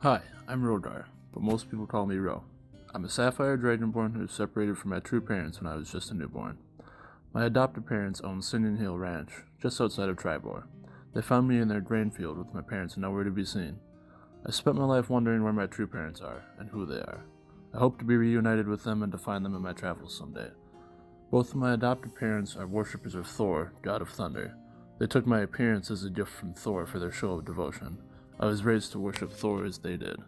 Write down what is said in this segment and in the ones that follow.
Hi, I'm Rodar, but most people call me Ro. I'm a sapphire dragonborn who was separated from my true parents when I was just a newborn. My adopted parents own Singing Hill Ranch, just outside of Tribor. They found me in their grain field with my parents nowhere to be seen. I spent my life wondering where my true parents are, and who they are. I hope to be reunited with them and to find them in my travels someday. Both of my adopted parents are worshippers of Thor, god of thunder. They took my appearance as a gift from Thor for their show of devotion. I was raised to worship Thor as they did.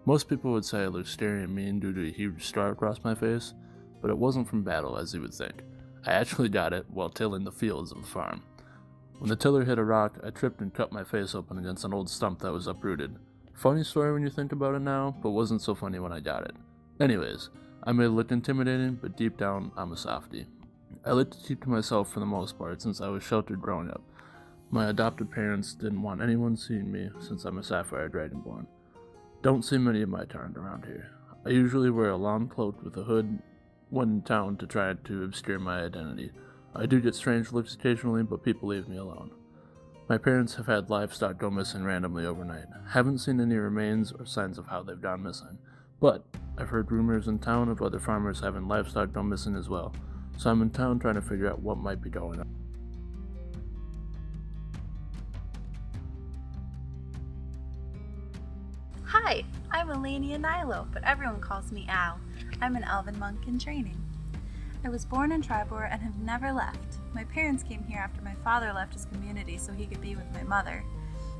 Most people would say I look scary and mean due to a huge scar across my face, but it wasn't from battle as you would think. I actually got it while tilling the fields of the farm. When the tiller hit a rock, I tripped and cut my face open against an old stump that was uprooted. Funny story when you think about it now, but wasn't so funny when I got it. Anyways, I may look intimidating, but deep down, I'm a softie. I like to keep to myself for the most part since I was sheltered growing up. My adopted parents didn't want anyone seeing me since I'm a sapphire dragonborn. Don't see many of my kind around here. I usually wear a long cloak with a hood when in town to try to obscure my identity. I do get strange looks occasionally, but people leave me alone. My parents have had livestock go missing randomly overnight. Haven't seen any remains or signs of how they've gone missing, but I've heard rumors in town of other farmers having livestock go missing as well, so I'm in town trying to figure out what might be going on. Hi, I'm Elenia Nilo, but everyone calls me Al. I'm an elven monk in training. I was born in Tribor and have never left. My parents came here after my father left his community so he could be with my mother.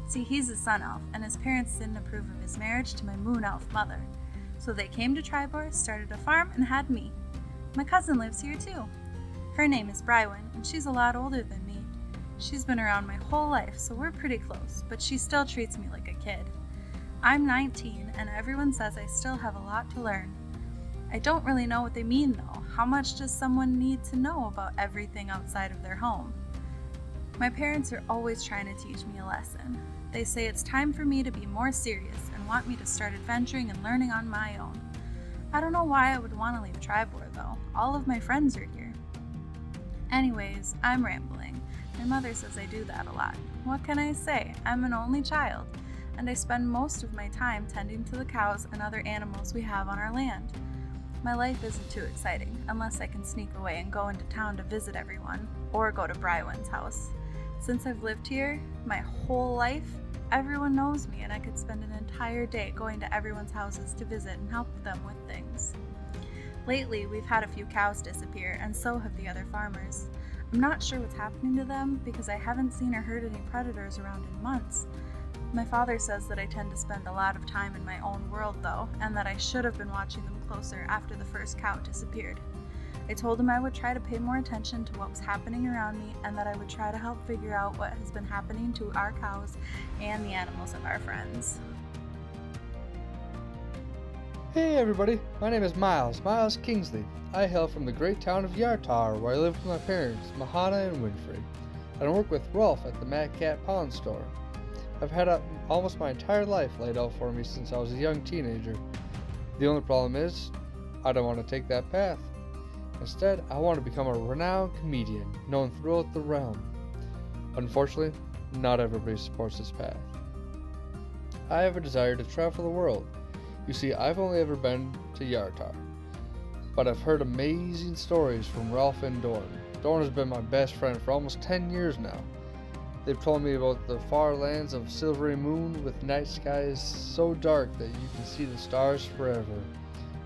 See, he's a sun elf, and his parents didn't approve of his marriage to my moon elf mother. So they came to Tribor, started a farm, and had me. My cousin lives here too. Her name is Brywin, and she's a lot older than me. She's been around my whole life, so we're pretty close, but she still treats me like a kid. I'm 19, and everyone says I still have a lot to learn. I don't really know what they mean, though. How much does someone need to know about everything outside of their home? My parents are always trying to teach me a lesson. They say it's time for me to be more serious and want me to start adventuring and learning on my own. I don't know why I would want to leave Tribor, though. All of my friends are here. Anyways, I'm rambling. My mother says I do that a lot. What can I say? I'm an only child, and I spend most of my time tending to the cows and other animals we have on our land. My life isn't too exciting, unless I can sneak away and go into town to visit everyone, or go to Brywin's house. Since I've lived here my whole life, everyone knows me, and I could spend an entire day going to everyone's houses to visit and help them with things. Lately, we've had a few cows disappear, and so have the other farmers. I'm not sure what's happening to them because I haven't seen or heard any predators around in months. My father says that I tend to spend a lot of time in my own world, though, and that I should have been watching them closer after the first cow disappeared. I told him I would try to pay more attention to what was happening around me and that I would try to help figure out what has been happening to our cows and the animals of our friends. Hey everybody, my name is Miles Kingsley. I hail from the great town of Yartar, where I live with my parents, Mahana and Winfrey, and I work with Rolf at the Mad Cat Pawn Store. I've had almost my entire life laid out for me since I was a young teenager. The only problem is, I don't want to take that path. Instead, I want to become a renowned comedian, known throughout the realm. Unfortunately, not everybody supports this path. I have a desire to travel the world. You see, I've only ever been to Yartar, but I've heard amazing stories from Ralph and Dorn. Dorn has been my best friend for almost 10 years now. They've told me about the far lands of Silvery Moon with night skies so dark that you can see the stars forever,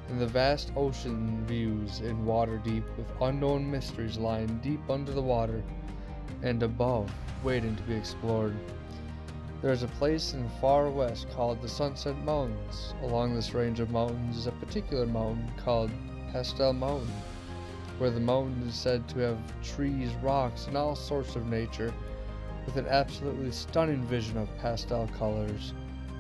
and the vast ocean views in water deep with unknown mysteries lying deep under the water and above, waiting to be explored. There is a place in the far west called the Sunset Mountains. Along this range of mountains is a particular mountain called Pastel Mountain, where the mountain is said to have trees, rocks, and all sorts of nature, with an absolutely stunning vision of pastel colors.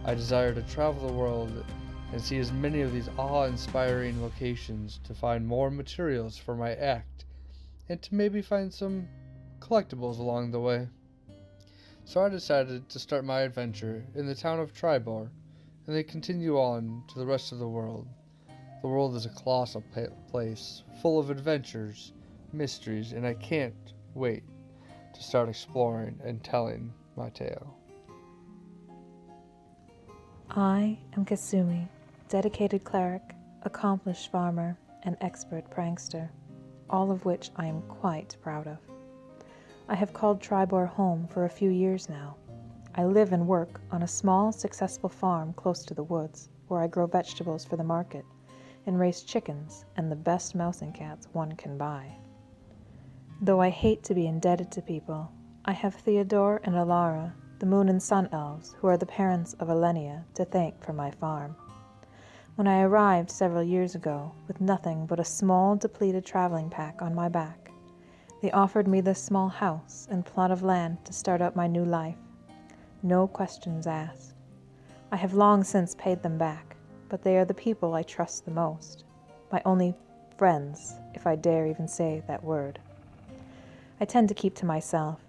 I desire to travel the world and see as many of these awe-inspiring locations to find more materials for my act, and to maybe find some collectibles along the way. So I decided to start my adventure in the town of Tribor, and then continue on to the rest of the world. The world is a colossal place, full of adventures, mysteries, and I can't wait to start exploring and telling my tale. I am Kasumi, dedicated cleric, accomplished farmer, and expert prankster, all of which I am quite proud of. I have called Tribor home for a few years now. I live and work on a small, successful farm close to the woods, where I grow vegetables for the market and raise chickens and the best mouse and cats one can buy. Though I hate to be indebted to people, I have Theodore and Alara, the moon and sun elves, who are the parents of Elenia, to thank for my farm. When I arrived several years ago, with nothing but a small, depleted traveling pack on my back, they offered me this small house and plot of land to start up my new life. No questions asked. I have long since paid them back, but they are the people I trust the most. My only friends, if I dare even say that word. I tend to keep to myself.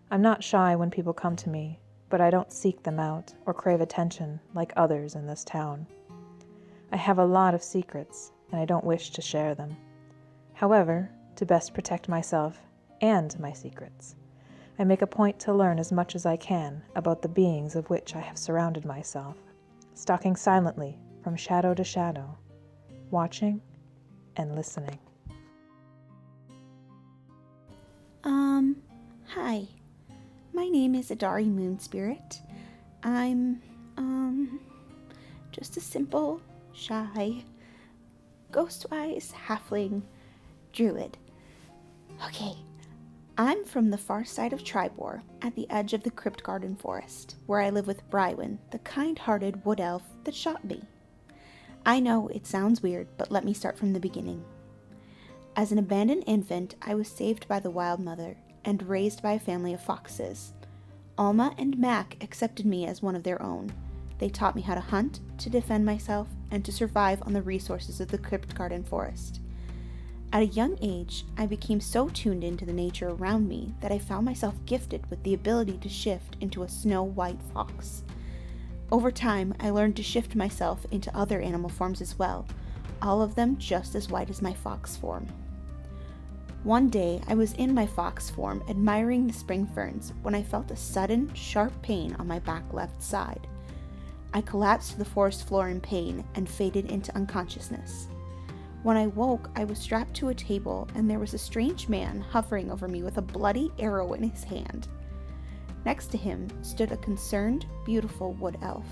I'm not shy when people come to me, but I don't seek them out or crave attention like others in this town. I have a lot of secrets, and I don't wish to share them. However, to best protect myself and my secrets, I make a point to learn as much as I can about the beings of which I have surrounded myself, stalking silently from shadow to shadow, watching and listening. Hi. My name is Adari Moonspirit. I'm, just a simple, shy, ghost-wise halfling druid. Okay, I'm from the far side of Tribor, at the edge of the Crypt Garden Forest, where I live with Brywin, the kind-hearted wood elf that shot me. I know it sounds weird, but let me start from the beginning. As an abandoned infant, I was saved by the Wild Mother and raised by a family of foxes. Alma and Mac accepted me as one of their own. They taught me how to hunt, to defend myself, and to survive on the resources of the Crypt Garden Forest. At a young age, I became so tuned into the nature around me that I found myself gifted with the ability to shift into a snow-white fox. Over time, I learned to shift myself into other animal forms as well, all of them just as white as my fox form. One day, I was in my fox form admiring the spring ferns when I felt a sudden, sharp pain on my back left side. I collapsed to the forest floor in pain and faded into unconsciousness. When I woke, I was strapped to a table and there was a strange man hovering over me with a bloody arrow in his hand. Next to him stood a concerned, beautiful wood elf.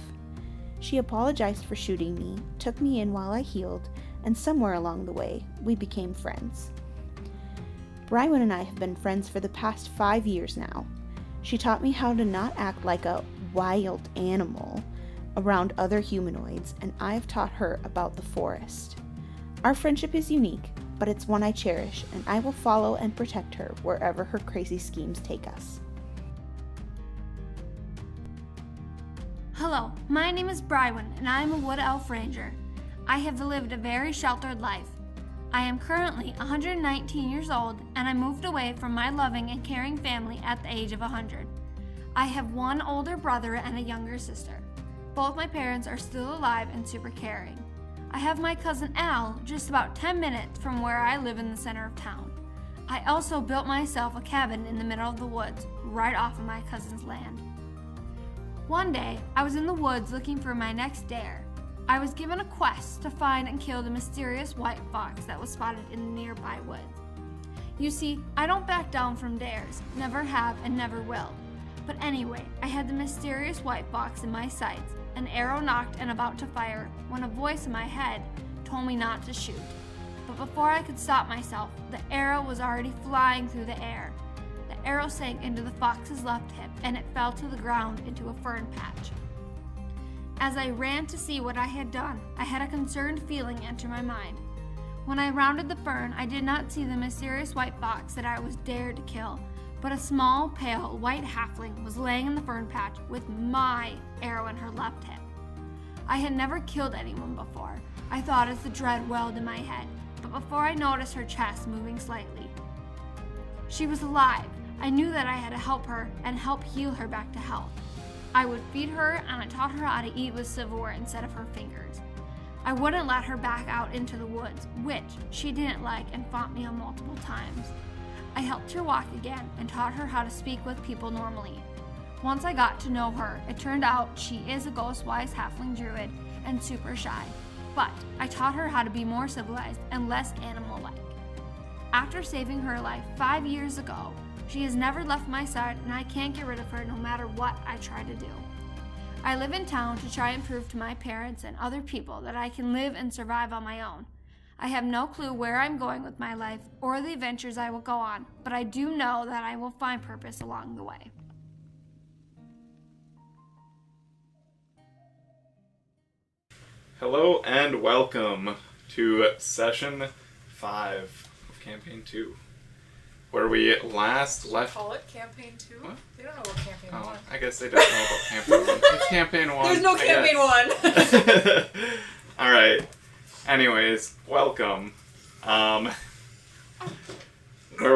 She apologized for shooting me, took me in while I healed, and somewhere along the way, we became friends. Brywin and I have been friends for the past 5 years now. She taught me how to not act like a wild animal around other humanoids, and I've taught her about the forest. Our friendship is unique, but it's one I cherish, and I will follow and protect her wherever her crazy schemes take us. Hello, my name is Brywin, and I am a Wood Elf Ranger. I have lived a very sheltered life. I am currently 119 years old, and I moved away from my loving and caring family at the age of 100. I have one older brother and a younger sister. Both my parents are still alive and super caring. I have my cousin Al just about 10 minutes from where I live in the center of town. I also built myself a cabin in the middle of the woods, right off of my cousin's land. One day, I was in the woods looking for my next dare. I was given a quest to find and kill the mysterious white fox that was spotted in the nearby woods. You see, I don't back down from dares, never have and never will. But anyway, I had the mysterious white fox in my sights, an arrow knocked and about to fire, when a voice in my head told me not to shoot. But before I could stop myself, the arrow was already flying through the air. The arrow sank into the fox's left hip, and it fell to the ground into a fern patch. As I ran to see what I had done, I had a concerned feeling enter my mind. When I rounded the fern, I did not see the mysterious white fox that I was dared to kill, but a small, pale, white halfling was laying in the fern patch with my arrow in her left hip. I had never killed anyone before, I thought as the dread welled in my head, but before I noticed her chest moving slightly. She was alive. I knew that I had to help her and help heal her back to health. I would feed her, and I taught her how to eat with silverware instead of her fingers. I wouldn't let her back out into the woods, which she didn't like and fought me on multiple times. I helped her walk again and taught her how to speak with people normally. Once I got to know her, it turned out she is a ghost-wise halfling druid and super shy, but I taught her how to be more civilized and less animal-like. After saving her life 5 years ago, she has never left my side and I can't get rid of her no matter what I try to do. I live in town to try and prove to my parents and other people that I can live and survive on my own. I have no clue where I'm going with my life or the adventures I will go on, but I do know that I will find purpose along the way. Hello and welcome to Session 5 of Campaign 2, where we last left... Call it Campaign 2? What? They don't know about Campaign 1. I guess they don't know about Campaign 1. It's Campaign 1. There's no Campaign 1! Alright. Anyways, welcome. Where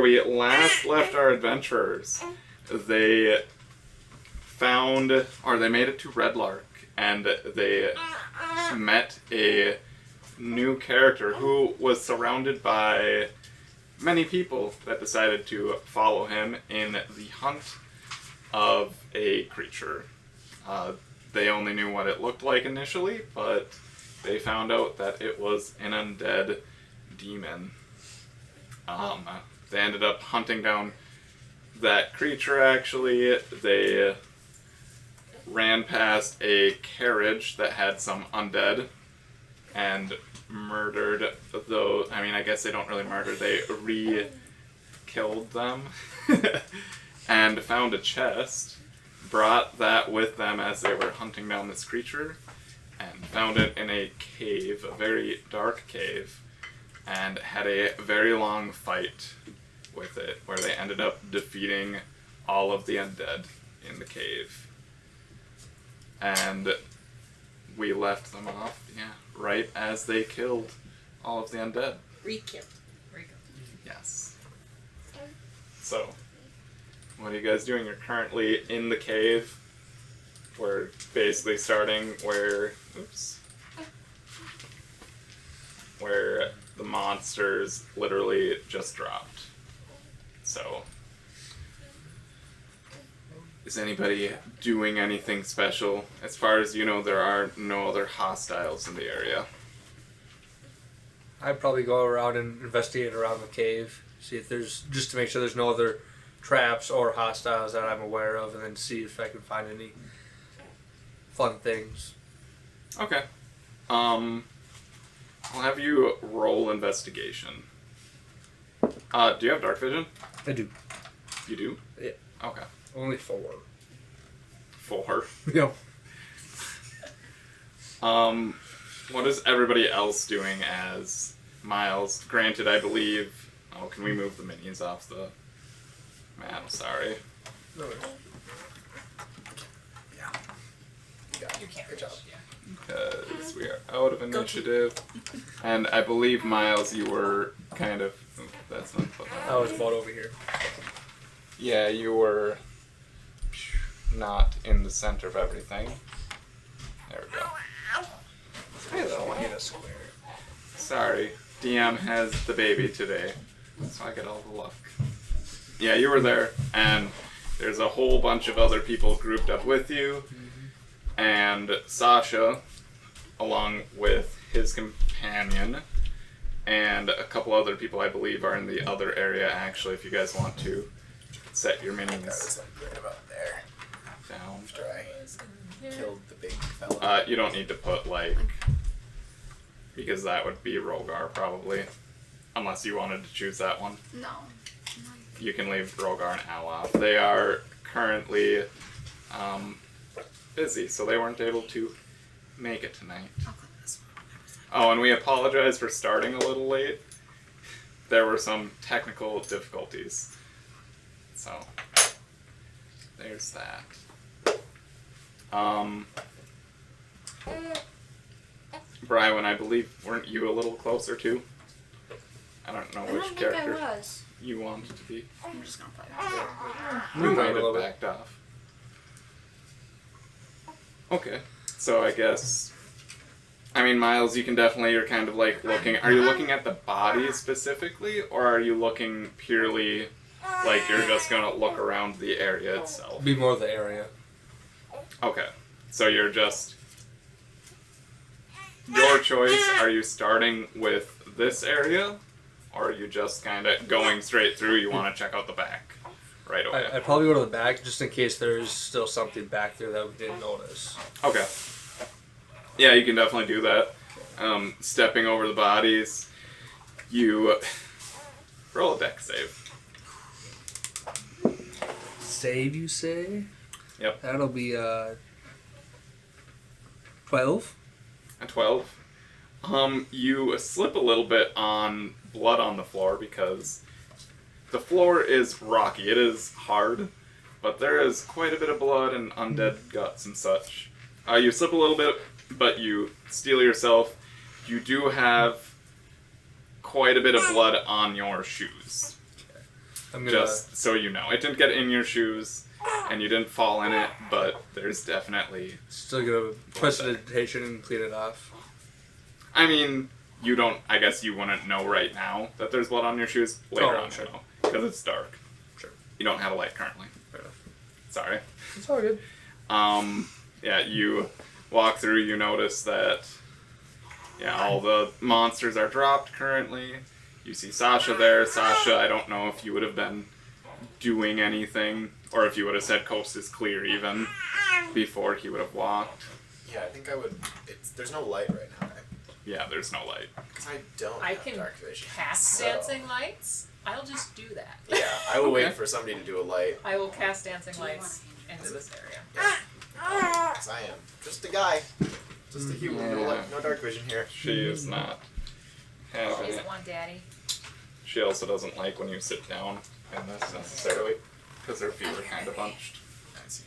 we last left our adventurers, they made it to Red Larch, and they met a new character who was surrounded by many people that decided to follow him in the hunt of a creature. They only knew what it looked like initially, but they found out that it was an undead demon. They ended up hunting down that creature, actually. They ran past a carriage that had some undead and murdered those. I mean, I guess they don't really murder, they re-killed them. And found a chest, brought that with them as they were hunting down this creature, and found it in a cave, a very dark cave, and had a very long fight with it, where they ended up defeating all of the undead in the cave. And we left them off, right as they killed all of the undead. Re-killed. Yes. So, what are you guys doing? You're currently in the cave. We're basically starting where the monsters literally just dropped. So, is anybody doing anything special? As far as you know, there are no other hostiles in the area. I'd probably go around and investigate around the cave, see if there's, just to make sure there's no other traps or hostiles that I'm aware of, and then see if I can find any fun things. Okay. I'll have you roll investigation. Do you have dark vision? I do. You do? Yeah. Okay. Only 4. 4. Yep. What is everybody else doing as Miles? Granted, I believe... Oh, can we move the minis off the map? Sorry. No. You can't. Good job. Because we are out of initiative. And I believe, Miles, you were kind of... Oh, that's not... I was about over here. Yeah, you were not in the center of everything. There we go. I don't want to hit a square. Sorry, DM has the baby today, so I get all the luck. Yeah, you were there, and there's a whole bunch of other people grouped up with you, and Sasha, along with his companion, and a couple other people I believe are in the other area, actually, if you guys want to set your minis Right about there. down. After I killed the big fella. You don't need to put, like, because that would be Rogar, probably. Unless you wanted to choose that one. No. You can leave Rogar and Al off. They are currently busy, so they weren't able to make it tonight. Oh, and we apologize for starting a little late. There were some technical difficulties. So, there's that. Brywin, I believe, weren't you a little closer too? I don't know which character I was. you wanted to be. I'm just gonna play that. You might a little have bit. backed off. Okay, so I guess... I mean, Miles, you can definitely, you're kind of like looking... Are you looking at the body specifically, or are you looking purely like you're just gonna look around the area itself? Be more the area. Okay. So you're just... Your choice, are you starting with this area? Or are you just kind of going straight through, you want to check out the back right away? I'd probably go to the back just in case there's still something back there that we didn't notice. Okay. Yeah, you can definitely do that. Stepping over the bodies, you roll a dex save. Save, you say? Yep. That'll be 12. A 12. You slip a little bit on blood on the floor because the floor is rocky. It is hard, but there is quite a bit of blood and undead guts and such. You slip a little bit, but you steel yourself. You do have quite a bit of blood on your shoes. I'm gonna... Just so you know. It didn't get in your shoes, and you didn't fall in it, but there's definitely... Still gonna prestidigitation and clean it off. I mean, you don't... I guess you wouldn't know right now that there's blood on your shoes. Later on, sure. you know, because it's dark. Sure. You don't have a light currently. Fair enough. Sorry. It's all good. Yeah, you walk through, you notice that, yeah, all the monsters are dropped currently. You see Sasha there. Sasha, I don't know if you would have been doing anything, or if you would have said coast is clear even before he would have walked. Yeah, I think I would. There's no light right now, right? Yeah, there's no light. Because I don't I have can dark vision. cast so- dancing lights. I'll just do that. Yeah, I will Okay. wait for somebody to do a light. I will cast dancing lights into this area. Because I am just a guy. Just a human. No, light, no dark vision here. She is not She having it. doesn't want daddy. She also doesn't like when you sit down in this necessarily, because her feet are kind of bunched. I see.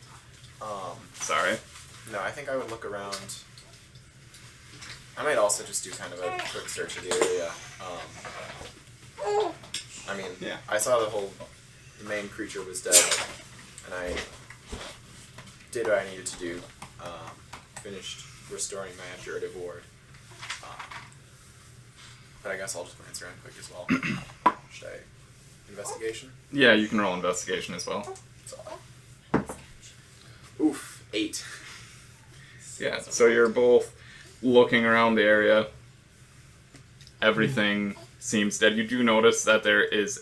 Sorry. No, I think I would look around. I might also just do kind of a quick search of the area. I mean, Yeah. I saw the main creature was dead, and I did what I needed to do. Finished restoring my curative ward. But I guess I'll just glance around quick as well. Should I? Investigation? Yeah, you can roll investigation as well. That's all. Oof, 8. Yeah, so you're both looking around the area. Everything seems dead. You do notice that there is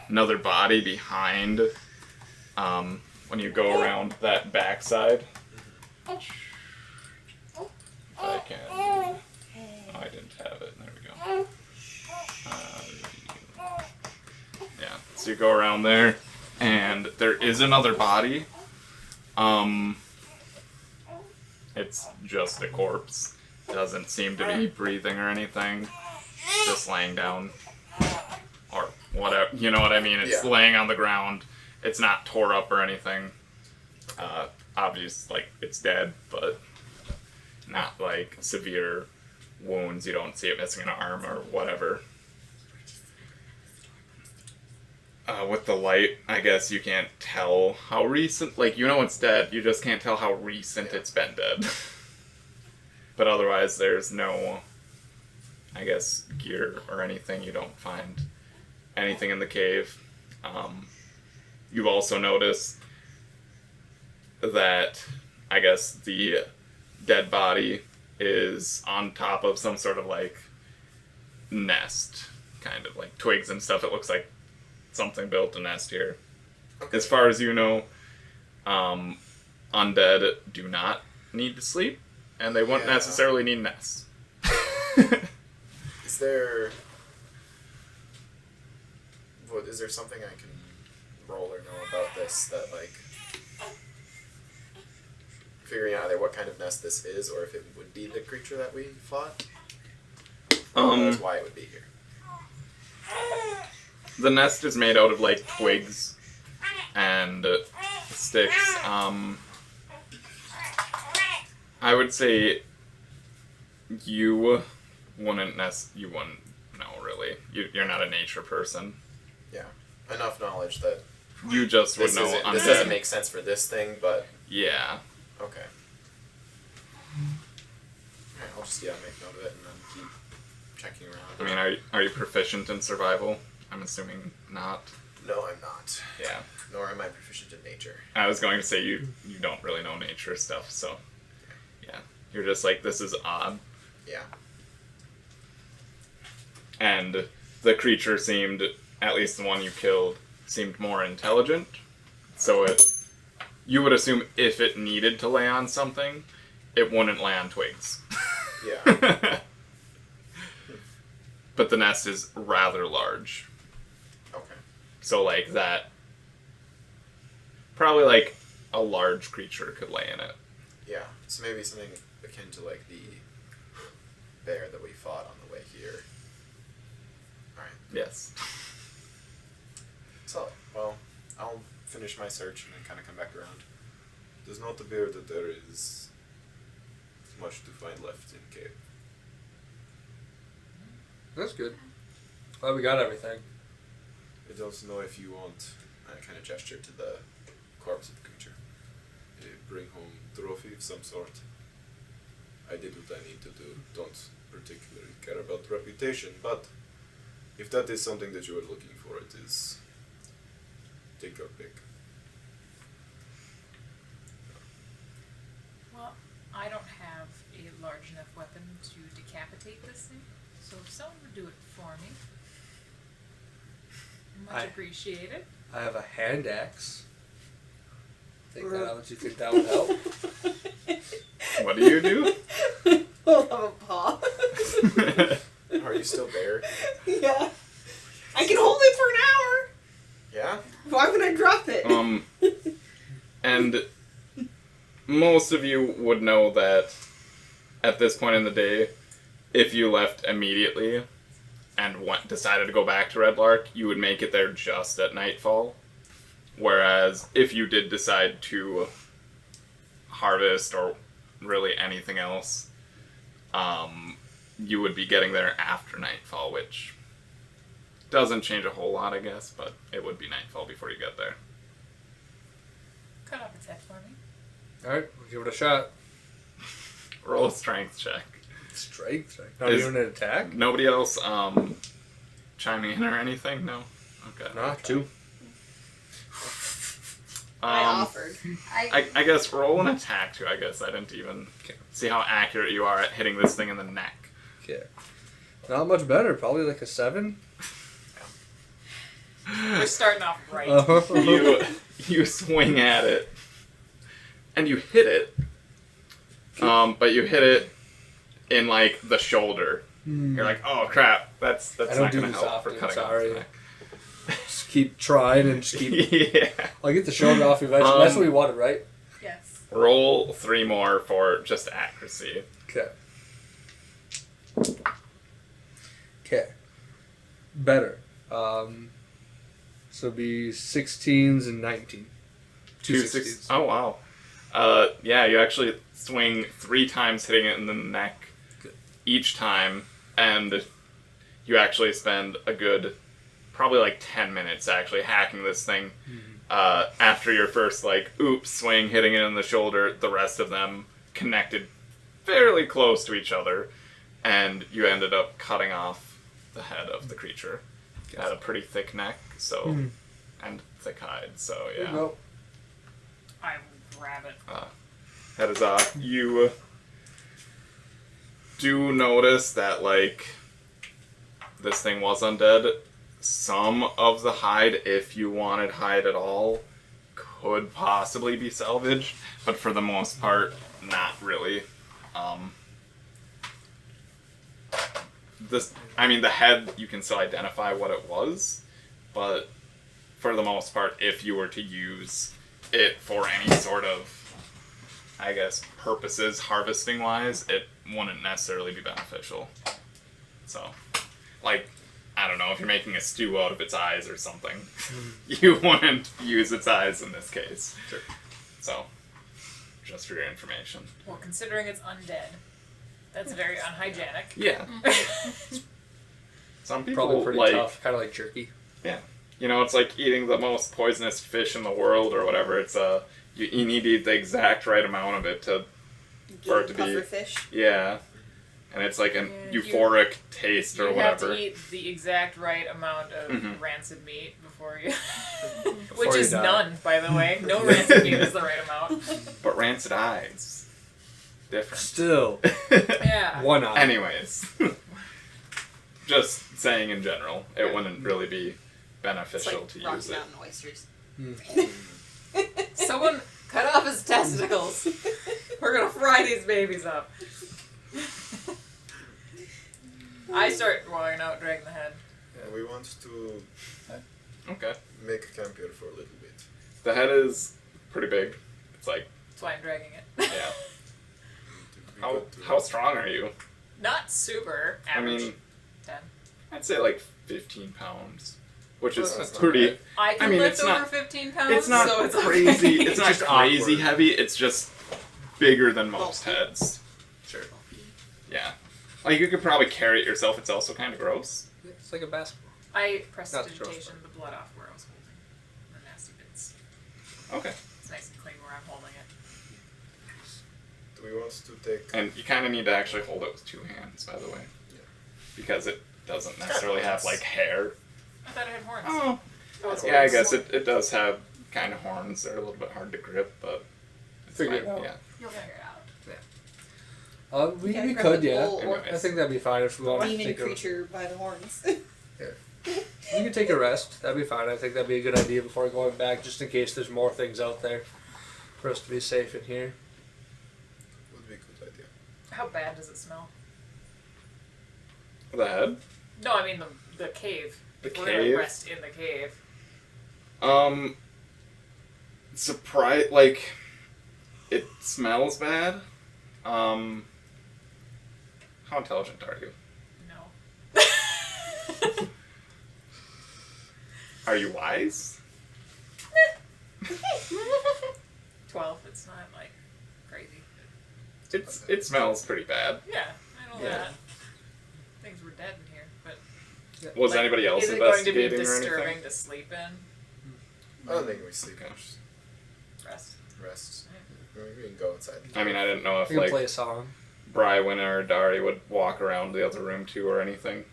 another body behind when you go around that backside. If I can. Oh, I didn't have it. There we go. Yeah, so you go around there, and there is another body. It's just a corpse. Doesn't seem to be breathing or anything. Just laying down. Or whatever. You know what I mean? It's Yeah. laying on the ground. It's not tore up or anything. Obvious, like, it's dead, but not, like, severe wounds. You don't see it missing an arm or whatever. With the light, I guess you can't tell how recent, like, you know it's dead, you just can't tell how recent it's been dead. But otherwise, there's no, I guess, gear or anything. You don't find anything in the cave. You also notice that, I guess, the dead body is on top of some sort of, like, nest. Kind of, like, twigs and stuff. It looks like something built a nest here. Okay. As far as you know, undead do not need to sleep, and they wouldn't Yeah. necessarily need nests. Is there something I can roll or know about this that, like, figuring out either what kind of nest this is or if it would be the creature that we fought? Or knows why it would be here? The nest is made out of, like, twigs and sticks. I would say you wouldn't know, really. You're not a nature person. Yeah. Enough knowledge that You just would this know doesn't undead. make sense for this thing, but Yeah. okay. Alright, I'll just make note of it and then keep checking around. I mean, are you proficient in survival? I'm assuming not. No, I'm not. Yeah. Nor am I proficient in nature. I was going to say you don't really know nature stuff, so yeah. You're just like, this is odd. Yeah. And the creature seemed, at least the one you killed, seemed more intelligent. So you would assume if it needed to lay on something, it wouldn't lay on twigs. Yeah. But the nest is rather large. Okay. So like that, probably like a large creature could lay in it. Yeah. So maybe something akin to like the bear that we fought on the way here. Alright. Yes. So, well, I'll finish my search and then kind of come back around. Does not appear that there is much to find left in cave. That's good. Well, we got everything. I don't know if you want, I kind of gesture to the corpse of the creature. Bring home trophy of some sort. I did what I need to do. Don't particularly care about reputation, but if that is something that you are looking for, it is. Take your pick. Well, I don't have a large enough weapon to decapitate this thing, so if someone would do it for me, much appreciated. I have a hand axe. Think that out. You think that would help? What do you do? Hold up a paw. Are you still there? Yeah. I can hold it for an hour. Yeah? Why would I drop it? And most of you would know that at this point in the day, if you left immediately and decided to go back to Red Larch, you would make it there just at nightfall. Whereas if you did decide to harvest or really anything else, you would be getting there after nightfall, which doesn't change a whole lot, I guess, but it would be nightfall before you get there. Cut off its head for me. Alright, we'll give it a shot. Roll a strength check. Strength check. Not even an attack? Nobody else chiming in or anything? No? Okay. Nah, 2. I offered. I guess roll an attack too, I guess. I didn't even see how accurate you are at hitting this thing in the neck. Okay. Not much better. Probably like a 7. We're starting off right. You swing at it, and you hit it, but you hit it in like the shoulder. You're like, oh crap, that's not gonna help for cutting off the neck. Just keep trying and just keep. Yeah. I'll get the shoulder off eventually. That's what we wanted, right? Yes. Roll 3 more for just accuracy. Okay. Okay. Better. So it'd be 16s and 19. 2 16s. Oh wow. Yeah, you actually swing 3 times, hitting it in the neck each time, and you actually spend a good, probably like 10 minutes actually hacking this thing. After your first like oops swing, hitting it in the shoulder, the rest of them connected fairly close to each other, and you ended up cutting off the head of the creature. It had a pretty thick neck, so and thick hide, so yeah. Nope. I will grab it. Head is off. You do notice that like this thing was undead. Some of the hide, if you wanted hide at all, could possibly be salvaged, but for the most part, not really. The head, you can still identify what it was, but for the most part, if you were to use it for any sort of, I guess, purposes, harvesting-wise, it wouldn't necessarily be beneficial. So, like, I don't know, if you're making a stew out of its eyes or something, you wouldn't use its eyes in this case. Sure. So, just for your information. Well, considering it's undead, that's very unhygienic. Yeah. Some people Probably pretty like, tough. Kind of like jerky. yeah. You know, it's like eating the most poisonous fish in the world or whatever. It's you need to eat the exact right amount of it for it to be. Puffer fish. Yeah. and it's like an Yeah, euphoric taste or You have whatever. to eat the exact right amount of Mhm. rancid meat before you... Before Which you is die. none, by the way. No rancid meat is the right amount. But rancid eyes, different. Still, Yeah. one eye. Anyways, just saying in general, it wouldn't really be It's beneficial like to Rocky use it. Mountain oysters. Someone cut off his testicles. We're gonna fry these babies up. I start walking out, dragging the head. We want to Okay. make a camp here for a little bit. The head is pretty big. It's like, That's why I'm dragging it. yeah. We How got to- how strong are you? Not super average. I mean, 10. I'd say like 15 pounds, which is Well, that's not pretty. bad. I can I mean, lift it's over not- 15 pounds, It's not so it's crazy. okay. It's not just crazy awkward. heavy. It's just bigger than most Bulky. heads. Sure. Yeah. Like you could probably carry it yourself. It's also kind of gross. It's like a basketball. I Not the prestidigitation the blood off where I was holding the nasty bits. Okay. It's nice and clean where I'm holding it. Do we want to take? And you kind of need to actually hold it with two hands, by the way, because it doesn't necessarily have like hair. I thought it had horns. Oh. Oh, it's Yeah, I horns. guess it does have kind of horns. They're a little bit hard to grip, but it's Figure it fine. out. Yeah. You'll figure it out. We, Yeah, we grab could, the yeah. bull or I think that'd be fine if we want to demon take a. creature by the horns. We could take a rest. That'd be fine. I think that'd be a good idea before going back, just in case there's more things out there for us to be safe in here. Would be a good idea. How bad does it smell? The head. No, I mean the cave. The We're cave? gonna rest in the cave. Surprise! Like, it smells bad. How intelligent are you? No. Are you wise? 12. It's not like crazy. It smells pretty bad. Yeah, I know Yeah. that. Things were dead in here, but Was like, anybody else is it going to be investigating or disturbing anything? to sleep in? I don't think we sleep. Okay. Just Rest. rest. We can go outside. I mean, I didn't know if We can like play a song. Brywin or Dari would walk around the other room too or anything.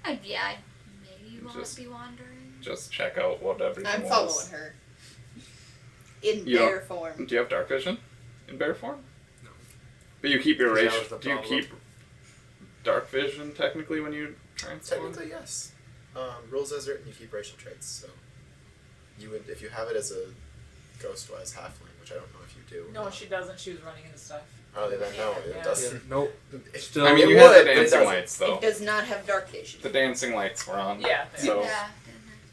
I'd maybe Just- be wandering. Just check out what everything I'm was. following her. In You bear form. Do you have dark vision in bear form? No. But you keep your That ratio. was the Do you problem. keep dark vision technically when you transform? Technically, yes. Rules as written, you keep racial traits. So you would, if you have it as a ghost-wise halfling, which I don't know if you do. No, she doesn't. She was running into stuff. Oh, then no, Yeah. it doesn't. Yeah, nope. It- Still, I mean, it you had would, the but it dancing doesn't. lights though. It does not have dark vision. The dancing lights were on. Yeah. So Yeah.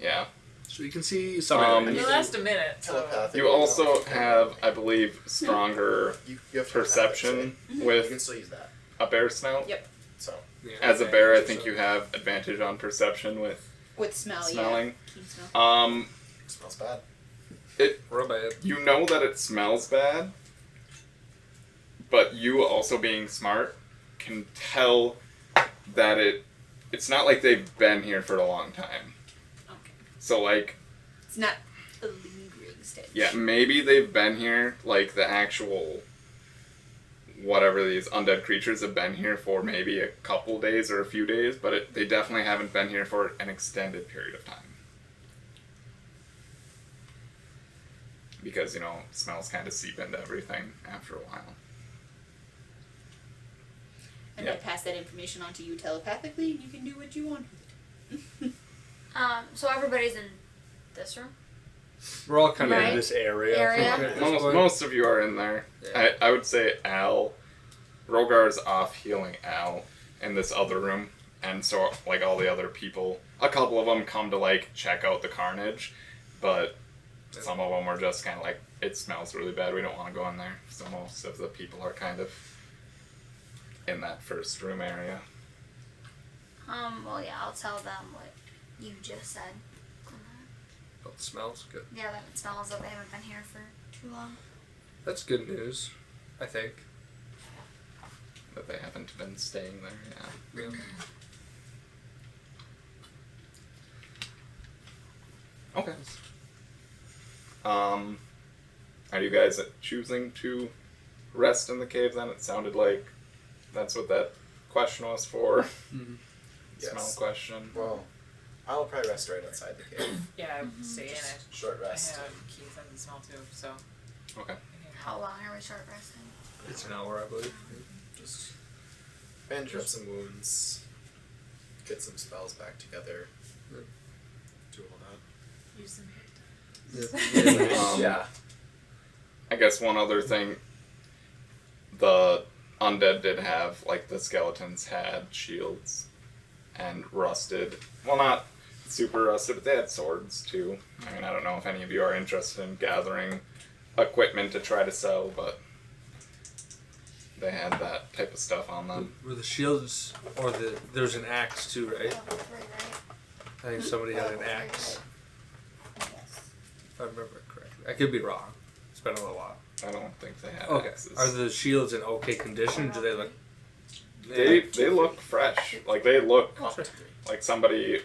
yeah. so you can see some. Um, They last a minute, so. Telepathic. You also have, I believe, stronger You have perception You can with still use that. a bear snout. Yep. So Yeah. As a bear, I think you have advantage on perception with With smell, smelling. yeah. Keen smell. it smells bad. Real bad. You know that it smells bad, but you also being smart can tell that it's not like they've been here for a long time. Okay. So like, It's not a lingering stench. yeah, maybe they've been here, like the actual whatever these undead creatures have been here for maybe a couple days or a few days, but they definitely haven't been here for an extended period of time. Because, you know, smells kind of seep into everything after a while. And Yeah. I pass that information on to you telepathically, and you can do what you want with it. So everybody's in this room? We're all kind of Right. in this area. Area. at this Most, point. most of you are in there. Yeah. I would say Al, Rogar's off healing Al in this other room, and so like all the other people, a couple of them come to like check out the carnage, but some of them are just kind of like, it smells really bad, we don't want to go in there. So most of the people are kind of in that first room area. Well, yeah, I'll tell them what you just said. Oh, it smells good. Yeah, that it smells that they haven't been here for too long. That's good news, I think. That they haven't been staying there, yeah. Yeah. Okay. Are you guys choosing to rest in the cave then? It sounded like that's what that question was for. Yes. Smell question. Well, I'll probably rest right outside the cave. Yeah, I would stay in it. Short I rest. have keys on the smell too, so. Okay. How long are we short resting? It's an hour, I believe. Just bandage up some wounds, get some spells back together, do all that. Use some Yeah. I guess one other thing, the undead did have, like, the skeletons had shields and rusted. Well, not super rusted, but they had swords too. I mean, I don't know if any of you are interested in gathering equipment to try to sell, but they had that type of stuff on them. Were the shields, or there's an axe too, right? Right. I think somebody had an axe, if I remember correctly. I could be wrong. It's been a little while. I don't think they had Okay. axes. Are the shields in okay condition? Do they look... They look fresh. Like, they look like somebody,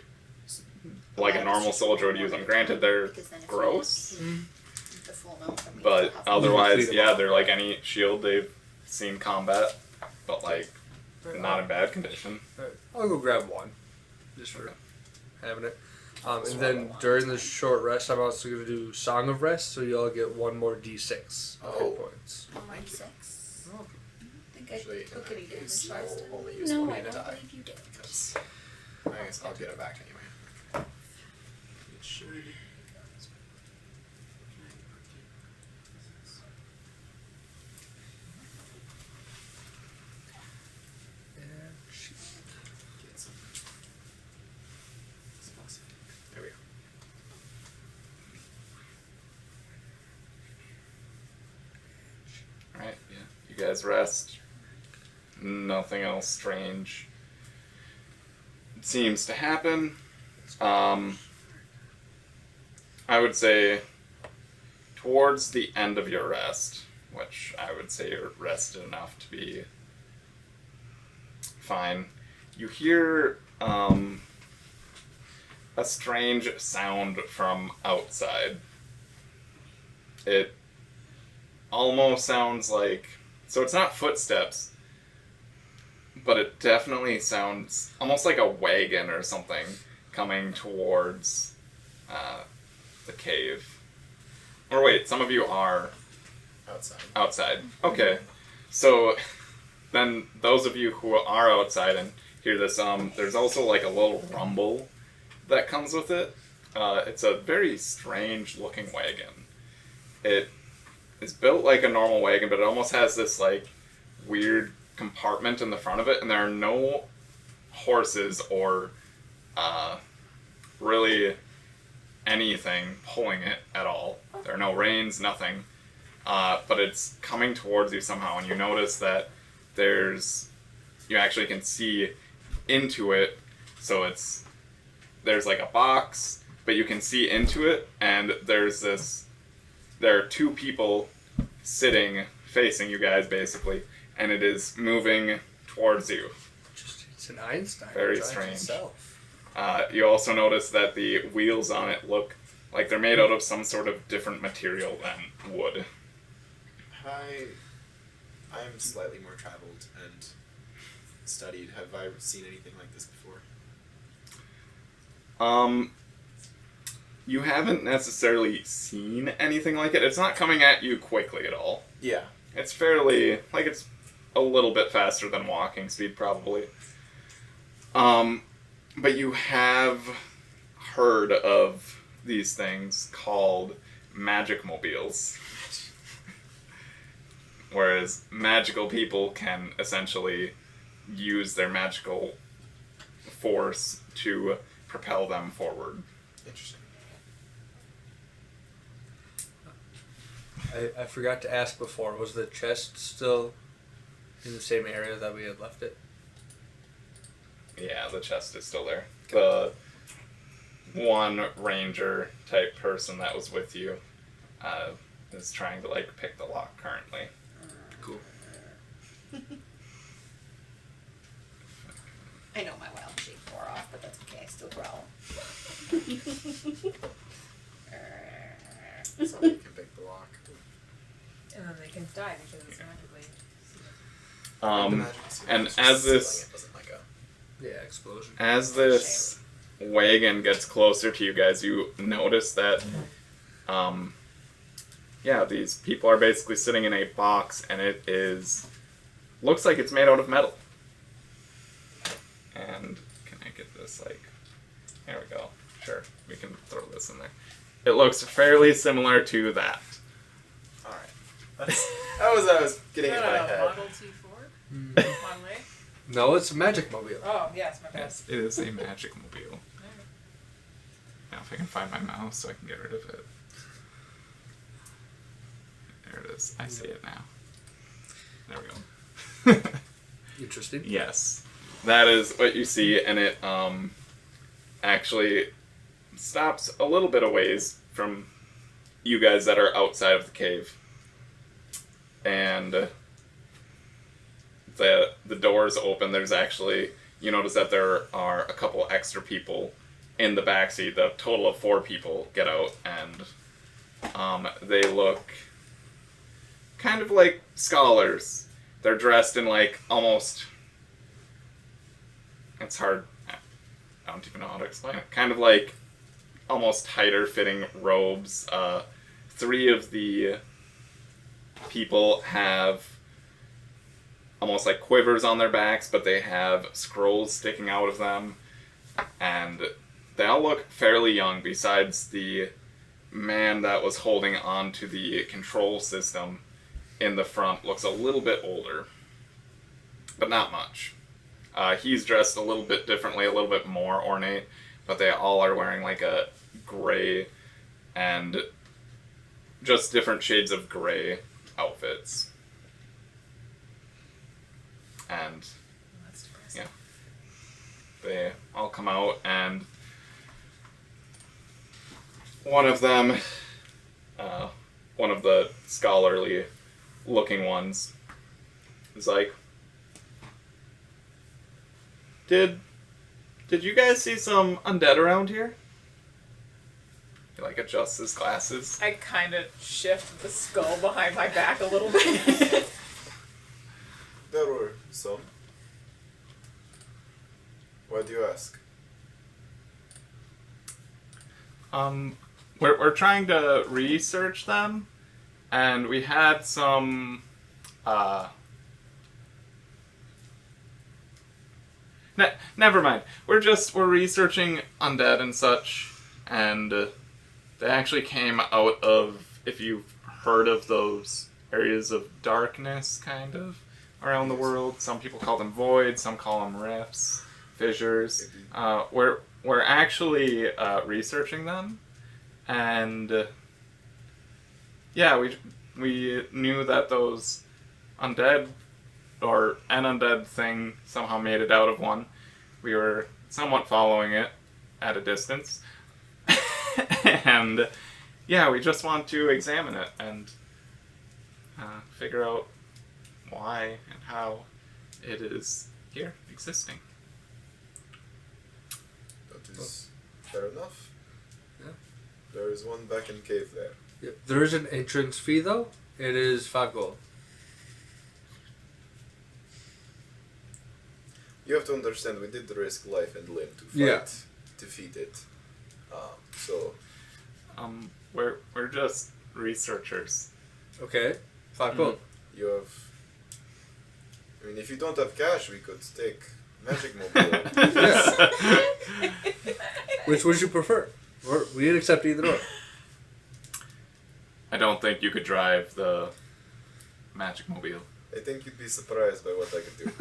like a normal soldier would use them. Granted, they're gross, The full amount from but otherwise, yeah, they're like any shield they've seen combat, but like not in bad condition. Alright, I'll go grab one, just for having it. And then during the short rest, I'm also going to do Song of Rest, so you all get one more d6 of hit points. Mine 6. Oh. I think Actually, I took it in that again. case, and I'll charged it. only use No, one I at a don't time. believe you did. Because I guess I'll get it back anyway. It should. Get some. There we go. Alright, yeah. You guys rest. Nothing else strange seems to happen. I would say towards the end of your rest, which I would say you're rested enough to be fine, you hear a strange sound from outside. It almost sounds like, so it's not footsteps, but it definitely sounds almost like a wagon or something coming towards the cave. Or wait, some of you are outside. Okay. So then those of you who are outside and hear this, there's also like a little rumble that comes with it. It's a very strange looking wagon. It is built like a normal wagon, but it almost has this like weird compartment in the front of it, and there are no horses or really anything pulling it at all. There are no reins, nothing. But it's coming towards you somehow, and you notice that you actually can see into it. So there's like a box, but you can see into it, and there are two people sitting, facing you guys basically, and it is moving towards you. It's an Einstein. Very It drives strange. itself. You also notice that the wheels on it look like they're made out of some sort of different material than wood. I'm slightly more traveled and studied. Have I seen anything like this before? You haven't necessarily seen anything like it. It's not coming at you quickly at all. Yeah. It's fairly, like, it's a little bit faster than walking speed, probably. But you have heard of these things called magic mobiles. Whereas magical people can essentially use their magical force to propel them forward. Interesting. I forgot to ask before, was the chest still in the same area that we had left it? Yeah, the chest is still there. The one ranger type person that was with you is trying to like pick the lock currently. Cool. I know my wild shape wore off, but that's okay. I still growl. So you can pick the lock. And then they can die because it's magically. And as this explosion. As this wagon gets closer to you guys, you notice that, these people are basically sitting in a box, and it looks like it's made out of metal. And can I get this, there we go. Sure, we can throw this in there. It looks fairly similar to that. Alright. That was what I was getting in my head. Model T Ford? Model A? No, it's a magic mobile. Oh, yes, my bad. Yes, it is a magic mobile. Now if I can find my mouse so I can get rid of it. There it is. I see it now. There we go. Interesting. Yes. That is what you see, and it actually stops a little bit of ways from you guys that are outside of the cave. And the doors open. There's actually, you notice that there are a couple extra people in the backseat. The total of 4 people get out, and they look kind of like scholars. They're dressed in almost, it's hard, I don't even know how to explain it, kind of like almost tighter fitting robes. 3 of the people have almost like quivers on their backs, but they have scrolls sticking out of them, and they all look fairly young, besides the man that was holding on to the control system in the front. Looks a little bit older, but not much. He's dressed a little bit differently, a little bit more ornate, but they all are wearing a gray and just different shades of gray outfits. And yeah, they all come out, and one of them, one of the scholarly looking ones, is like, Did you guys see some undead around here? He adjusts his glasses. I kind of shift the skull behind my back a little bit. There were some. Why do you ask? We're trying to research them, and we had some, never mind. We're researching undead and such, and they actually came out of, if you've heard of those areas of darkness, kind of, around the world. Some people call them voids, some call them rifts, fissures. We're actually researching them, and we knew that those undead, or an undead thing, somehow made it out of one. We were somewhat following it at a distance, and we just want to examine it and figure out why and how it is here, existing. That is fair enough. Yeah. There is one back in cave there. Yep. There is an entrance fee, though. It is 5 gold. You have to understand, we did risk life and limb to fight, defeat it. We're just researchers. Okay. 5 gold. You have... I mean, if you don't have cash, we could take magic mobile. Yeah. Which would you prefer? We'd accept either or. I don't think you could drive the magic mobile. I think you'd be surprised by what I could do.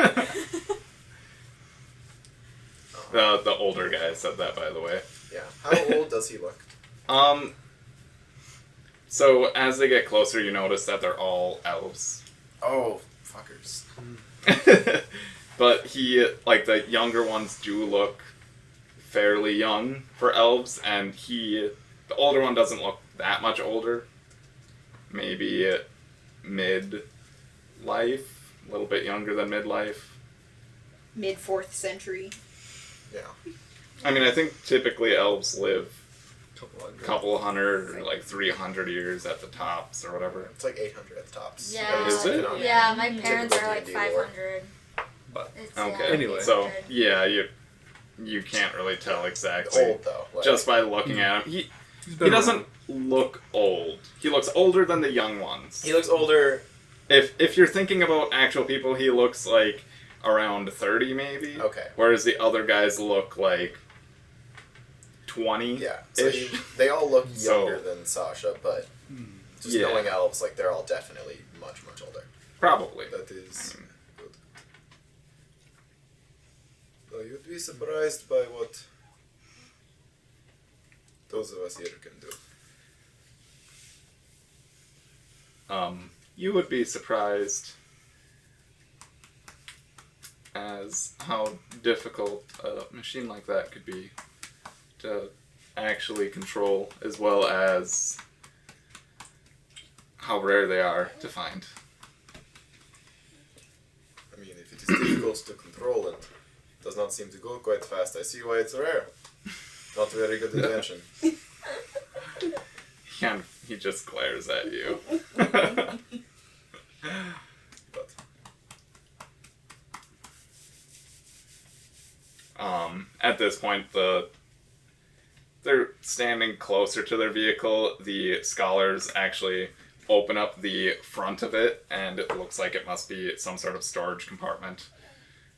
The older guy said that, by the way. Yeah. How old does he look? So as they get closer, you notice that they're all elves. Oh, fuckers. But the younger ones do look fairly young for elves, and the older one doesn't look that much older. Maybe mid-life, a little bit younger than midlife. Mid-4th century. Yeah. I mean, I think typically elves live couple hundred or like 300 years at the tops or whatever. It's like 800 at the tops. Yeah. Is it? Yeah, my parents Typical are like D&D lore. 500. But Okay. Anyway. So 800. yeah, you can't really tell exactly Old though. Like, just by looking at him. He doesn't look old. He looks older than the young ones. He looks older. If you're thinking about actual people, he looks like around 30 maybe. Okay. Whereas the other guys look like 20. Yeah. So they all look younger than Sasha, but just knowing elves, like they're all definitely much, much older. Probably. That is good. Though you'd be surprised by what those of us here can do. You would be surprised as how difficult a machine like that could be to actually control, as well as how rare they are to find. I mean, if it is difficult to control and does not seem to go quite fast, I see why it's rare. Not a very good invention. He just glares at you. But At this point, they're standing closer to their vehicle. The scholars actually open up the front of it, and it looks like it must be some sort of storage compartment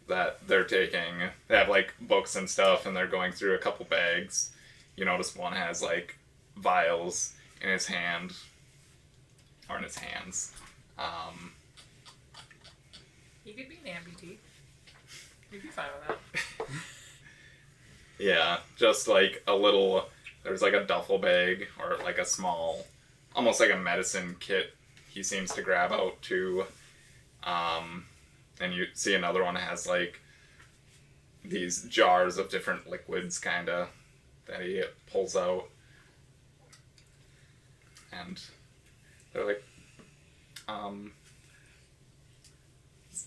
that they're taking. They have like books and stuff, and they're going through a couple bags. You notice one has like vials in his hand, or in his hands. He could be an amputee. You'd be fine with that. Yeah, just like a little, there's like a duffel bag, or like a small, almost like a medicine kit he seems to grab out too. And you see another one has like these jars of different liquids kinda that he pulls out. And they're like,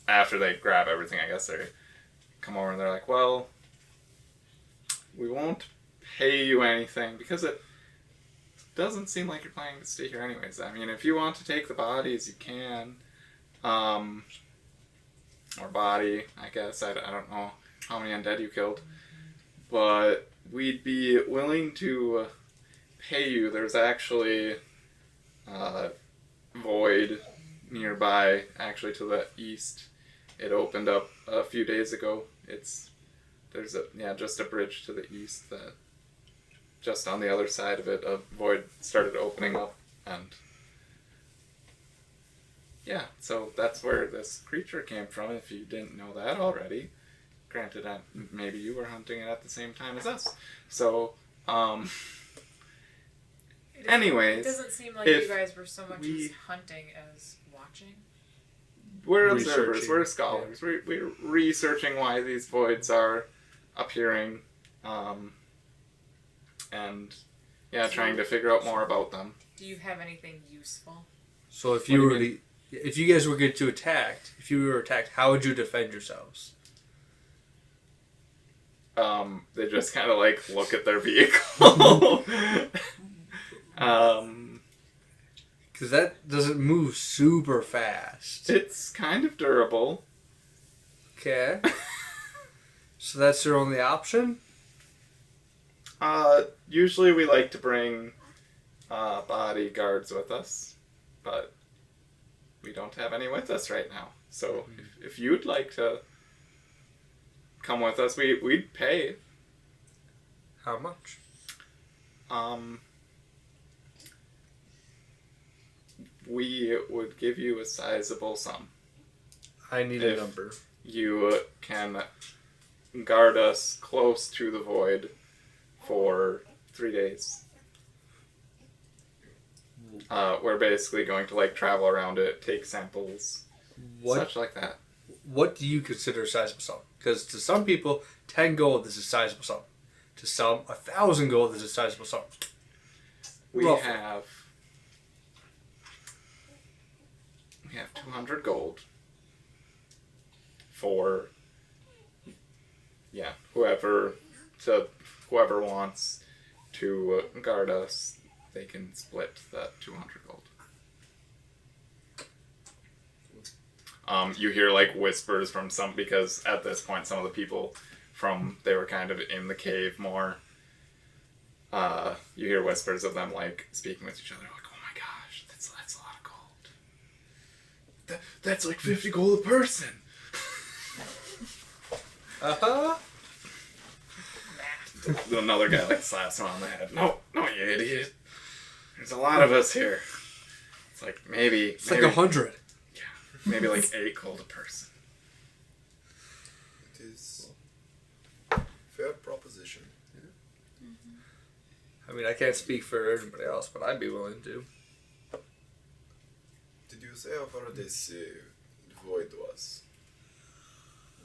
after they grab everything, I guess they come over and they're like, well, we won't pay you anything because it doesn't seem like you're planning to stay here anyways. I mean, if you want to take the bodies, you can. Or body, I guess. I don't know how many undead you killed. But we'd be willing to pay you. There's actually a void nearby, actually to the east. It opened up a few days ago. There's just a bridge to the east that just on the other side of it, a void started opening up, and yeah, so that's where this creature came from, if you didn't know that already. Granted, maybe you were hunting it at the same time as us. So, anyways. It doesn't seem like you guys were so much as hunting as watching. We're observers, we're scholars. Yeah. We're researching why these voids are appearing, and trying to figure out more about them. Do you have anything useful? So if you guys were attacked, how would you defend yourselves? They just kind of like look at their vehicle. Because that doesn't move super fast. It's kind of durable. Okay. So that's your only option? Usually we like to bring bodyguards with us, but we don't have any with us right now. So if you'd like to come with us, we'd pay. How much? We would give you a sizable sum. I need a number. You can guard us close to the void for 3 days. We're basically going to like travel around it, take samples, such like that. What do you consider a sizable sum? Because to some people, 10 gold is a sizable sum. To some, 1,000 gold is a sizable sum. We have 200 gold for whoever wants to guard us, they can split that 200 gold. You hear like whispers from some, because at this point some of the people they were kind of in the cave more. You hear whispers of them like speaking with each other, like, "Oh my gosh, that's a lot of gold. That's like 50 gold a person." Another guy like slaps him on the head. No, you idiot. There's a lot of us here. It's like maybe like 100. Yeah, maybe like 8 gold a person. It is a fair proposition. I mean, I can't speak for everybody else, but I'd be willing to. Did you say how far this void was?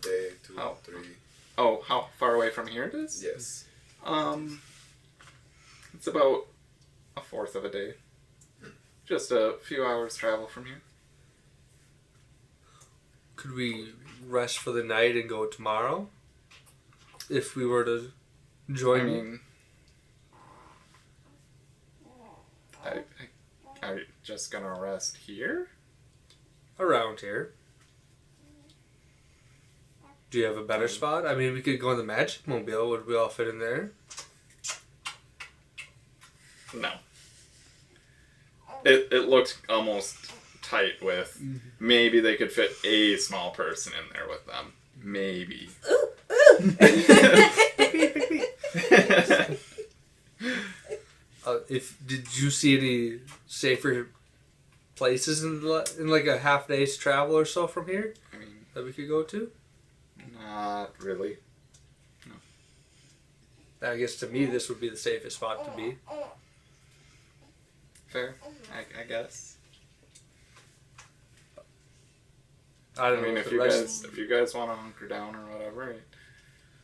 Day 2, 3. Oh, how far away from here it is? Yes. It's about a fourth of a day. Just a few hours travel from here. Could we rest for the night and go tomorrow? If we were to join you? Are you just gonna rest here? Around here. Do you have a better spot? I mean, we could go in the magic mobile. Would we all fit in there? No. It looked almost tight with maybe they could fit a small person in there with them. Maybe. Did you see any safer places in like a half day's travel or so from here that we could go to? Not really. No. I guess to me this would be the safest spot to be. Fair, I guess. I mean, if you guys want to hunker down or whatever,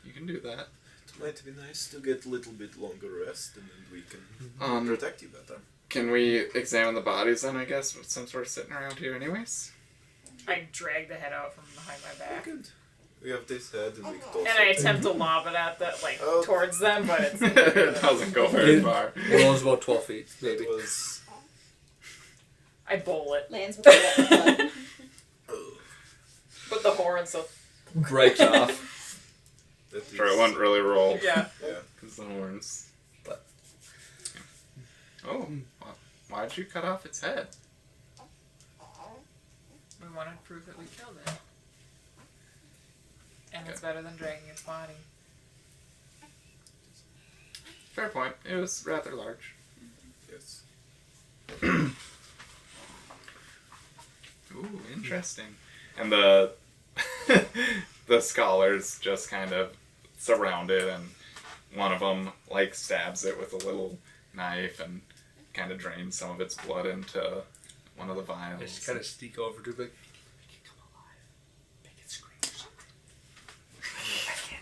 you can do that. It might be nice to get a little bit longer rest, and then we can protect you better. Can we examine the bodies then, I guess, since we're sitting around here anyways? I drag the head out from behind my back. Good. We have this head, and we can also... And I attempt to lob it at towards them, but it's... It doesn't go very far. It rolls about 12 feet, maybe. It was... I bowl it. Lands with the But the horns breaks off. Sure, it wouldn't really roll. Yeah. Because the horns. But... Oh, why'd you cut off its head? We wanted to prove that we killed it. And it's better than dragging its body. Fair point. It was rather large. Yes. Ooh, interesting. And the the scholars just kind of surround it, and one of them like stabs it with a little knife and kind of drains some of its blood into one of the vials. Just kind of sneak over to it, make it come alive, make it scream or something.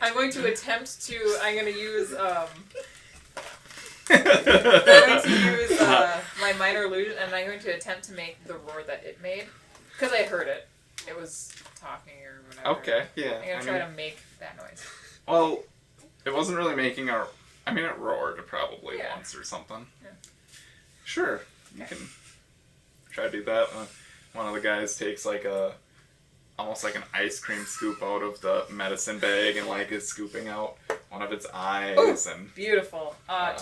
I'm going to attempt to. I'm going to use. My minor illusion, and I'm going to attempt to make the roar that it made, because I heard it. It was talking or whatever. Okay, yeah. I'm going to try to make that noise. Well, it wasn't really making a... I mean, it roared probably once or something. Yeah. Sure, you can try to do that. One of the guys takes like almost like an ice cream scoop out of the medicine bag and like is scooping out one of its eyes and beautiful.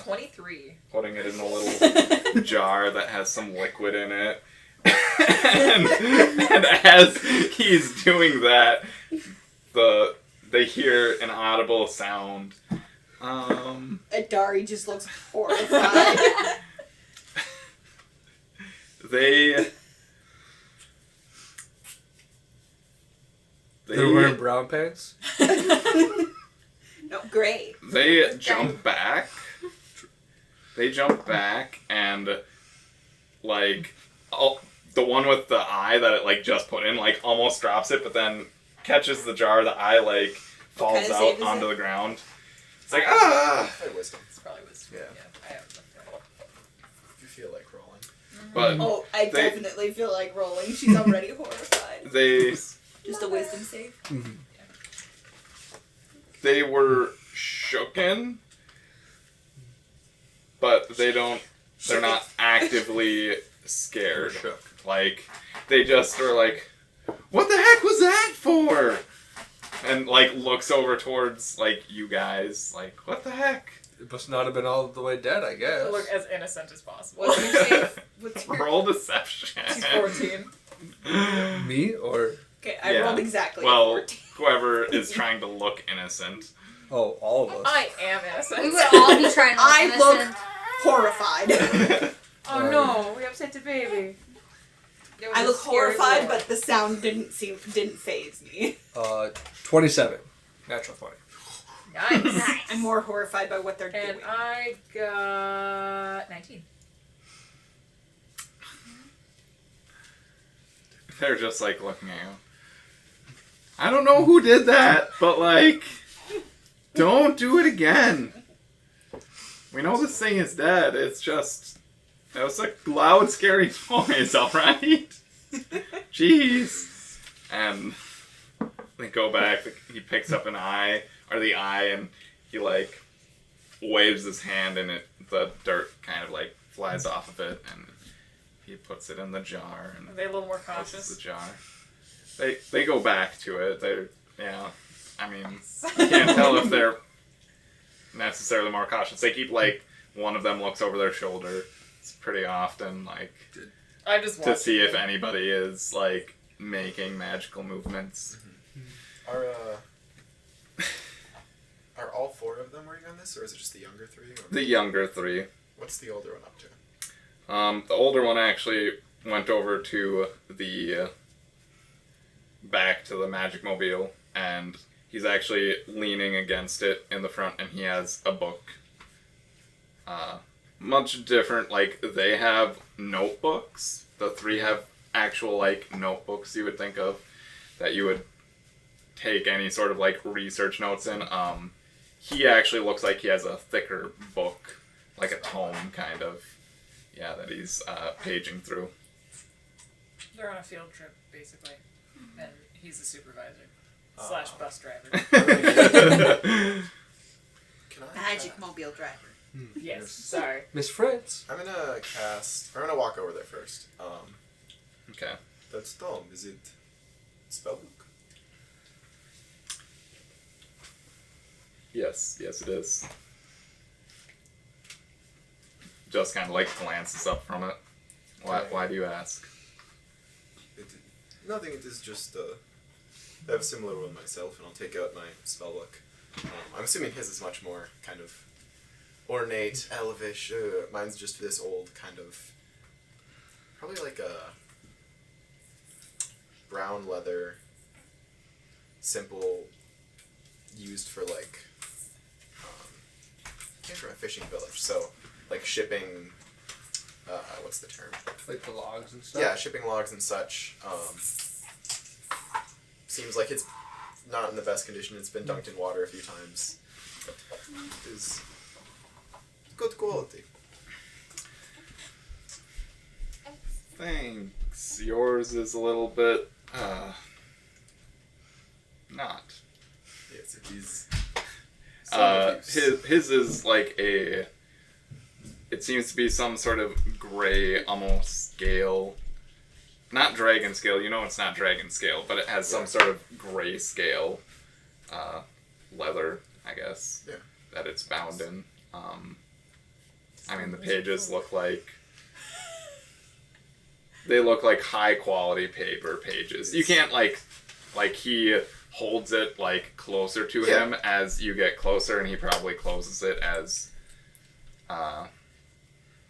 23. Putting it in a little jar that has some liquid in it. and as he's doing that, they hear an audible sound. Adari just looks horrified. They're wearing brown pants? No, great. They jump back. They jump back and, like, the one with the eye that it, like, just put in, like, almost drops it, but then catches the jar. The eye, like, falls out onto the ground. It's like, ah! Probably wisdom. It's probably wisdom. Yeah. I haven't looked at it. If you feel like rolling. But I definitely feel like rolling. She's already horrified. Just a wisdom save. Mm-hmm. They were shooken but they don't. They're not actively scared. Like they just are like, "What the heck was that for?" And like looks over towards like you guys, like, "What the heck?" It must not have been all the way dead, I guess. Look as innocent as possible. What's your save? What's your... Roll deception. She's 14. Me or? Okay, I rolled exactly. Well, 14. whoever is trying to look innocent. Oh, all of us. I am innocent. We would all be trying to look I look innocent. horrified. Oh no, we upset the baby. I look horrified, but the sound didn't phase me. 27. Natural 20. Nice. I'm more horrified by what they're And doing. I got 19. They're just like looking at you. I don't know who did that, but like, don't do it again. We know this thing is dead. It's just, that was a loud, scary noise, alright? Jeez. And they go back, he picks up an eye, or the eye, and he like waves his hand and the dirt kind of like flies off of it, and he puts it in the jar. And Are they a little more closes cautious? the jar. They go back to it. They're, yeah, I mean, you can't tell if they're necessarily more cautious. They keep like, one of them looks over their shoulder. It's pretty often like I just to see if anybody is like making magical movements. Are all 4 of them working on this, or is it just the younger 3? Or... The younger 3. What's the older one up to? The older one actually went over to the back to the magic mobile, and he's actually leaning against it in the front, and he has a book. Much different, like, they have notebooks. The 3 have actual, like, notebooks you would think of that you would take any sort of, like, research notes in. He actually looks like he has a thicker book, like a tome, kind of. Yeah, that he's paging through. They're on a field trip, basically. And he's the supervisor. Slash bus driver. Can I Magic mobile driver. Yes, sorry. Miss Fritz. I'm gonna walk over there first. Okay. That stone, is it spellbook? Yes, it is. Just kind of like glances up from it. Why do you ask? Nothing, it is just, I have a similar one myself, and I'll take out my spellbook. I'm assuming his is much more kind of ornate, elvish. Mine's just this old kind of, probably like a brown leather, simple, used for like, came from a fishing village, so like shipping, what's the term? Like the logs and stuff? Yeah, shipping logs and such. Seems like it's not in the best condition. It's been dunked in water a few times. It is good quality. Thanks. Yours is a little bit, not. Yes, it is. His is like a, it seems to be some sort of gray, almost scale. Not dragon scale, you know it's not dragon scale, but it has some sort of gray scale leather, I guess, that it's bound in. I mean, the pages look like, they look like high quality paper pages. You can't like he holds it like closer to him as you get closer, and he probably closes it as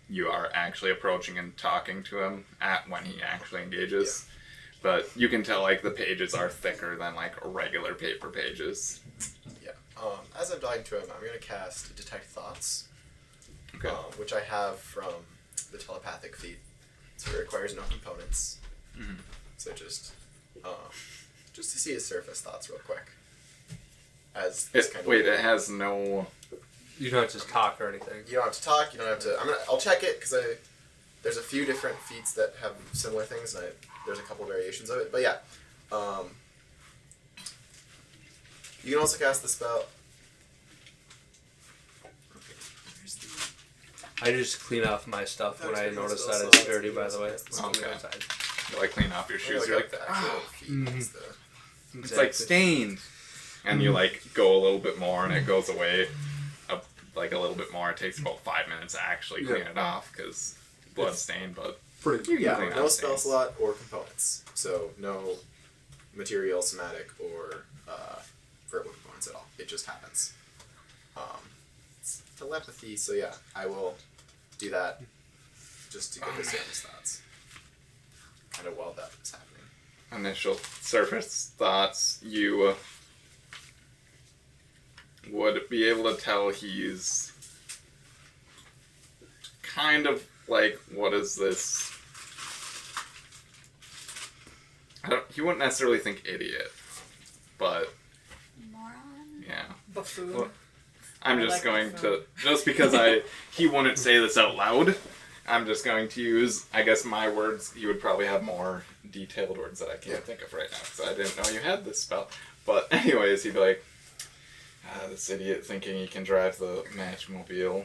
you are actually approaching and talking to him when he actually engages. But you can tell like the pages are thicker than like regular paper pages. Yeah. As I'm talking to him, I'm going to cast Detect Thoughts, Okay. which I have from the telepathic feat. So it requires no components. Mm-hmm. So just to see his surface thoughts real quick. As this kind of Wait, it has no... You don't have to talk or anything. You don't have to talk. You don't have to. I'll check it because there's a few different feats that have similar things, and there's a couple variations of it. But yeah, you can also cast the spell. Okay, where's the? I just clean off my stuff when I Actually, notice it's that also- it's dirty, by the way. Okay. Outside. You like clean off your shoes. You're like, the "Ah, actual feet. Mhm. It's the- it's like stained. And you like go a little bit more, and it goes away like a little bit more. It takes about 5 minutes to actually clean it off because blood stained, but Pretty, yeah, clean no out spell stains. slot or components. So no material, somatic, or verbal components at all. It just happens. It's telepathy, so yeah, I will do that just to get the surface thoughts. Kind of while that was happening. Initial surface thoughts, you would be able to tell he's kind of like, what is this? You wouldn't necessarily think idiot, but Moron? yeah. Buffoon. Well, I'm I just like going buffoon. to, just because he wouldn't say this out loud, I'm just going to use, I guess, my words. You would probably have more detailed words that I can't think of right now, because I didn't know you had this spell. But anyways, he'd be like, this idiot thinking he can drive the matchmobile,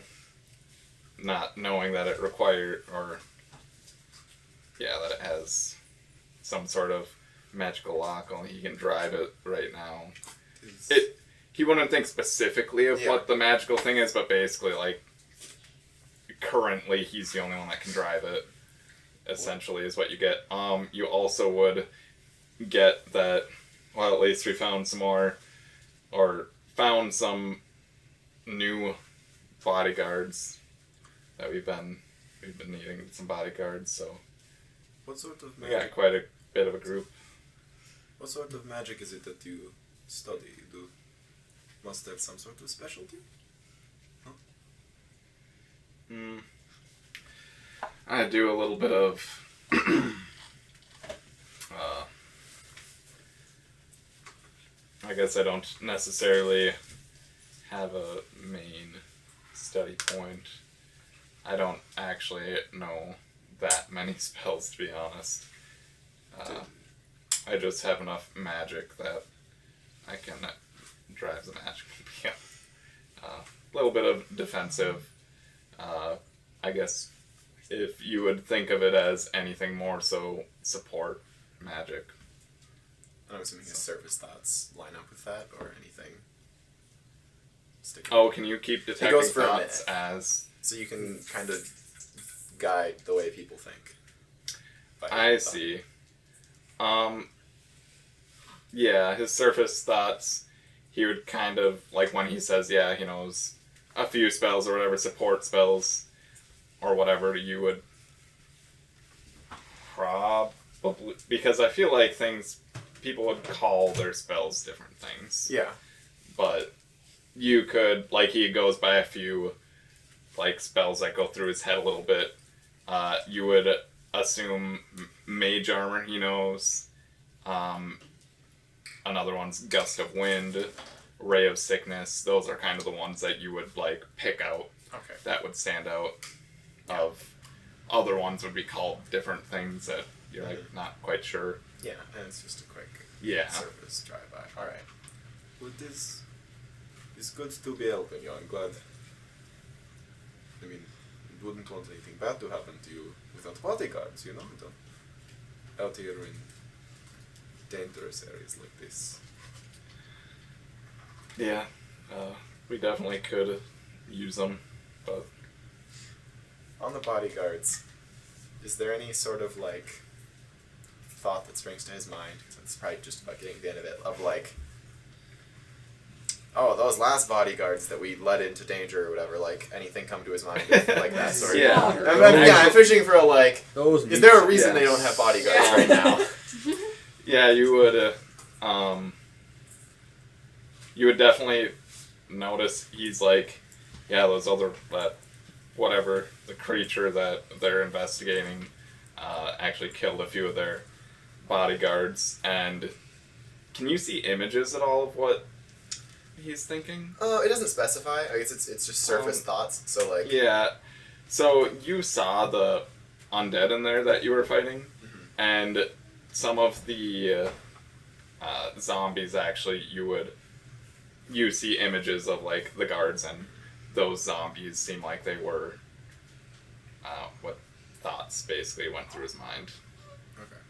not knowing that it that it has some sort of magical lock, only he can drive it right now. He wouldn't think specifically of what the magical thing is, but basically, like, currently he's the only one that can drive it, essentially, is what you get. You also would get that, well, at least we found some new bodyguards that we've been needing some bodyguards, so What sort of we magic? got quite a bit of a group. What sort of magic is it that you study? You must have some sort of specialty? I do a little bit of I guess I don't necessarily have a main study point. I don't actually know that many spells, to be honest. I just have enough magic that I can drive the magic. A little bit of defensive. I guess if you would think of it as anything more so support magic. I'm assuming his surface thoughts line up with that, or anything. Oh, can you keep It detecting goes for a thoughts minute. as... So you can kind of guide the way people think. by I your thought. see. Yeah, his surface thoughts, he would kind of, like when he says, yeah, he knows a few spells or whatever, support spells, or whatever, you would probably, because I feel like people would call their spells different things. Yeah. But you could, like, he goes by a few, like, spells that go through his head a little bit. You would assume mage armor he knows. Another one's gust of wind, ray of sickness. Those are kind of the ones that you would, like, pick out. Okay. That would stand out. Of other ones would be called different things that you're, like, not quite sure. Yeah, and it's just a quick surface drive-by. Alright. Well, it's good to be helping you. I'm glad. I mean, wouldn't want anything bad to happen to you without bodyguards, you know? Out here in dangerous areas like this. Yeah, we definitely could use them, but... On the bodyguards, is there any sort of, like, thought that springs to his mind, because it's probably just about getting to the end of it, of, like, oh, those last bodyguards that we led into danger or whatever, like, anything come to his mind, like that sort of... Yeah. I'm fishing for a, like, Those is there a reason they don't have bodyguards right now? Yeah, you would definitely notice he's like, yeah, those other, whatever, the creature that they're investigating actually killed a few of their bodyguards, and can you see images at all of what he's thinking? It doesn't specify. I guess it's just surface thoughts, so, like... Yeah, so you saw the undead in there that you were fighting, and some of the zombies, actually, you see images of, like, the guards, and those zombies seem like they were what thoughts basically went through his mind. Okay.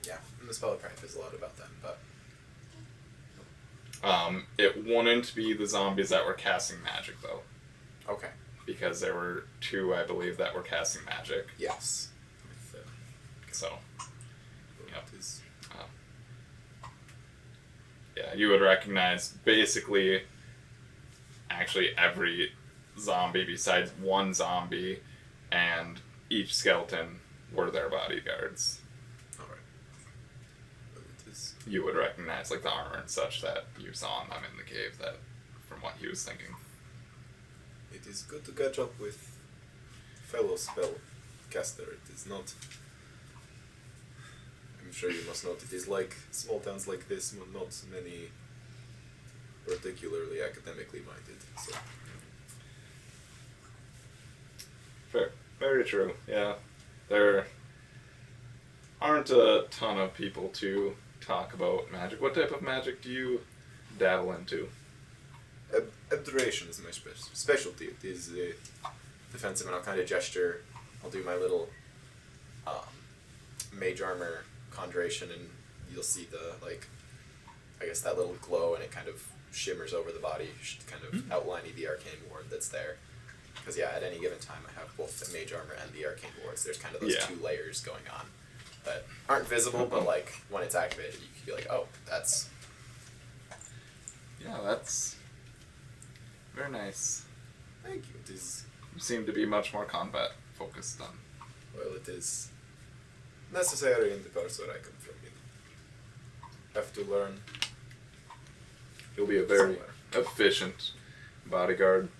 Yeah, and the spell probably says a lot about them, but... It wouldn't be the zombies that were casting magic, though. Okay. Because there were 2, I believe, that were casting magic. Yes. With, So, yep. Is... Yeah, you would recognize basically actually every zombie besides one zombie, and each skeleton were their bodyguards. Alright. Well, it is... You would recognize like the armor and such that you saw on them in the cave, that from what he was thinking. It is good to catch up with fellow spellcaster. It is not... I'm sure you must note it is like small towns like this, not many particularly academically minded. So. Fair. Very true, yeah. There aren't a ton of people to talk about magic. What type of magic do you dabble into? Abjuration is my specialty. It is a defensive, and I'll kind of gesture. I'll do my little mage armor conjuration, and you'll see the, like, I guess that little glow, and it kind of shimmers over the body, kind of outlining the arcane ward that's there. Because, yeah, at any given time I have both the mage armor and the arcane wards. There's kind of those 2 layers going on that aren't visible, but, like, when it's activated, you can be like, oh, that's... Yeah, that's very nice. Thank you. It is... You seem to be much more combat focused on. Well, it is necessary in the parts where I come from, you know. Have to learn. You'll be a very efficient bodyguard.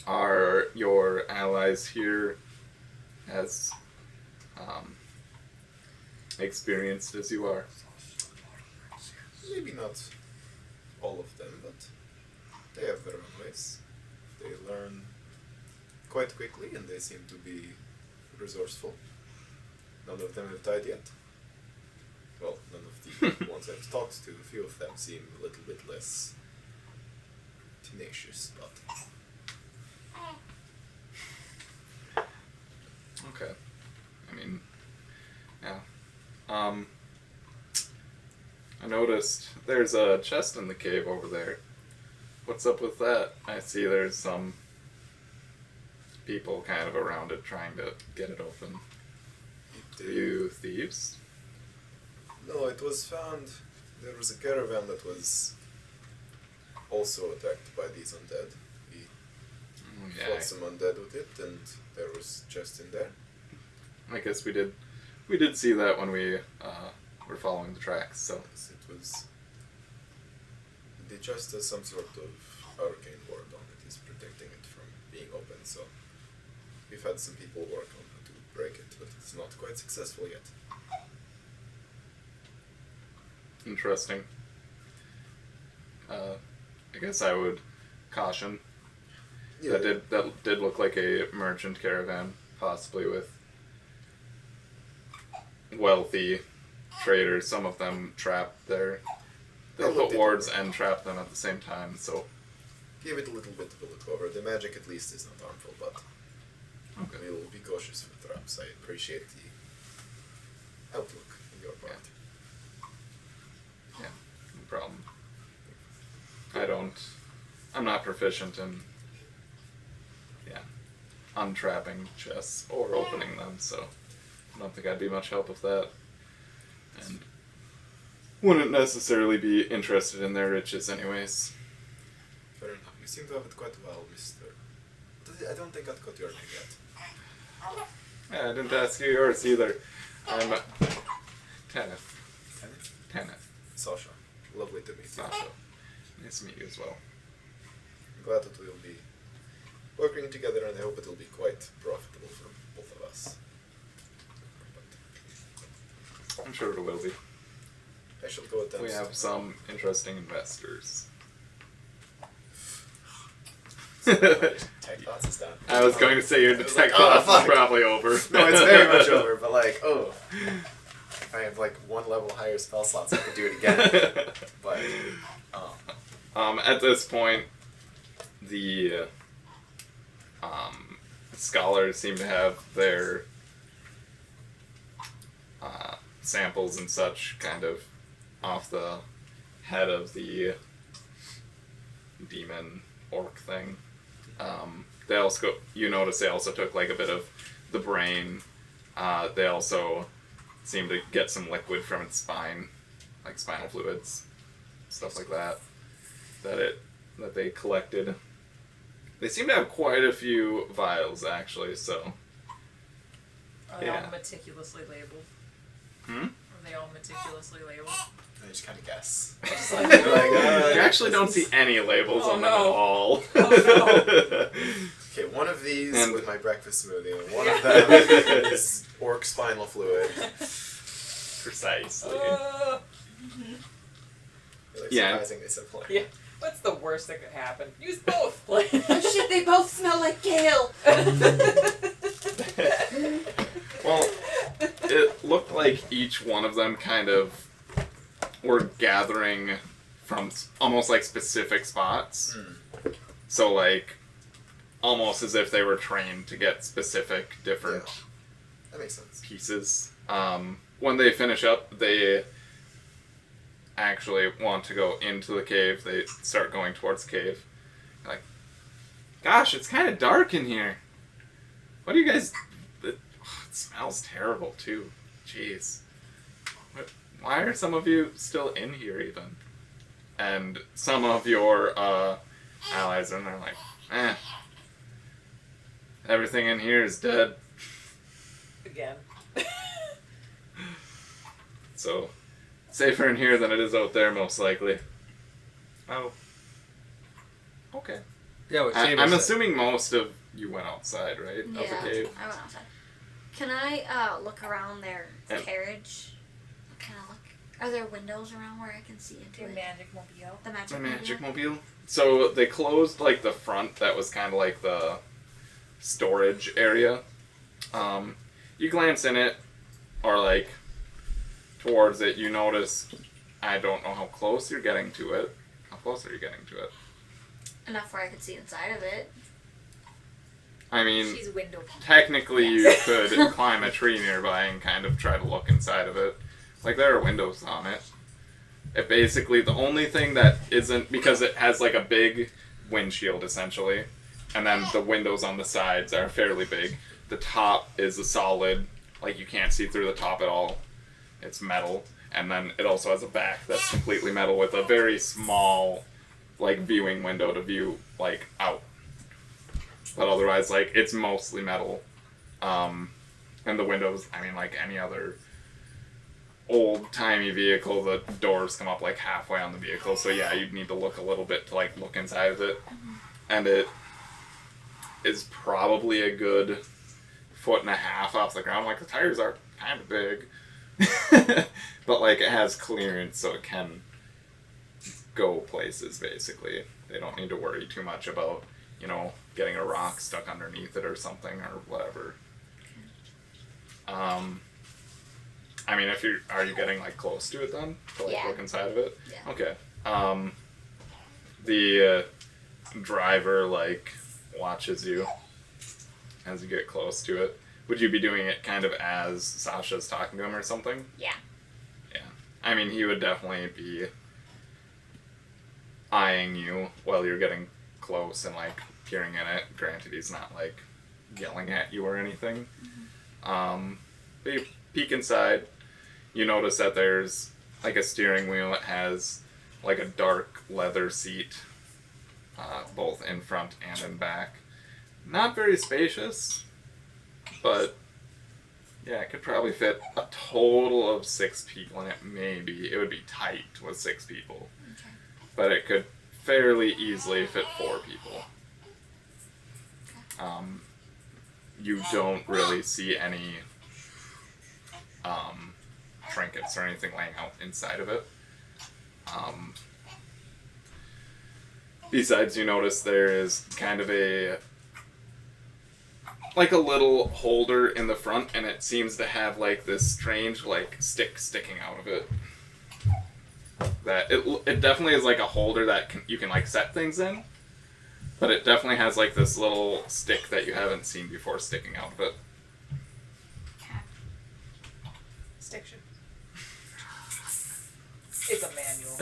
Are your allies here as experienced as you are? Maybe not all of them, but they have their own ways. They learn quite quickly, and they seem to be resourceful. None of them have died yet. Well, none of the ones I've talked to, a few of them seem a little bit less tenacious, but... Okay. I mean, yeah. I noticed there's a chest in the cave over there. What's up with that? I see there's some people kind of around it trying to get it open. Are you thieves? No, it was found... There was a caravan that was also attacked by these undead. We fought some undead with it, and there was chests in there. I guess we did see that when we were following the tracks, so... Yes, it was... The chest has some sort of arcane ward on it, is protecting it from being open, so... We've had some people work on how to break it, but it's not quite successful yet. Interesting. I guess I would caution. Yeah. That did look like a merchant caravan, possibly with wealthy traders. Some of them trap they put wards and trap them at the same time, so... Give it a little bit of a look over. The magic at least is not harmful, but we will be cautious with traps. I appreciate the outlook on your part. Yeah, no problem. I'm not proficient in, untrapping chests or opening them, so I don't think I'd be much help with that. And wouldn't necessarily be interested in their riches anyways. Fair enough. You seem to have it quite well, Mr. I don't think I've got your name yet. Yeah, I didn't ask you yours either. I'm Tenneth. Tenneth. Sasha. Lovely to meet you. Sasha. Nice to meet you as well. I'm glad that we'll be working together, and I hope it will be quite profitable for both of us. I'm sure it will be. I shall go attempt. We have some interesting investors. Tech thoughts is done. I was going to say your detect thoughts is probably over. No, it's very much over, but if I have one level higher spell slots, I could do it again. But at this point, the scholars seem to have their samples and such kind of off the head of the demon orc thing. They also, you notice they also took like a bit of the brain. They also seem to get some liquid from its spine, like spinal fluids, stuff like that. That they collected. They seem to have quite a few vials actually. So. Are they all meticulously labeled? Are they all meticulously labeled? I just kind of guess. You actually don't see any labels on them at all. Oh no. Okay, one of these with my breakfast smoothie, and one of them is orc spinal fluid. Precisely. Surprisingly simple. Yeah. What's the worst that could happen? Use both. Oh shit, they both smell like kale. Well, it looked like each one of them kind of were gathering from almost like specific spots. So like, almost as if they were trained to get specific different that makes sense. pieces. When they finish up, they actually want to go into the cave. They start going towards the cave. Like, gosh, it's kind of dark in here. What do you guys... It smells terrible, too. Jeez. Why are some of you still in here, even? And some of your allies are in there like, everything in here is dead. Again. So, safer in here than it is out there, most likely. Oh. Okay. Yeah, what I'm assuming most of you went outside, right? Of the cave? I went outside. Can I look around their carriage? Kind of look. Are there windows around where I can see into it? Magic mobile. The magic mobile? So they closed like the front that was kind of like the storage area. You glance in it, or like towards it, you notice, I don't know how close you're getting to it. How close are you getting to it? Enough where I could see inside of it. I mean, She's window. technically you could climb a tree nearby and kind of try to look inside of it. Like, there are windows on it. It basically, the only thing that isn't, because it has like a big windshield essentially, and then the windows on the sides are fairly big. The top is a solid, like you can't see through the top at all. It's metal. And then it also has a back that's completely metal with a very small, like, viewing window to view, like, out. But otherwise, like, it's mostly metal. And the windows, I mean, like any other old-timey vehicle, the doors come up, like, halfway on the vehicle. So, yeah, you'd need to look a little bit to, like, look inside of it. And it is probably a good 1.5 feet off the ground. Like, the tires are kind of big. But, like, it has clearance, so it can go places, basically. They don't need to worry too much about, you know, getting a rock stuck underneath it or something, or whatever. I mean, are you getting, like, close to it, then? To, like, look inside of it? Yeah. Okay. The driver, like, watches you as you get close to it. Would you be doing it kind of as Sasha's talking to him or something? Yeah. Yeah. I mean, he would definitely be eyeing you while you're getting close and, like, peering in it. Granted, he's not, like, yelling at you or anything. But you peek inside, you notice that there's, like, a steering wheel that has, like, a dark leather seat, both in front and in back. Not very spacious, but yeah, it could probably fit a total of 6 people in it, maybe. It would be tight with 6 people. Okay. But it could fairly easily fit 4 people. You don't really see any trinkets or anything laying out inside of it. Besides, you notice there is kind of like a little holder in the front, and it seems to have like this strange like stick sticking out of it. That it definitely is like a holder that you can like set things in, But it definitely has like this little stick that you haven't seen before sticking out of it. Stick shift. It's a manual.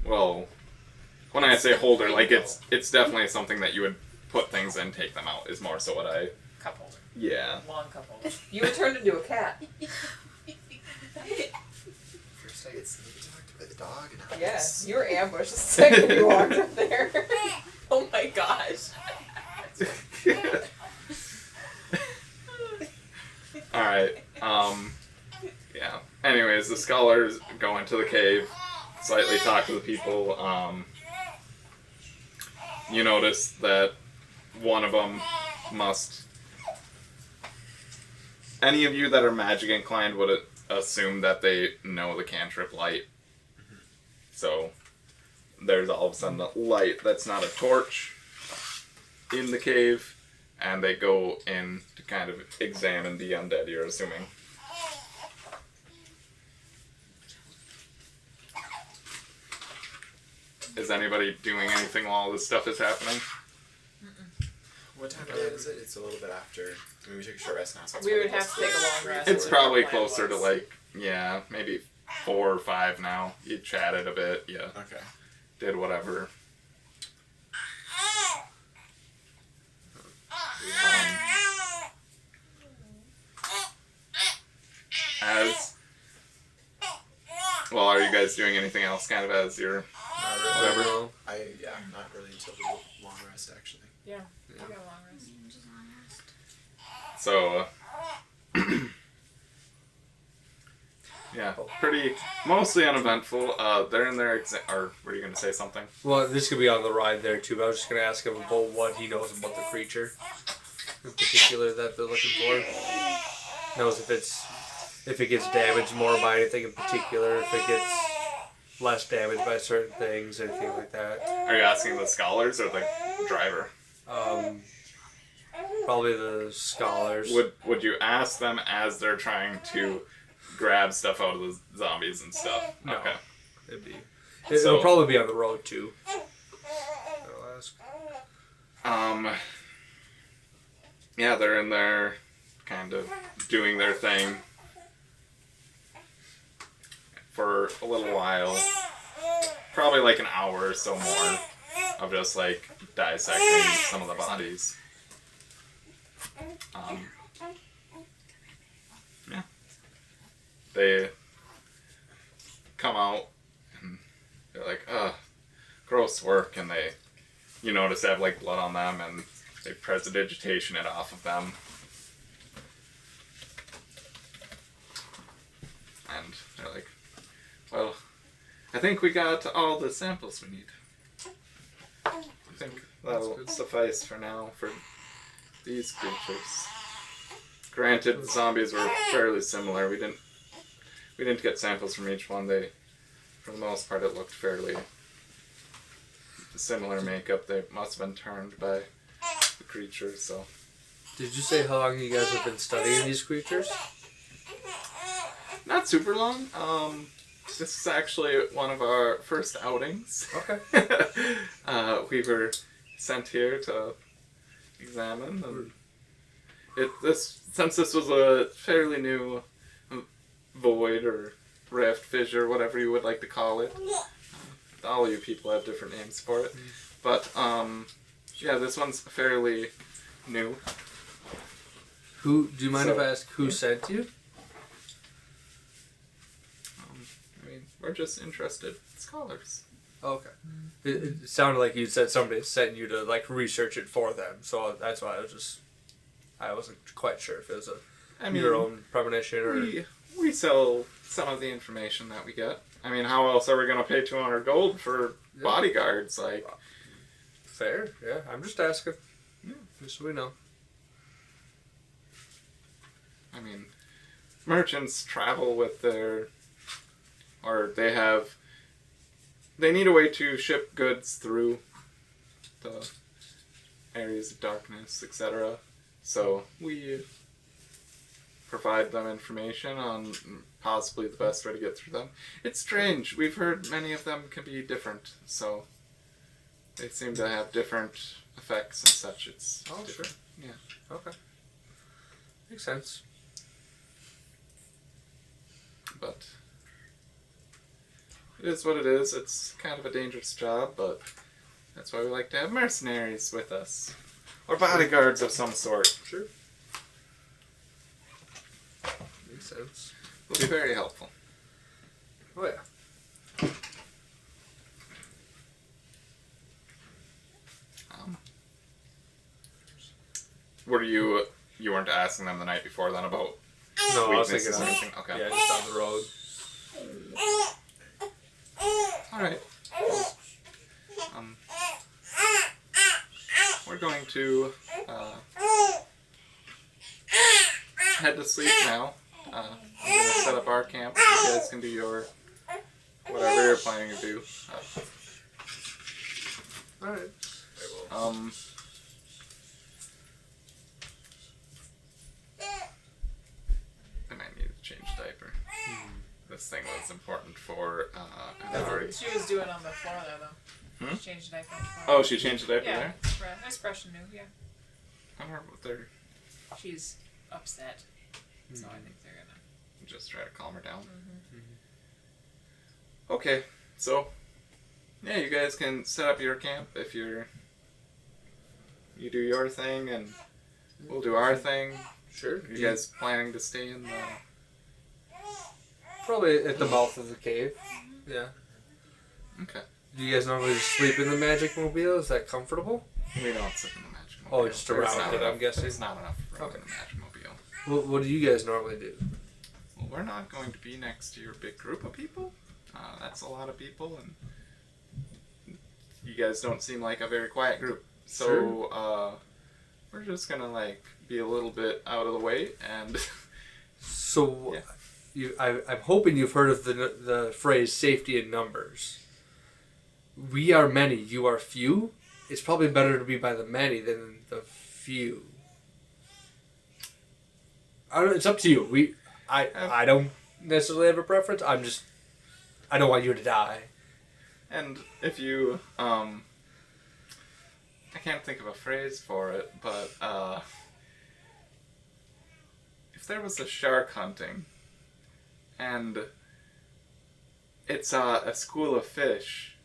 Well, when I say holder, like it's definitely something that you would put things in, take them out, is more so what I... Cup holder. Yeah. Long cup holder. You were turned into a cat. First I get talked by the dog, and now Yes, you were ambushed the second you walked up there. Oh my gosh. Alright, yeah. Anyways, the scholars go into the cave, slightly talk to the people. You notice that one of them must... Any of you that are magic inclined would assume that they know the cantrip light. So, there's all of a sudden a light that's not a torch in the cave, and they go in to kind of examine the undead, you're assuming. Is anybody doing anything while all this stuff is happening? What time of night is it? It's a little bit after. I mean, we took a short rest now, so it's We probably would have to take a long rest. It's probably closer to like, yeah, maybe 4 or 5 now. You chatted a bit, you okay. did whatever. Well, are you guys doing anything else kind of as you're whatever? Not really until the long rest actually. Yeah, we got a long rest. So, yeah, pretty, mostly uneventful. They're in their or were you going to say something? Well, this could be on the ride there too, but I was just going to ask him about what he knows about the creature in particular that they're looking for. Knows if it gets damaged more by anything in particular, if it gets less damaged by certain things, anything like that. Are you asking the scholars or the driver? Probably the scholars. Would you ask them as they're trying to grab stuff out of the zombies and stuff? No. Okay. It'll probably be on the road too. I'll ask. Yeah, they're in there kind of doing their thing for a little while. Probably like an hour or so more of just like dissecting some of the bodies. Yeah. They come out and they're like, gross work, and you notice they have like blood on them, and they prestidigitation it off of them. And they're like, well, I think we got all the samples we need. I think that'll suffice for now for these creatures. Granted, the zombies were fairly similar. We didn't get samples from each one. For the most part, it looked fairly similar makeup. They must have been turned by the creatures. So. Did you say how long you guys have been studying these creatures? Not super long. This is actually one of our first outings. Okay. We were sent here to examine, and since this was a fairly new void or rift, fissure, whatever you would like to call it. All of you people have different names for it, but yeah, this one's fairly new. Do you mind if I ask who sent you? We're just interested scholars. Okay. It sounded like you said somebody sent you to like research it for them, so that's why I wasn't quite sure if it was your own premonition or. We sell some of the information that we get. I mean, how else are we gonna pay 200 gold for bodyguards? Like, fair, yeah. I'm just asking. Yeah, just so we know. I mean, merchants travel with they need a way to ship goods through the areas of darkness, etc. So we provide them information on possibly the best way to get through them. It's strange. We've heard many of them can be different, so they seem to have different effects and such. It's different. Yeah. Okay. Makes sense. But it is what it is. It's kind of a dangerous job, but that's why we like to have mercenaries with us. Or bodyguards of some sort. Sure. Makes sense. Will be very helpful. Oh yeah. Were you weren't asking them the night before then about No, I was weaknesses thinking or anything? Okay. Yeah, just down the road. Alright. We're going to head to sleep now. I'm going to set up our camp. You guys can do your whatever you're planning to do. Alright. I might need to change diaper. This thing was important for Ari. She was doing on the floor there, though. Hmm? She changed the diaper on the floor. Oh, she changed the diaper yeah, there? It's fresh and new, yeah. I wonder what they're... She's upset. So I think they're gonna... Just try to calm her down. Okay, so... Yeah, you guys can set up your camp if you do your thing and we'll do our thing. Sure. You guys planning to stay in the... Probably at the mouth of the cave. Yeah. Okay. Do you guys normally just sleep in the magic mobile? Is that comfortable? We don't sleep in the magic mobile. Oh, just around it, I'm guessing. There's not enough room in the magic mobile. What do you guys normally do? Well, we're not going to be next to your big group of people. That's a lot of people, and you guys don't seem like a very quiet group. So, we're just gonna, be a little bit out of the way, and... So, I'm hoping you've heard of the phrase safety in numbers. We are many, you are few. It's probably better to be by the many than the few. It's up to you. I don't necessarily have a preference. I don't want you to die. And if you, I can't think of a phrase for it, but, if there was a shark hunting, and it's a school of fish,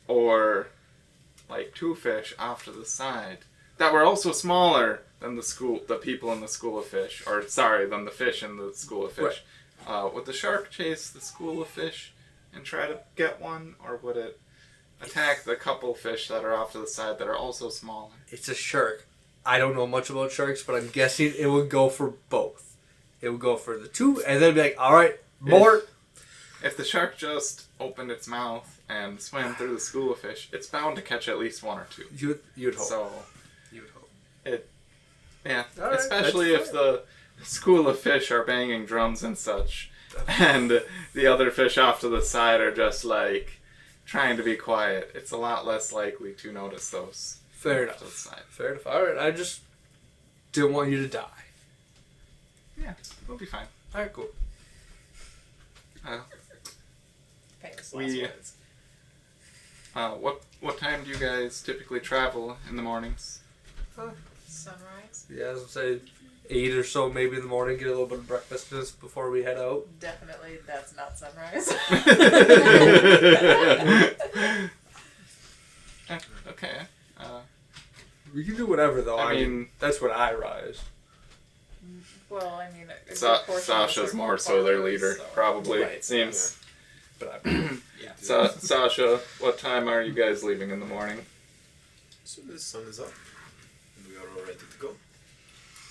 or, two fish off to the side, that were also smaller than the people in the school of fish, than the fish in the school of fish. Right. Would the shark chase the school of fish and try to get one, or would it attack the couple fish that are off to the side that are also smaller? It's a shark. I don't know much about sharks, but I'm guessing it would go for both. It would go for the two, and then be like, alright, more. If the shark just opened its mouth and swam through the school of fish, it's bound to catch at least one or two. You'd hope. So, you would hope. Yeah, right, especially if the school of fish are banging drums and such, and the other fish off to the side are just trying to be quiet. It's a lot less likely to notice those. Fair enough. To the side. Fair enough. All right, I just didn't want you to die. Yeah, we'll be fine. All right, cool. What time do you guys typically travel in the mornings? Sunrise? Yeah, I was gonna say 8 or so, maybe in the morning. Get a little bit of breakfast just before we head out. Definitely, that's not sunrise. Okay. We can do whatever, though. I mean, that's when I rise. Well, I mean, Sasha's more so their leader, probably, it seems. But Sasha, what time are you guys leaving in the morning? As soon as the sun is up, and we are all ready to go.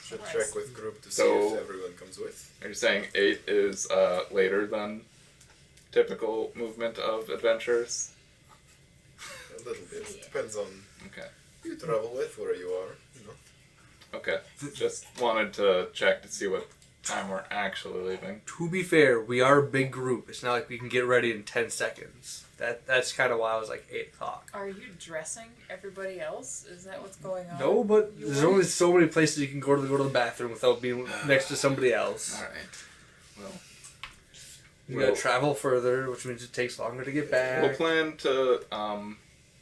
Should check with group to see So, if everyone comes with. Are you saying 8 is later than typical movement of adventurers? A little bit. Depends on who you travel with, where you are, Okay. Just wanted to check to see what time we're actually leaving. To be fair, we are a big group. It's not like we can get ready in 10 seconds. That's kind of why I was like 8 o'clock. Are you dressing everybody else? Is that what's going on? No, but there's only so many places you can go to the bathroom without being next to somebody else. Alright. Well, we gotta travel further, which means it takes longer to get back. We'll plan to,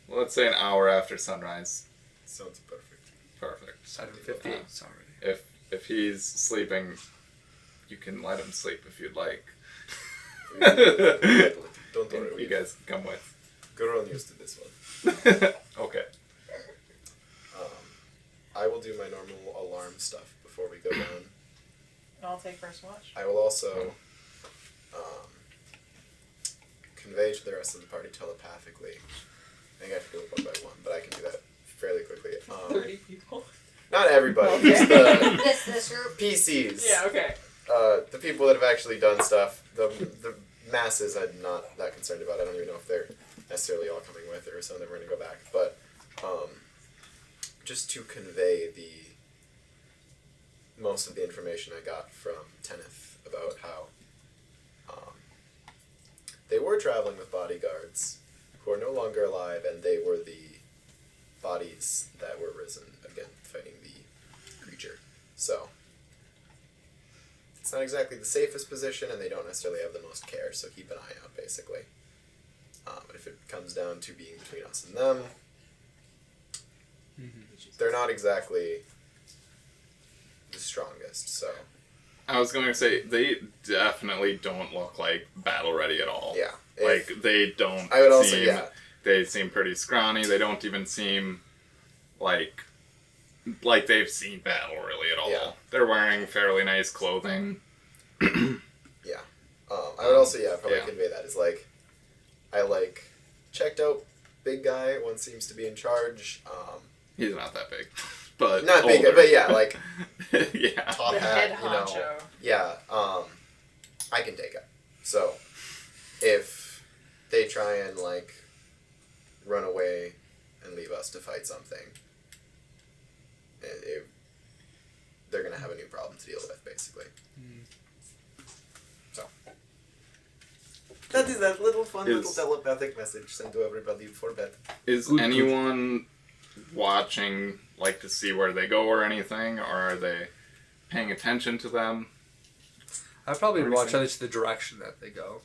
let's say an hour after sunrise. Sounds perfect. Perfect. 7:58 already. If he's sleeping, you can let him sleep if you'd like. Don't worry. You guys can come with. Grown used to this one. Okay. I will do my normal alarm stuff before we go down. I'll take first watch. I will also convey to the rest of the party telepathically. I think I have to do it one by one, but I can do that fairly quickly. 30 people. Not everybody. Okay. Just the This group. PCs. Yeah, okay. The people that have actually done stuff. The masses I'm not that concerned about. I don't even know if they're necessarily all coming with or some of them are going to go back. But just to convey most of the information I got from Tenneth about how they were traveling with bodyguards who are no longer alive, and they were the bodies that were risen again, fighting the creature. So it's not exactly the safest position, and they don't necessarily have the most care, so keep an eye out, basically. But if it comes down to being between us and them, they're not exactly the strongest, so... I was going to say, they definitely don't look like battle ready at all. Yeah. Like, they don't I would also, yeah. They seem pretty scrawny. They don't even seem like they've seen battle really at all. Yeah. They're wearing fairly nice clothing. Yeah. I would also, probably convey that as, like, I, checked out big guy, one seems to be in charge. He's not that big. But not older. big, but yeah, yeah. top The hat, head you know. honcho. Yeah, I can take it. So, if they try and, run away and leave us to fight something, they're going to have a new problem to deal with, basically. So. That is that little telepathic message sent to everybody before bed. Is anyone watching, to see where they go or anything, or are they paying attention to them? I'd probably watch at least the direction that they go.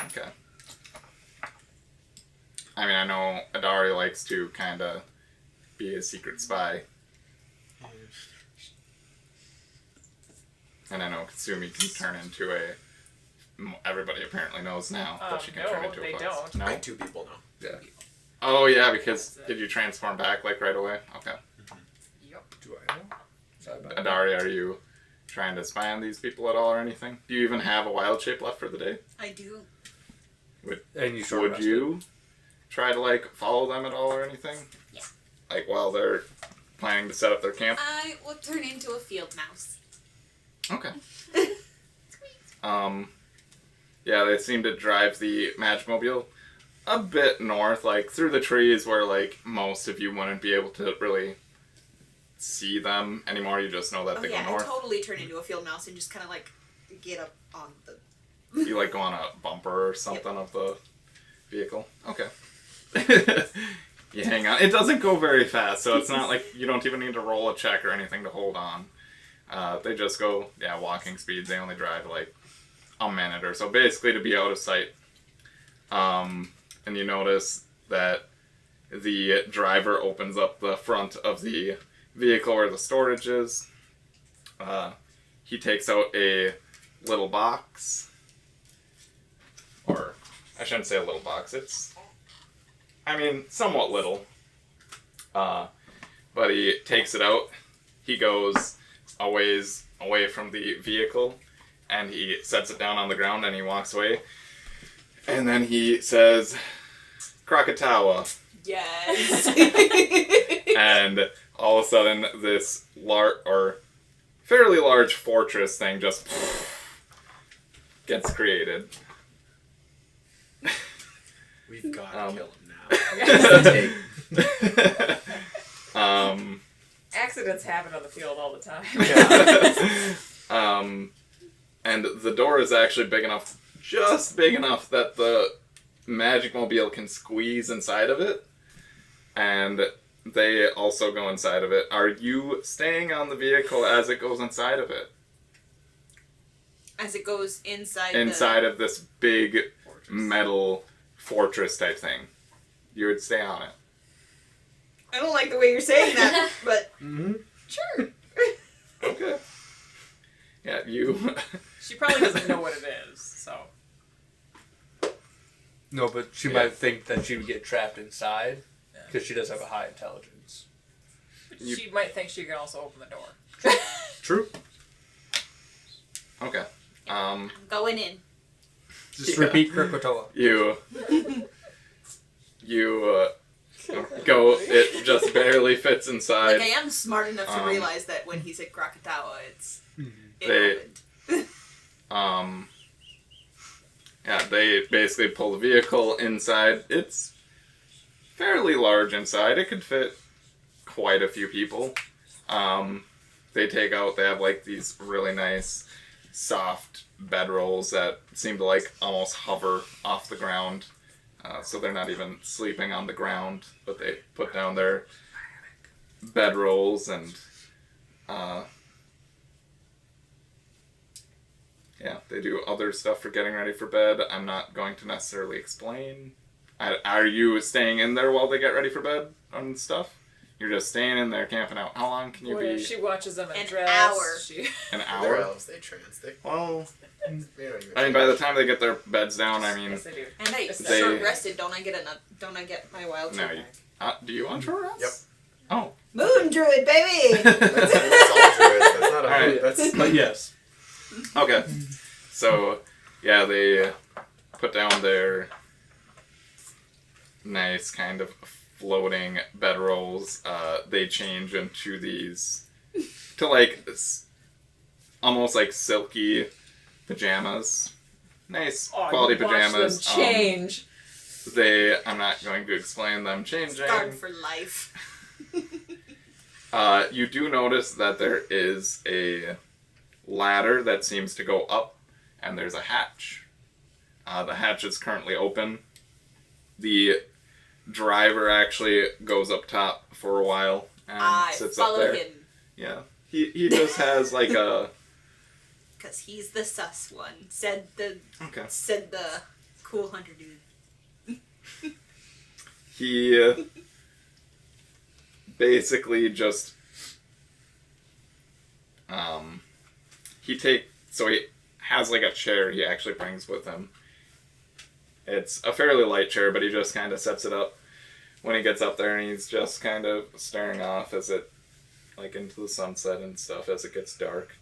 Okay. I mean, I know Adari likes to kind of be a secret spy. And I know Kasumi can turn into a... Everybody apparently knows now that she can turn into a class. Don't. No? 2 people know. Yeah. Oh, yeah, because did you transform back, right away? Okay. Yep. Do I know? Adari, are you trying to spy on these people at all or anything? Do you even have a wild shape left for the day? I do. Would you try to, follow them at all or anything? Yeah. While they're planning to set up their camp? I will turn into a field mouse. Okay. Yeah, they seem to drive the Magmobile a bit north, through the trees where, most of you wouldn't be able to really see them anymore. You just know that they go north. I totally turn into a field mouse and just kind of, get up on the... You, go on a bumper or something of the vehicle? Okay. You hang on. It doesn't go very fast, so it's not you don't even need to roll a check or anything to hold on. They just go, walking speeds. They only drive, a minute or so, basically to be out of sight. And you notice that the driver opens up the front of the vehicle where the storage is. He takes out a little box. Or, I shouldn't say a little box. It's, somewhat little. But he takes it out. He goes a ways away from the vehicle. And he sets it down on the ground and he walks away. And then he says, Krakatawa. Yes. And all of a sudden, this fairly large fortress thing just gets created. We've got to kill him now. Accidents happen on the field all the time. And the door is actually big enough, just big enough that the Magmobile can squeeze inside of it. And they also go inside of it. Are you staying on the vehicle as it goes inside of it? As it goes inside of this big metal fortress type thing. You would stay on it. I don't like the way you're saying that, but sure. Okay. Yeah, you... She probably doesn't know what it is, so... No, but she might think that she would get trapped inside, because she does have a high intelligence. She might think she can also open the door. True. Okay. I'm going in. Just repeat Krakatoa. You go, it just barely fits inside. Like, I am smart enough to realize that when he said Krakatawa, it opened. Yeah, they basically pull the vehicle inside. It's fairly large inside. It could fit quite a few people. They have like these really nice soft bedrolls that seem to like almost hover off the ground. So they're not even sleeping on the ground, but they put down their bedrolls and yeah, they do other stuff for getting ready for bed. I'm not going to necessarily explain. Are you staying in there while they get ready for bed and stuff? You're just staying in there camping out. How long can you be? She watches them An dress. hour. An They're hour? elves, they trans. Well, I mean, by the time they get their beds down, I mean, Yes, they do. And I They- short rested. Don't I get my wild no. shape back? Do you want short rest? Yep. Oh. Moon druid, baby. That's all druids. That's not a Alright. That's But yes. Okay. So, yeah, they put down their nice kind of floating bedrolls. They change into these, to like, almost like silky pajamas. Nice quality pajamas. Watch them change. I'm not going to explain them changing. Scarred for life. You do notice that there is a ladder that seems to go up, and there's a hatch. The hatch is currently open. The driver actually goes up top for a while and sits up there. Him. Yeah. He just has like a... Because he's the sus one. Said the cool hunter dude. He basically just... So he has like a chair he actually brings with him. It's a fairly light chair, but he just kind of sets it up when he gets up there, and he's just kind of staring off as it, like, into the sunset and stuff as it gets dark.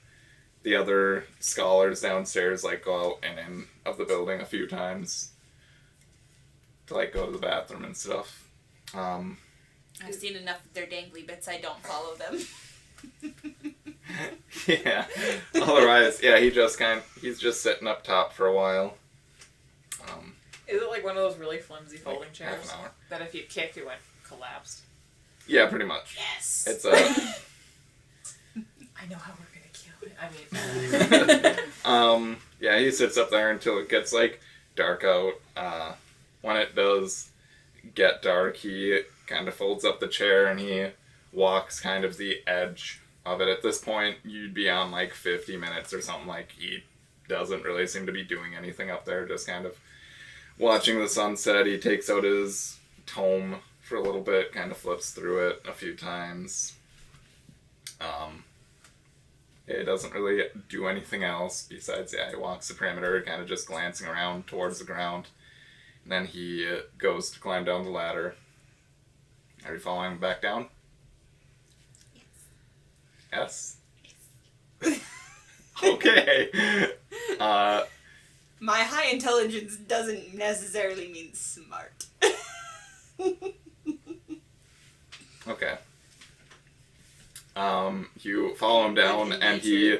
The other scholars downstairs, like, go out and in of the building a few times to, like, go to the bathroom and stuff. I've seen enough of their dangly bits, I don't follow them. Yeah. Otherwise, yeah, he's just sitting up top for a while. Is it like one of those really flimsy folding Like half chairs an hour. that if you kicked it went collapsed? Yeah, pretty much. Yes. It's I know how we're gonna kill it. I mean, yeah, he sits up there until it gets, like, dark out. When it does get dark, he kind of folds up the chair and he walks kind of the edge of it. At this point, you'd be on, like, 50 minutes or something. Like, he doesn't really seem to be doing anything up there, just kind of watching the sunset. He takes out his tome for a little bit, kind of flips through it a few times. It doesn't really do anything else besides, he walks the perimeter, kind of just glancing around towards the ground. And then he goes to climb down the ladder. Are you following him back down? Yes. Yes? Okay. My high intelligence doesn't necessarily mean smart. Okay. You follow him down, and he...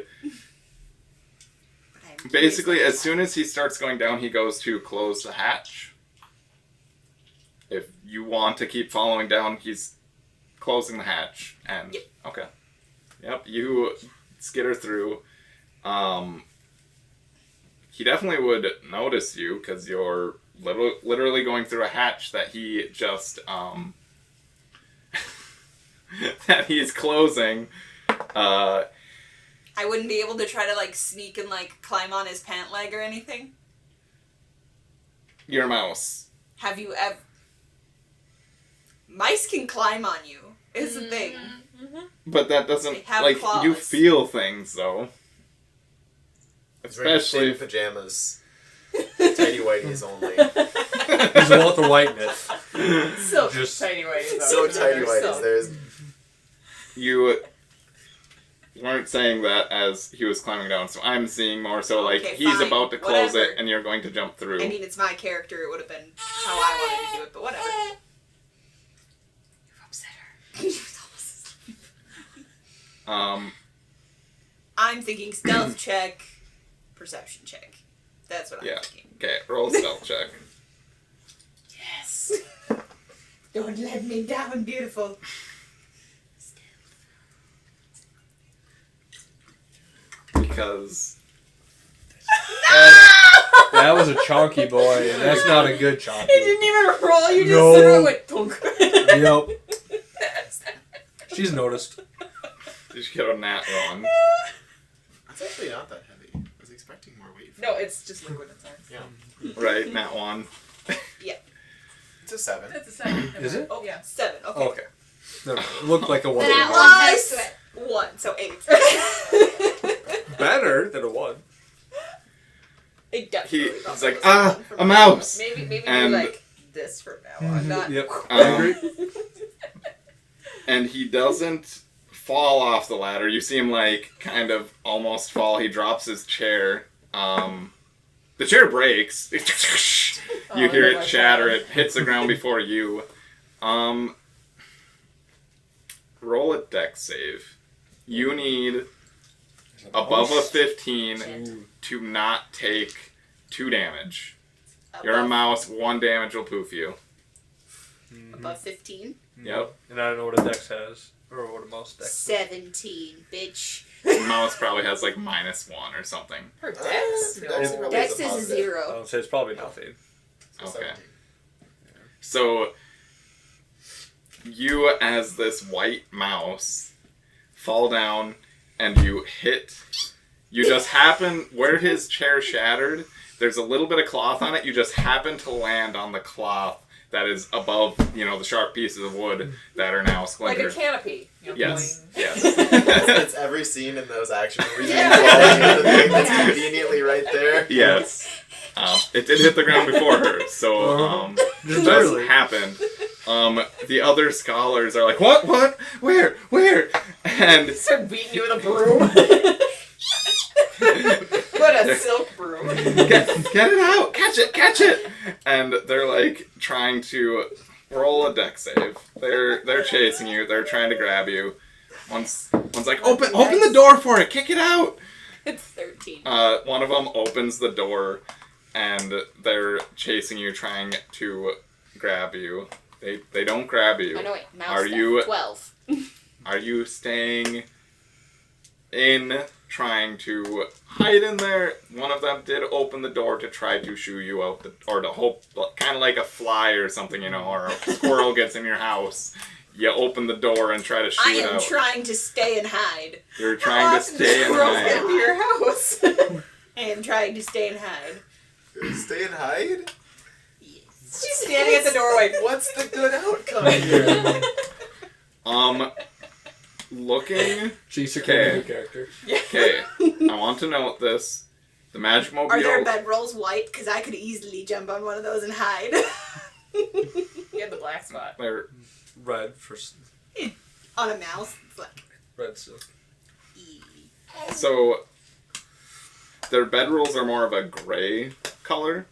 Basically, as soon as he starts going down, he goes to close the hatch. If you want to keep following down, he's closing the hatch. And Yep. Okay. Yep, you skitter through. He definitely would notice you, because you're literally going through a hatch that he just, that he's closing. I wouldn't be able to try to, like, sneak and, like, climb on his pant leg or anything? You're a mouse. Have you ever... Mice can climb on you, is the thing. But that doesn't, They have like, claws. you feel things, though. Especially Especially... pajamas. Tidy whities only. He's Walter White myth. So Just tidy whities. So tidy whities. There's... You weren't saying that as he was climbing down, so I'm seeing more so, like, Okay, he's fine. about to close Whatever. it, and you're going to jump through. I mean, it's my character. It would have been how I wanted to do it, but whatever. You've upset her. She was almost asleep. I'm thinking stealth check, perception check. That's what I'm thinking. Okay, roll a stealth check. Yes. Don't let me down, beautiful. Because... That was a chonky boy, and that's not a good chonky. You didn't even roll, you just No. sort of went thunk. Yep. She's noticed. Did you get a nat one? It's actually not that heavy. I was expecting more weight. No, it's just liquid inside. Yeah. Right, nat one. Yeah. It's a 7. That's a 7. Is it? Oh, yeah. 7, okay. Okay. No, it looked like a 1. Then at one next to it. 1, so 8. Better than a 1. It definitely He's like, a mouse! Maybe And- do like this from now on. Not Yep. I agree. And he doesn't fall off the ladder. You see him, like, kind of almost fall. He drops his chair. The chair breaks. You hear it shatter. It hits the ground before you. Roll a dex save. You need above a 15 to not take 2 damage. You're a mouse, 1 damage will poof you. Above 15? Yep. And I don't know what a dex has. Or what a mouse dex is. 17, bitch. The mouse probably has like -1 or something. Her dex? Dex is a 0. I would say it's probably nothing. Okay. So, you as this white mouse fall down and you hit. You just happen, where his chair shattered, there's a little bit of cloth on it. You just happen to land on the cloth that is above, the sharp pieces of wood that are now splintered. Like a canopy. Yes. Yes. It's every scene in those action movies. Yeah. Falling into the thing that's conveniently right there. Yes. It did hit the ground before her, so it just happened. The other scholars are like, what? Where? And Start beating you with a broom. What a silk broom. Get it out! Catch it! And they're like trying to roll a dex save. They're chasing you. They're trying to grab you. One's like, open the door for it! Kick it out! It's 13. One of them opens the door, and they're chasing you, trying to grab you. They don't grab you. Oh no, wait. Mouse Are death, you 12. Are you staying in, trying to hide in there? One of them did open the door to try to shoo you out, or to hope, kind of like a fly or something, or a squirrel gets in your house. You open the door and try to shoot I am out. trying to stay and hide. You're trying to stay and Squirrels hide. get into your house. I am trying to stay and hide. Stay and hide? She's standing at the doorway. What's the good outcome here? Looking. She's a character. Okay, I want to note this. The magic mobile. Are their bedrolls white? Because I could easily jump on one of those and hide. You had the black spot. They're red for on a mouse. It's like red still. So their bedrolls are more of a gray color,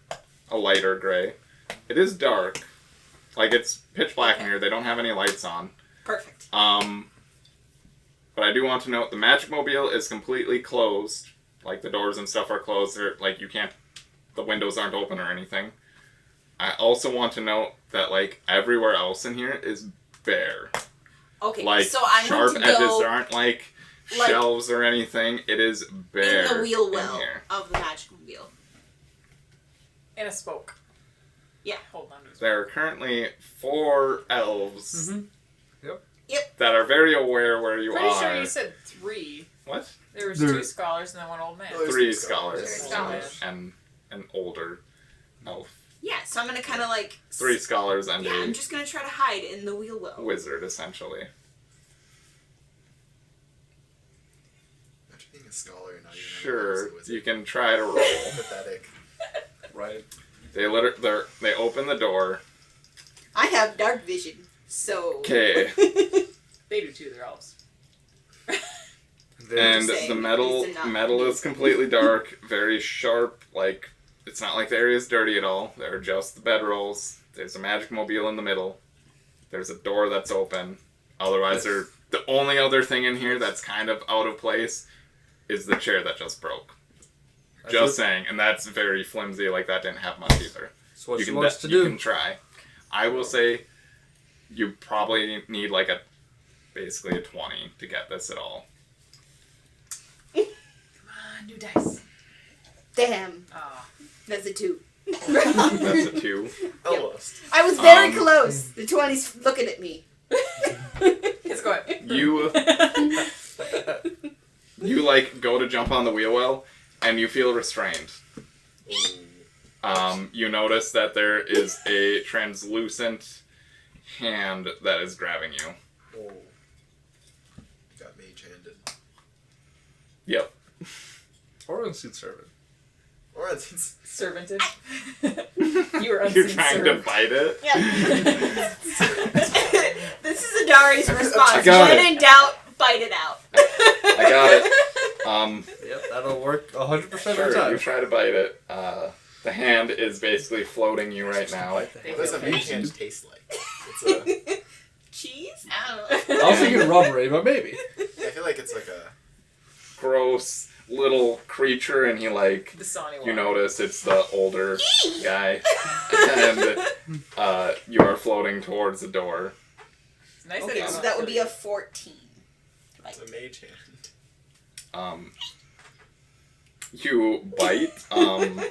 a lighter gray. It is dark, like it's pitch black in here. They don't have any lights on. Perfect. But I do want to note the magic mobile is completely closed. Like the doors and stuff are closed. They're, like you can't, the windows aren't open or anything. I also want to note that like everywhere else in here is bare. Okay, like so I'm sharp going to edges. go There aren't like shelves or anything. It is bare in the wheel in well here. of the magic wheel. And a spoke. Yeah. Hold on to his There are currently 4 elves Yep. Yep. that are very aware where you Pretty are. sure you said 3. What? There was 2 scholars and then 1 old man. 3 scholars. 3 scholars. And an older elf. Yeah, so I'm gonna kind of like... 3 scholars and Yeah, a I'm just gonna try to hide in the wheel well. wizard, essentially. Imagine being a scholar and not even Sure, you can try to roll. Pathetic. Right. They open the door. I have dark vision, so... Okay. They do too, they're elves. And saying, the at least they're not metal is completely dark, very sharp, like, it's not like the area is dirty at all. There are just the bedrolls. There's a magic mobile in the middle. There's a door that's open. Otherwise, the only other thing in here that's kind of out of place is the chair that just broke. Just saying, and that's very flimsy, like that didn't have much either. So what you wants to do? You can try. I will say you probably need like basically a 20 to get this at all. Come on, new dice. Damn. Oh. That's a 2. That's a 2. Almost. I was very close. The 20's looking at me. It's going. You like go to jump on the wheel well, and you feel restrained. You notice that there is a translucent hand that is grabbing you. Oh. Got mage-handed. Yep. Or unseen servant. Or it's Servanted. You were unseen You're trying to fight it? Yeah. This is Adari's response. I got when it. in doubt, fight it out. I got it. Yep, that'll work 100% of the Sure, time. you try to bite it. The hand is basically floating you right now. what does a mage hand taste like? It's a... Cheese? I don't know. I was thinking rubbery, but maybe. I feel like it's like a... Gross little creature, and he like... The Sony You one. notice it's the older guy. And you are floating towards the door. It's nice Okay, that so that would be a 14. It's a mage hand. You bite. I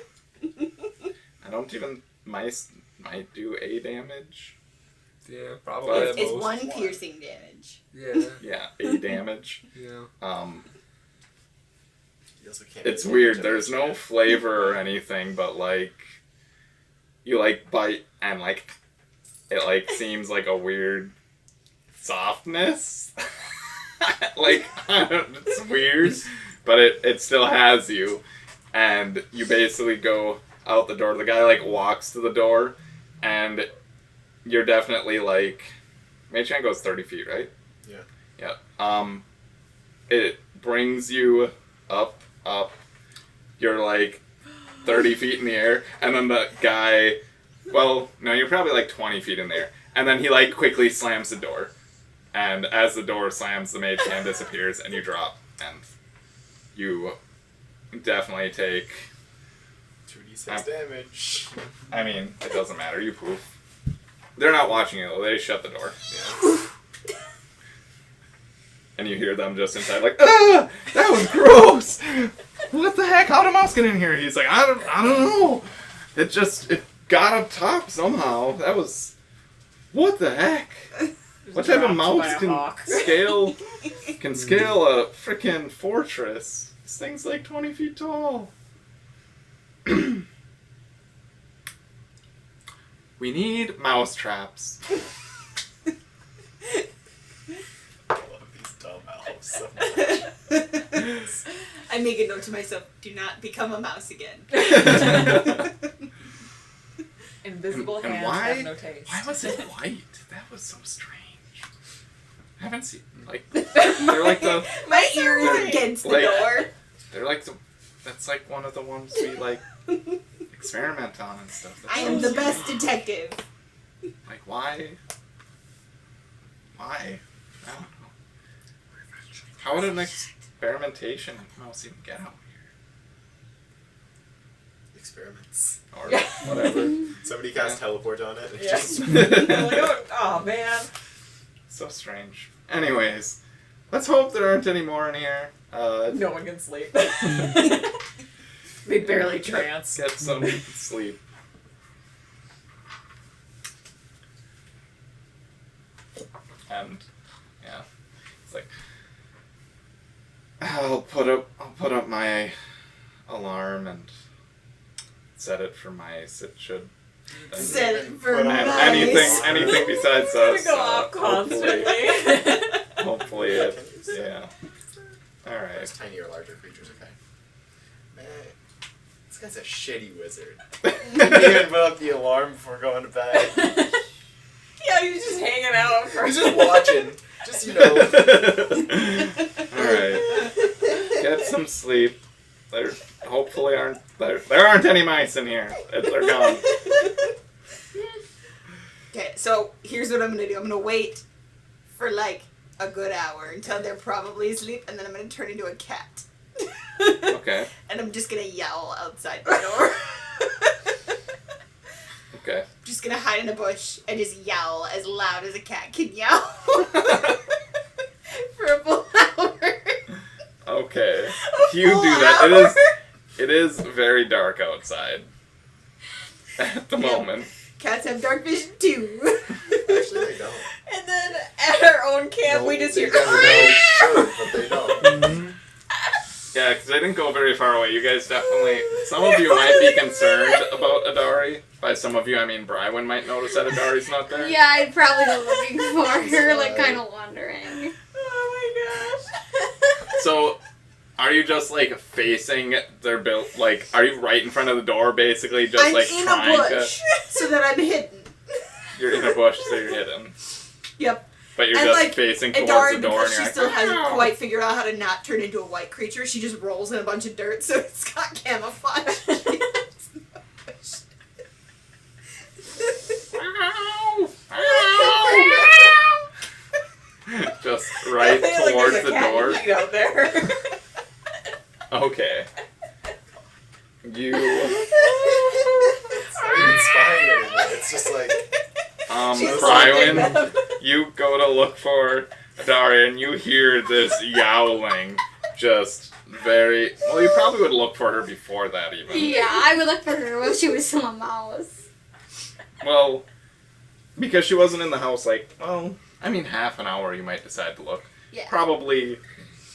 don't even... Mice might do A damage. Yeah, probably. But It's 1 piercing damage. Yeah. Yeah, A damage. Yeah. You also can't It's do weird. damage There's to no mage. flavor or anything, but like... You like bite and like... It like seems like a weird softness. Like, it's weird, but it still has you. And you basically go out the door. The guy like walks to the door, and you're definitely like... Mage Hand goes 30 feet, right? Yeah. Yeah. It brings you up. You're like 30 feet in the air, and then the guy... Well, no, you're probably like 20 feet in there. And then he like quickly slams the door. And as the door slams, the mage hand disappears, and you drop. And you definitely take... 2d6 damage. I mean, it doesn't matter. You poof. They're not watching you, though. They shut the door. Yeah. And you hear them just inside, like, ah! That was gross! What the heck? How did a mouse get in here? He's like, I don't know. It got up top somehow. That was... What the heck? What type of mouse can scale a freaking fortress? This thing's like 20 feet tall. We need mouse traps. I love these dumb elves so much. I make a note to myself, do not become a mouse again. Invisible hands why? have no taste. Why was it white? That was so strange. I haven't seen like they're like the My ear is against the like, door. They're like that's like one of the ones we like experiment on and stuff. I am the best detective. Like why? I don't know. How would an experimentation mouse even get out Experiments. here? Or whatever. Somebody cast teleport on it. It's Yeah. just... I'm like, oh man. So strange. Anyways, let's hope there aren't any more in here. No one can sleep. They barely trance. Get some sleep. And yeah, it's like I'll put up my alarm and set it for mice. It should. Set it for mice. Anything besides us. Go off constantly. Hopefully it. Yeah. All right. Those tiny or larger creatures, okay. Man, this guy's a shitty wizard. Didn't even put up the alarm before going to bed. Yeah, he's just hanging out. He's just watching. Just, you know. Alright. Get some sleep. There aren't any mice in here. They're gone. Okay, so here's what I'm gonna do. I'm gonna wait for like a good hour until they're probably asleep, and then I'm gonna turn into a cat. Okay. And I'm just gonna yell outside the door. Okay. Just gonna hide in a bush and just yell as loud as a cat can yell. For a full hour. Okay. You do that. It is very dark outside. At the moment. Cats have dark vision too. Actually, they don't. And then at our own camp, we just hear. They should, but they don't. Yeah, because I didn't go very far away. You guys definitely... Some of you might be concerned about Adari. By some of you, I mean Brywin might notice that Adari's not there. Yeah, I'd probably go looking for her, like, kind of wandering. Oh my gosh. So, are you just, like, facing their build... Like, are you right in front of the door, basically, just, I'm like, in trying a bush, so that I'm hidden. You're in a bush, so you're hidden. Yep. But you're and just like, facing Adari, towards the door, because and you're she like... still hasn't quite figured out how to not turn into a white creature, she just rolls in a bunch of dirt, so it's got camouflage. Just right towards the door. Out there. Okay. You. It's not even spying anymore. It's just like. Brywin, you go to look for Adari, and you hear this yowling. Just very. Well, you probably would look for her before that, even. Yeah, I would look for her when she was still a mouse. Well, because she wasn't in the house, like, well, I mean, half an hour you might decide to look. Yeah. Probably,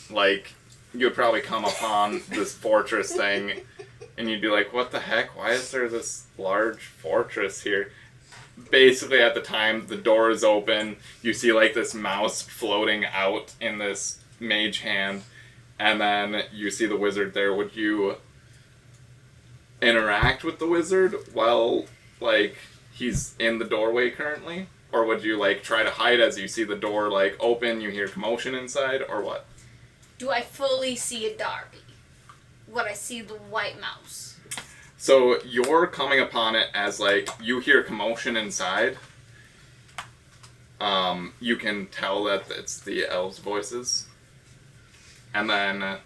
like, you would probably come upon this fortress thing, and you'd be like, what the heck? Why is there this large fortress here? Basically, at the time, the door is open, you see, like, this mouse floating out in this mage hand, and then you see the wizard there. Would you interact with the wizard while, like, he's in the doorway currently? Or would you, like, try to hide as you see the door, like, open, you hear commotion inside, or what? Do I fully see a Darby? Would I see the white mouse? So, you're coming upon it as, like, you hear commotion inside. You can tell that it's the elves' voices. And then...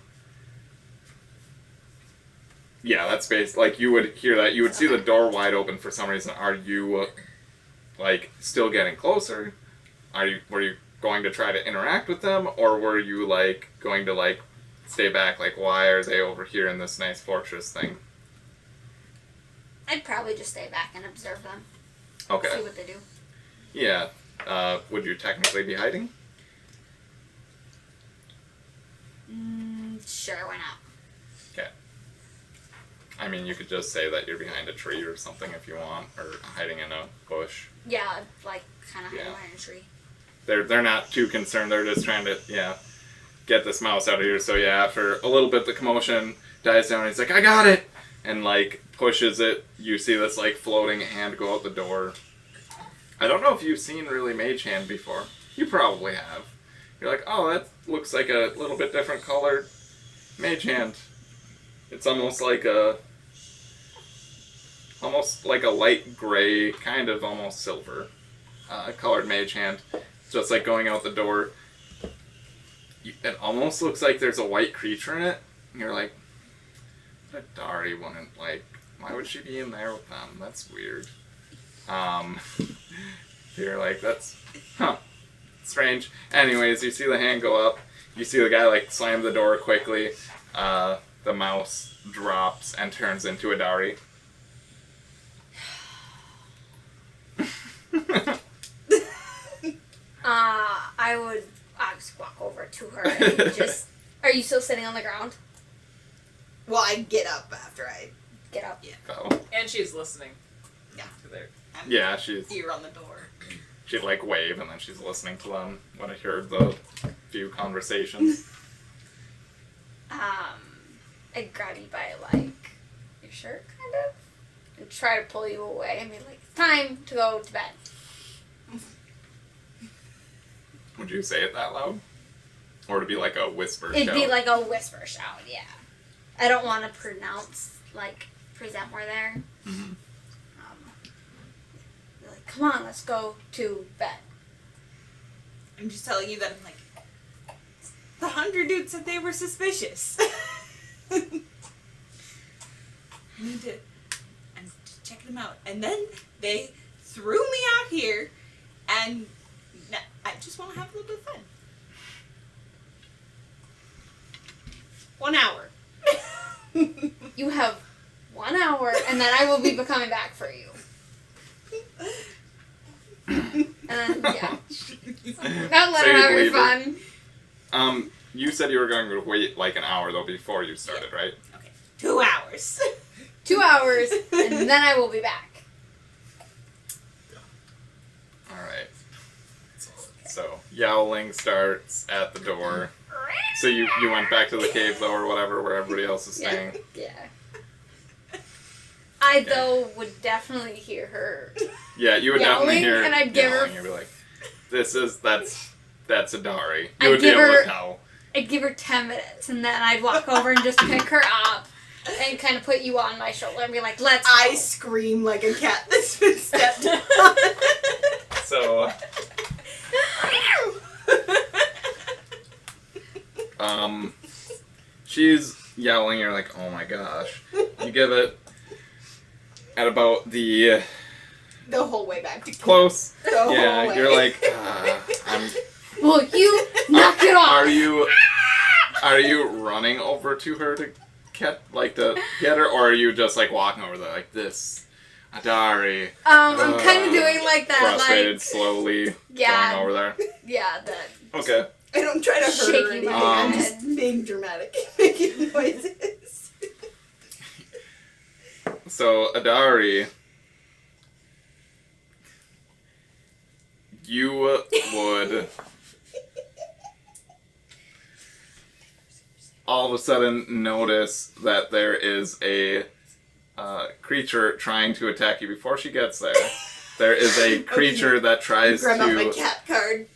yeah, that's basically... Like, you would hear that. You would see the door wide open for some reason. Are you... like, still getting closer? Were you going to try to interact with them, or were you, like, going to, like, stay back? Like, why are they over here in this nice fortress thing? I'd probably just stay back and observe them. Okay. See what they do. Yeah. Would you technically be hiding? Sure, why not? Okay. I mean, you could just say that you're behind a tree or something if you want, or hiding in a bush. Yeah, like, kind of hiding Yeah. behind a tree. They're not too concerned. They're just trying to, get this mouse out of here. So, yeah, after a little bit, the commotion dies down. He's like, I got it! And, like, pushes it. You see this, like, floating hand go out the door. I don't know if you've seen really Mage Hand before. You probably have. You're like, oh, that looks like a little bit different colored Mage Hand. It's almost like a light gray, kind of almost silver colored Mage Hand. Just like going out the door. It almost looks like there's a white creature in it. And you're like, Dari wouldn't, like, why would she be in there with them? That's weird. You're like, that's, strange. Anyways, you see the hand go up. You see the guy, like, slam the door quickly. The mouse drops and turns into a Dari. I would just walk over to her and just... Are you still sitting on the ground? Well, I get up after I get up. Yeah. Oh. And she's listening. Yeah. To their... Yeah, she's... Ear on the door. She'd, like, wave, and then she's listening to them when I heard the few conversations. I'd grab you by, like, your shirt, kind of, and try to pull you away and be like, it's time to go to bed. Would you say it that loud? Or to be like a whisper shout? It'd be like a whisper shout, yeah. I don't want to present we're there. Mm-hmm. Like, come on, let's go to bed. I'm just telling you that I'm like, the 100 dudes said they were suspicious. I need to check them out. And then they threw me out here, and I just want to have a little bit of fun. 1 hour. You have 1 hour, and then I will be coming back for you. And then, yeah. Now let her have your fun. You said you were going to wait like an hour though before you started, right? Okay. 2 hours. 2 hours, and then I will be back. Alright. So, yowling starts at the door. So you went back to the cave though, or whatever, where everybody else is staying? Yeah. I, though, would definitely hear her. Yeah, you would definitely hear and I'd give her... You'd be like, that's Adari. You would be able to tell. I'd give her 10 minutes, and then I'd walk over and just pick her up and kind of put you on my shoulder and be like, let's go. I scream like a cat that's been stepped on. So... she's yelling, you're like, oh my gosh. You give it at about the whole way back to close. The whole yeah, way. you're like, Will you knock it off? Are you running over to her to get her, or are you just like walking over there like this? Adari. I'm kind of doing like that, frustrated, like slowly yeah, going over there. Yeah, that. Okay. I don't try to hurt her or Shaking anything. my I'm head. just being dramatic, making noises. So, Adari, you would all of a sudden notice that there is a creature trying to attack you before she gets there. There is a creature that tries Grab out my to cat card.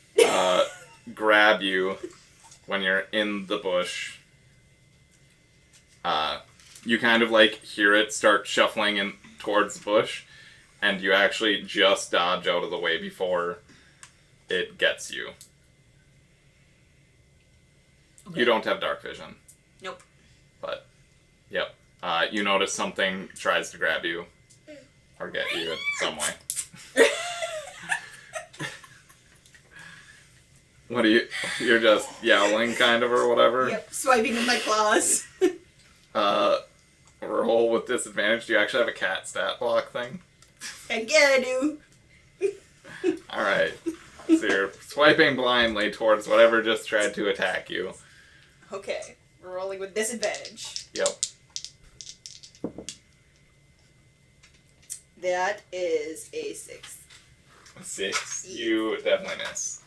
grab you when you're in the bush. You kind of like hear it start shuffling in towards the bush, and you actually just dodge out of the way before it gets you. Okay. You don't have dark vision. Nope. But, yep. You notice something tries to grab you or get you in some way. What are you? You're just yowling, kind of, or whatever? Yep, swiping with my claws. Roll with disadvantage. Do you actually have a cat stat block thing? Heck yeah, I do. Alright. So you're swiping blindly towards whatever just tried to attack you. Okay, we're rolling with disadvantage. Yep. That is a 6. 6. You definitely miss.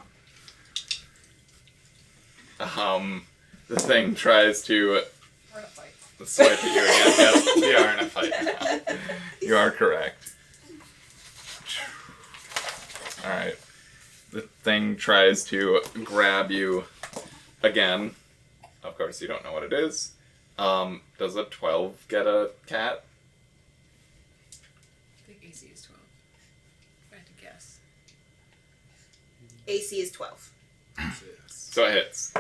The thing tries to swipe at you again. Yes, we are in a fight now. You are correct. Alright. The thing tries to grab you again. Of course, you don't know what it is. Does a 12 get a cat? I think AC is 12. If I had to guess. AC is 12. So it hits.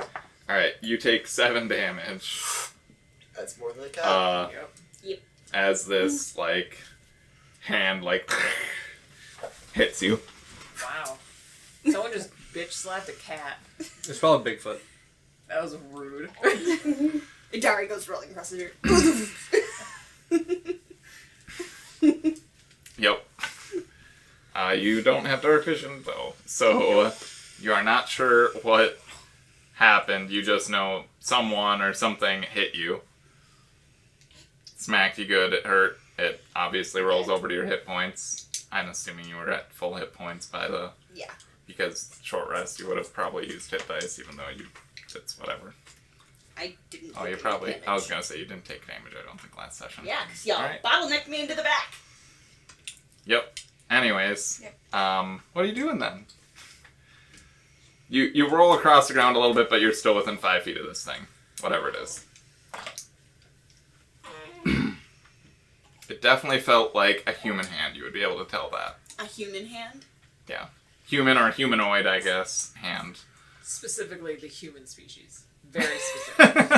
Alright, you take 7 damage. That's more than a cat. Yep. As this, hand, hits you. Wow. Someone just bitch slapped a cat. It's probably Bigfoot. That was rude. Adari goes rolling across the dirt. Yep. You don't have dark vision, though, so you are not sure what happened. You just know someone or something hit you. Smacked you good. It hurt. It obviously rolls over to your hit points. I'm assuming you were at full hit points by the... Yeah. Because short rest, you would have probably used hit dice, even though it's whatever. I didn't. Oh, you probably... Damage. I was going to say you didn't take damage, I don't think, last session. Yeah, because y'all bottlenecked me into the back. Yep. Anyways, what are you doing then? You roll across the ground a little bit, but you're still within 5 feet of this thing. Whatever it is. It definitely felt like a human hand. You would be able to tell that. A human hand? Yeah. Human or humanoid, I guess, hand. Specifically the human species. Very specific.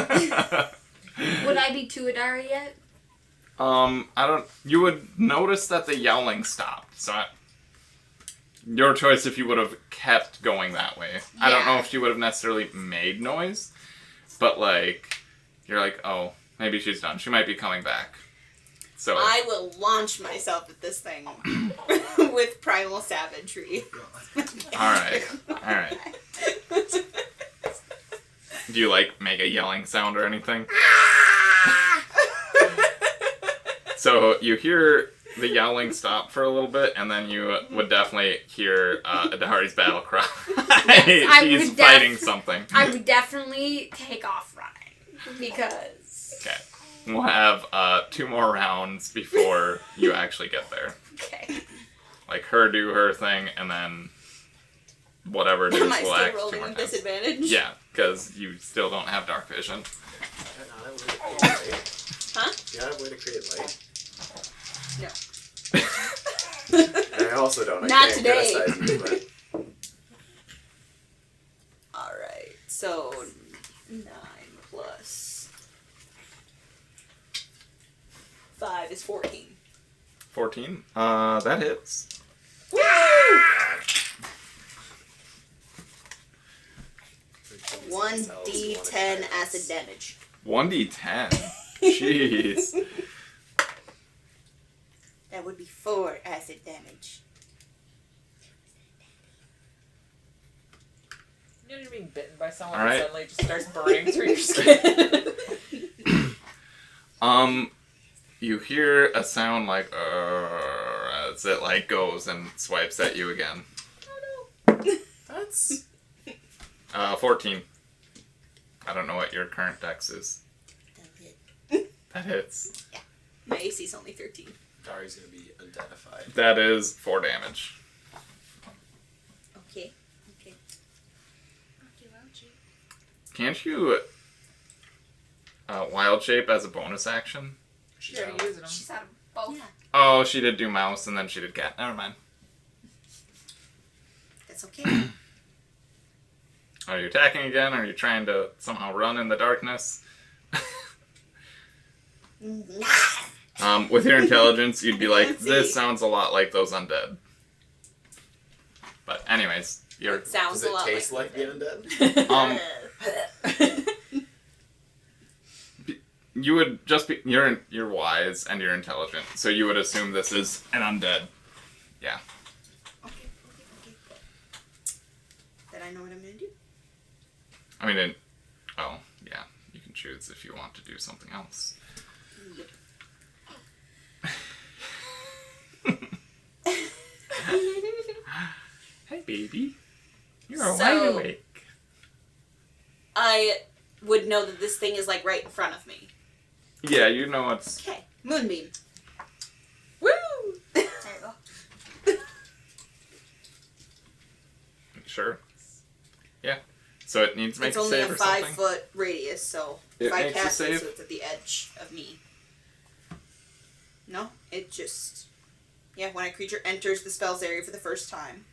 Would I be Tuatara yet? You would notice that the yelling stopped. So your choice if you would have kept going that way. Yeah. I don't know if she would have necessarily made noise, but you're like, oh, maybe she's done. She might be coming back. So I will launch myself at this thing with primal savagery. Alright. Do you make a yelling sound or anything? So you hear the yelling stop for a little bit, and then you would definitely hear Adari's battle cry. Yes, she's fighting something. I would definitely take off running because... Okay. We'll have 2 more rounds before you actually get there. Okay. Her do her thing, and then whatever it is will act. Am I still rolling with disadvantage? Yeah, because you still don't have dark vision. Huh? Do you have a way to create light? No. I also don't. I Not can't today. criticize you, but... Alright, so 9 plus 5 is 14. 14? That hits. Woo! 1d10 acid damage. 1d10? Jeez. That would be 4 acid damage. You know, you're being bitten by someone All right. and suddenly it just starts burning through your skin. You hear a sound as it goes and swipes at you again. Oh no. That's... 14. I don't know what your current dex is. That hits. Yeah. My AC is only 13. Dari's gonna be unidentified. That is 4 damage. Okay. Can't you wild shape as a bonus action? She's already using them. She's out of both. Yeah. Oh, she did do mouse and then she did cat. Never mind. That's okay. Are you attacking again? Or are you trying to somehow run in the darkness? With your intelligence, you'd be like, this sounds a lot like those undead. But anyways, It sounds a lot taste like the undead? You would just be you're wise and you're intelligent, so you would assume this is an undead. Yeah. Okay. Then I know what I'm gonna do. I mean, yeah, you can choose if you want to do something else. Hey, baby. You're wide awake. I would know that this thing is right in front of me. Yeah, you know it's... Okay. Moonbeam. Woo! There you go. Sure. Yeah. So it needs to make It's a only save a or something? 5-foot radius, so It if I makes a cast it, save? so it's at the edge of me. No, it just... Yeah, when a creature enters the spell's area for the first time,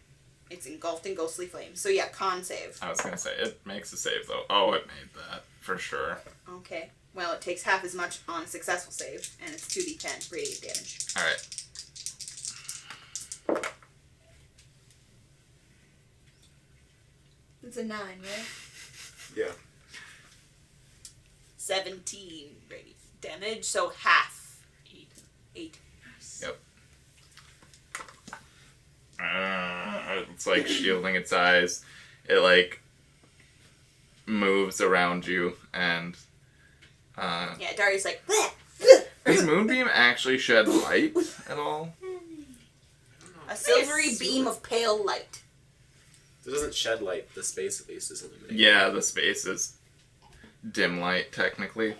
it's engulfed in ghostly flames. So yeah, con save. I was going to say, it makes a save, though. Oh, it made that, for sure. Okay. Well, it takes half as much on a successful save, and it's 2d10 radiant damage. Alright. It's a 9, right? Yeah. 17 radiant damage, so half. 8. Yep. It's shielding its eyes. It moves around you, and Yeah, Dari's like, bleh. does Moonbeam actually shed light at all? A silvery beam of pale light. It doesn't shed light. The space at least is illuminated. Yeah, the space is dim light, technically,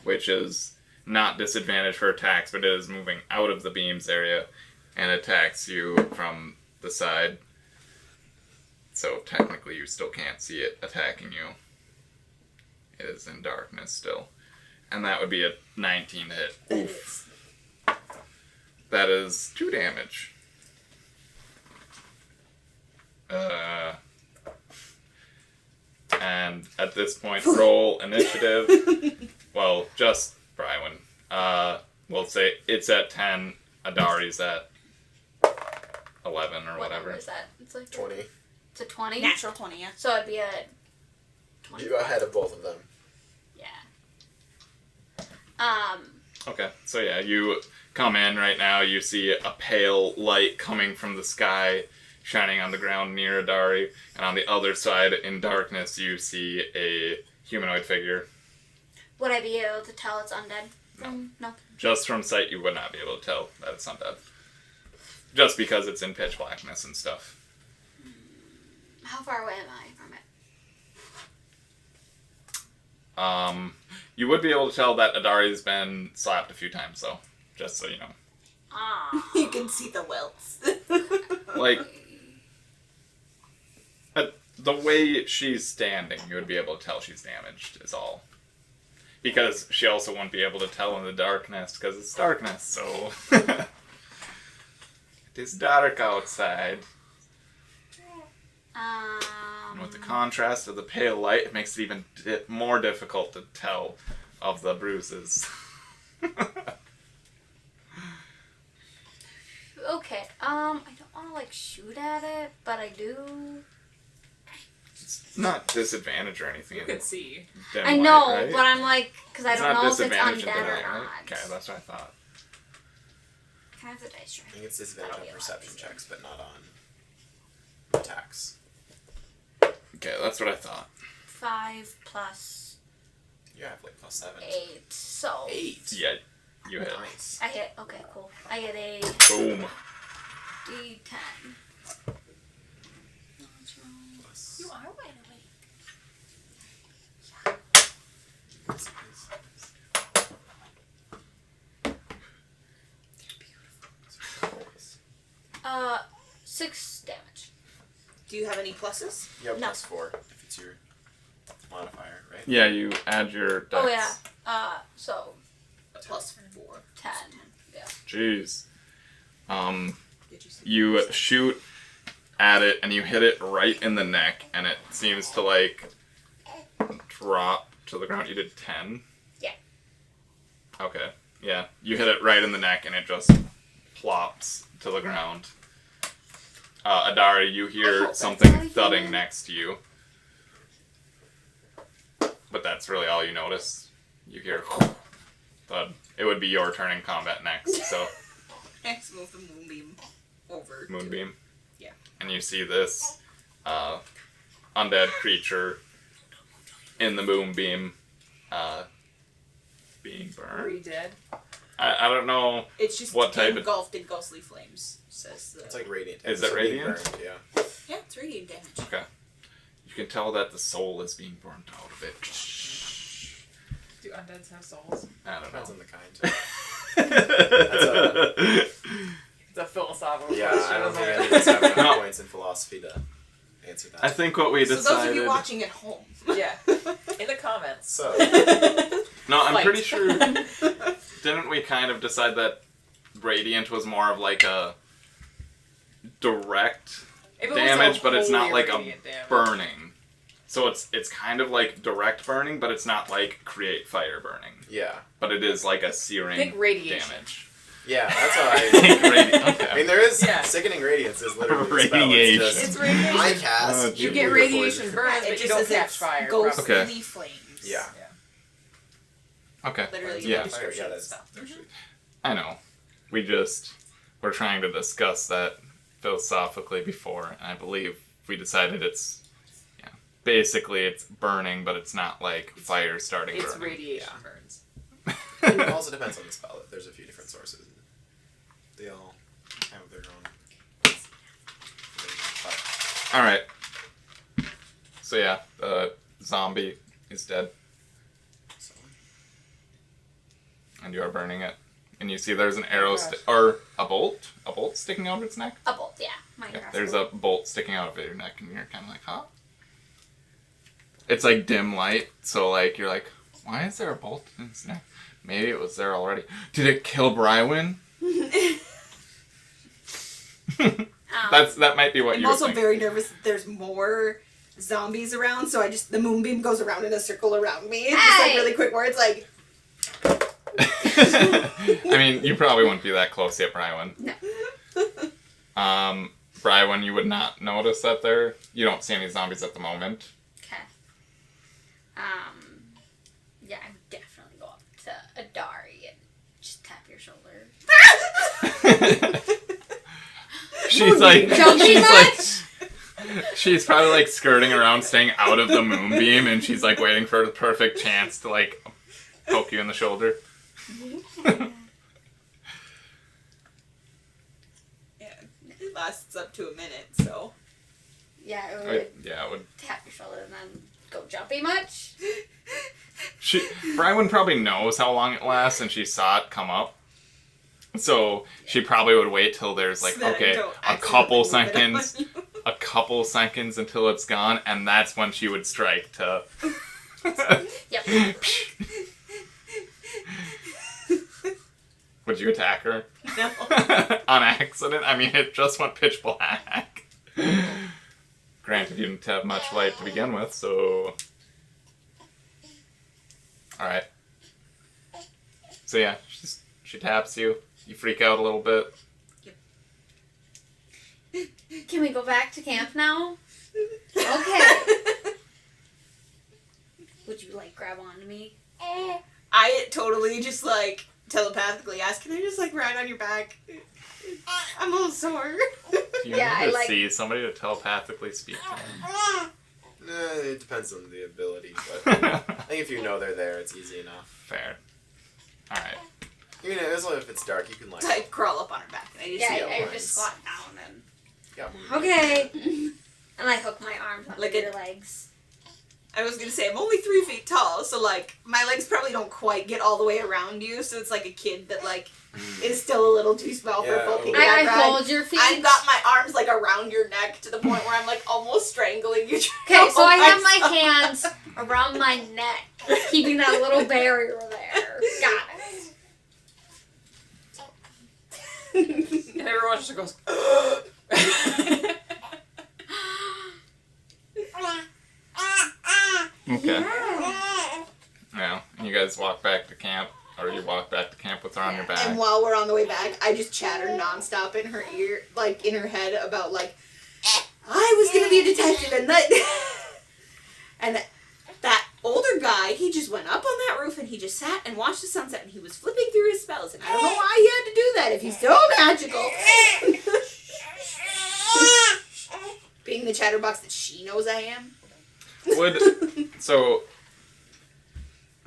which is not disadvantage for attacks, but it is moving out of the beams area and attacks you from the side. So technically you still can't see it attacking you. It is in darkness still. And that would be a 19 to hit. Oof. That is 2 damage. And at this point, roll initiative. Well, just Brywin. We'll say it's at 10, Adari's at 11 or What whatever. number is that? It's like 20. It's a 20? Natural 20, yeah. So it'd be a 20. You go ahead of both of them. Yeah. Okay, so yeah, you come in right now, you see a pale light coming from the sky, shining on the ground near Adari, and on the other side, in darkness, you see a humanoid figure. Would I be able to tell it's undead? No. Just from sight, you would not be able to tell that it's undead. Just because it's in pitch blackness and stuff. How far away am I from it? You would be able to tell that Adari's been slapped a few times, though. Just so you know. You can see the welts. Like, the way she's standing, you would be able to tell she's damaged, is all. Because she also wouldn't be able to tell in the darkness, because it's darkness, so... It is dark outside. And with the contrast of the pale light, it makes it even more difficult to tell of the bruises. Okay, I don't want to, like, shoot at it, but I do... It's not disadvantage or anything. You can see. Dim I know, light, right? but I'm like, because I don't know if it's disadvantage in undead dim or light, not. right? Okay, that's what I thought. Can I have the dice tray? I think it's disadvantage That'll be on a lot perception easier. checks, but not on attacks. Okay, that's what I thought. 5 plus You have like +7. 8, so... 8. Yeah, you hit. Nice. I hit, okay, cool. I get a Boom. D10. You are wide awake. Uh, 6 damage. Do you have any pluses? You have No. +4 if it's your modifier, right? Yeah, you add your dice. Oh, yeah. So, +4. 10. Yeah. Jeez. Did you see? You shoot at it and you hit it right in the neck, and it seems to like drop to the ground. You did 10? Yeah. Okay. Yeah. You hit it right in the neck and it just plops to the ground. Adari, you hear something thudding next to you. But that's really all you notice. You hear thud. It would be your turn in combat next, so Next, move the moonbeam over. Moonbeam. Yeah. And you see this undead creature in the moonbeam being burned. REdead. I don't know It's just what type of... engulfed in ghostly flames. Says the. It's like radiant. Is it So being radiant? burned, yeah. Yeah, it's radiant damage. Okay. You can tell that the soul is being burnt out of it. Do undeads have souls? I don't Depends know. on the kind. It's a philosophical Yeah, question. I don't isn't think it? any of us have enough No. points in philosophy to answer that. I think what we So those of decided... you watching at home. Yeah. In the comments. So, No, I'm Fight. pretty sure... Didn't we kind of decide that Radiant was more of like a direct If it was damage, a but it's not holy like a radiant damage. burning. So it's kind of like direct burning, but it's not like create fire burning. yeah. But it is like a searing Think radiation. damage. Yeah, that's how Think I... radiant. I Okay. mean, there is... Yeah. Sickening Radiance is literally a spell. Radiation. It's It's just... radiation. I cast... Oh, You geez. get before radiation you- burns, It but you just don't says catch it's fire. ghostly probably. Okay. flames. Yeah. Okay. Literally. Yeah. description Yeah, and that's stuff. actually... I know. We're trying to discuss that philosophically before, and I believe we decided it's basically it's burning, but it's not like fire starting It's burning. radiation burns. It also depends on the spell. There's a few different sources. They all have their own. All right. So yeah, the zombie is dead, and you are burning it. And you see there's an arrow or a bolt sticking out of its neck. A bolt, yeah. There's a bolt sticking out of your neck, and you're kind of like, huh? It's like dim light, so like you're like, why is there a bolt in its neck? Maybe it was there already. Did it kill Brywin? That might be what I'm you. also think. very nervous that there's more zombies around, so the moonbeam goes around in a circle around me. It's just like really quick words, like. I mean, you probably wouldn't be that close yet, Brywin. No. Brywin, you would not notice that you don't see any zombies at the moment. Okay. Yeah, I would definitely go up to Adari and just tap your shoulder. She's probably like skirting around, staying out of the moonbeam, and she's like waiting for the perfect chance to like poke you in the shoulder. Yeah, it lasts up to a minute, so. Yeah, it would tap your shoulder and then go jumpy much. Brywin probably knows how long it lasts, and she saw it come up. So she probably would wait till there's like, okay, a couple seconds until it's gone, and that's when she would strike to... Yep. Would you attack her? No. On accident? I mean, it just went pitch black. Granted, you didn't have much light to begin with, so... Alright. So yeah, she taps you. You freak out a little bit. Can we go back to camp now? Okay. Would you like grab onto me? I totally just like telepathically ask, can I just like ride on your back? I'm a little sore. Do you need to see somebody to telepathically speak to them? It depends on the ability, but I think if you know they're there, it's easy enough. Fair. Alright. You know, as long as it's dark, you can like... I crawl up on her back and I just see I just squat down and... Yeah. Okay. And I hook my arms on your legs. I was gonna say, I'm only 3 feet tall, so like, my legs probably don't quite get all the way around you, so it's like a kid that like, is still a little too small for a full piggyback ride. I hold your feet. I've got my arms like around your neck to the point where I'm like almost strangling you. Okay, so I have my hands around my neck, keeping that little barrier there. Got it. And everyone just goes, Okay. Yeah, and you guys walk back to camp, or you walk back to camp with her on your back. And while we're on the way back, I just chatter nonstop in her ear, like in her head about like, I was gonna be a detective and that older guy, he just went up on that roof and he just sat and watched the sunset and he was flipping through his spells and I don't know why he had to do that if he's so magical. Being the chatterbox that she knows I am.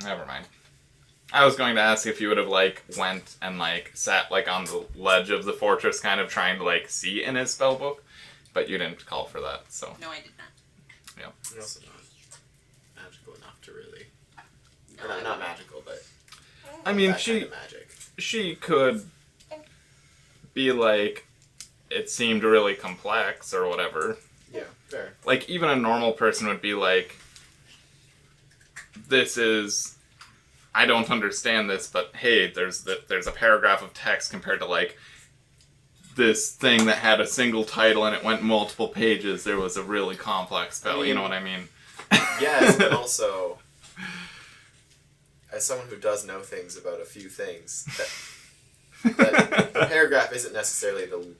Never mind. I was going to ask if you would have like went and like sat like on the ledge of the fortress, kind of trying to like see in his spell book, but you didn't call for that, so. No, I did not. Yeah. You're also not magical enough to really. No, not magical, but. I mean, that kind of magic. She could be like, it seemed really complex or whatever. Yeah, fair. Like, even a normal person would be like, this is, I don't understand this, but hey, there's a paragraph of text compared to like this thing that had a single title and it went multiple pages. There was a really complex spell, you know what I mean? Yes, but also, as someone who does know things about a few things, that the paragraph isn't necessarily the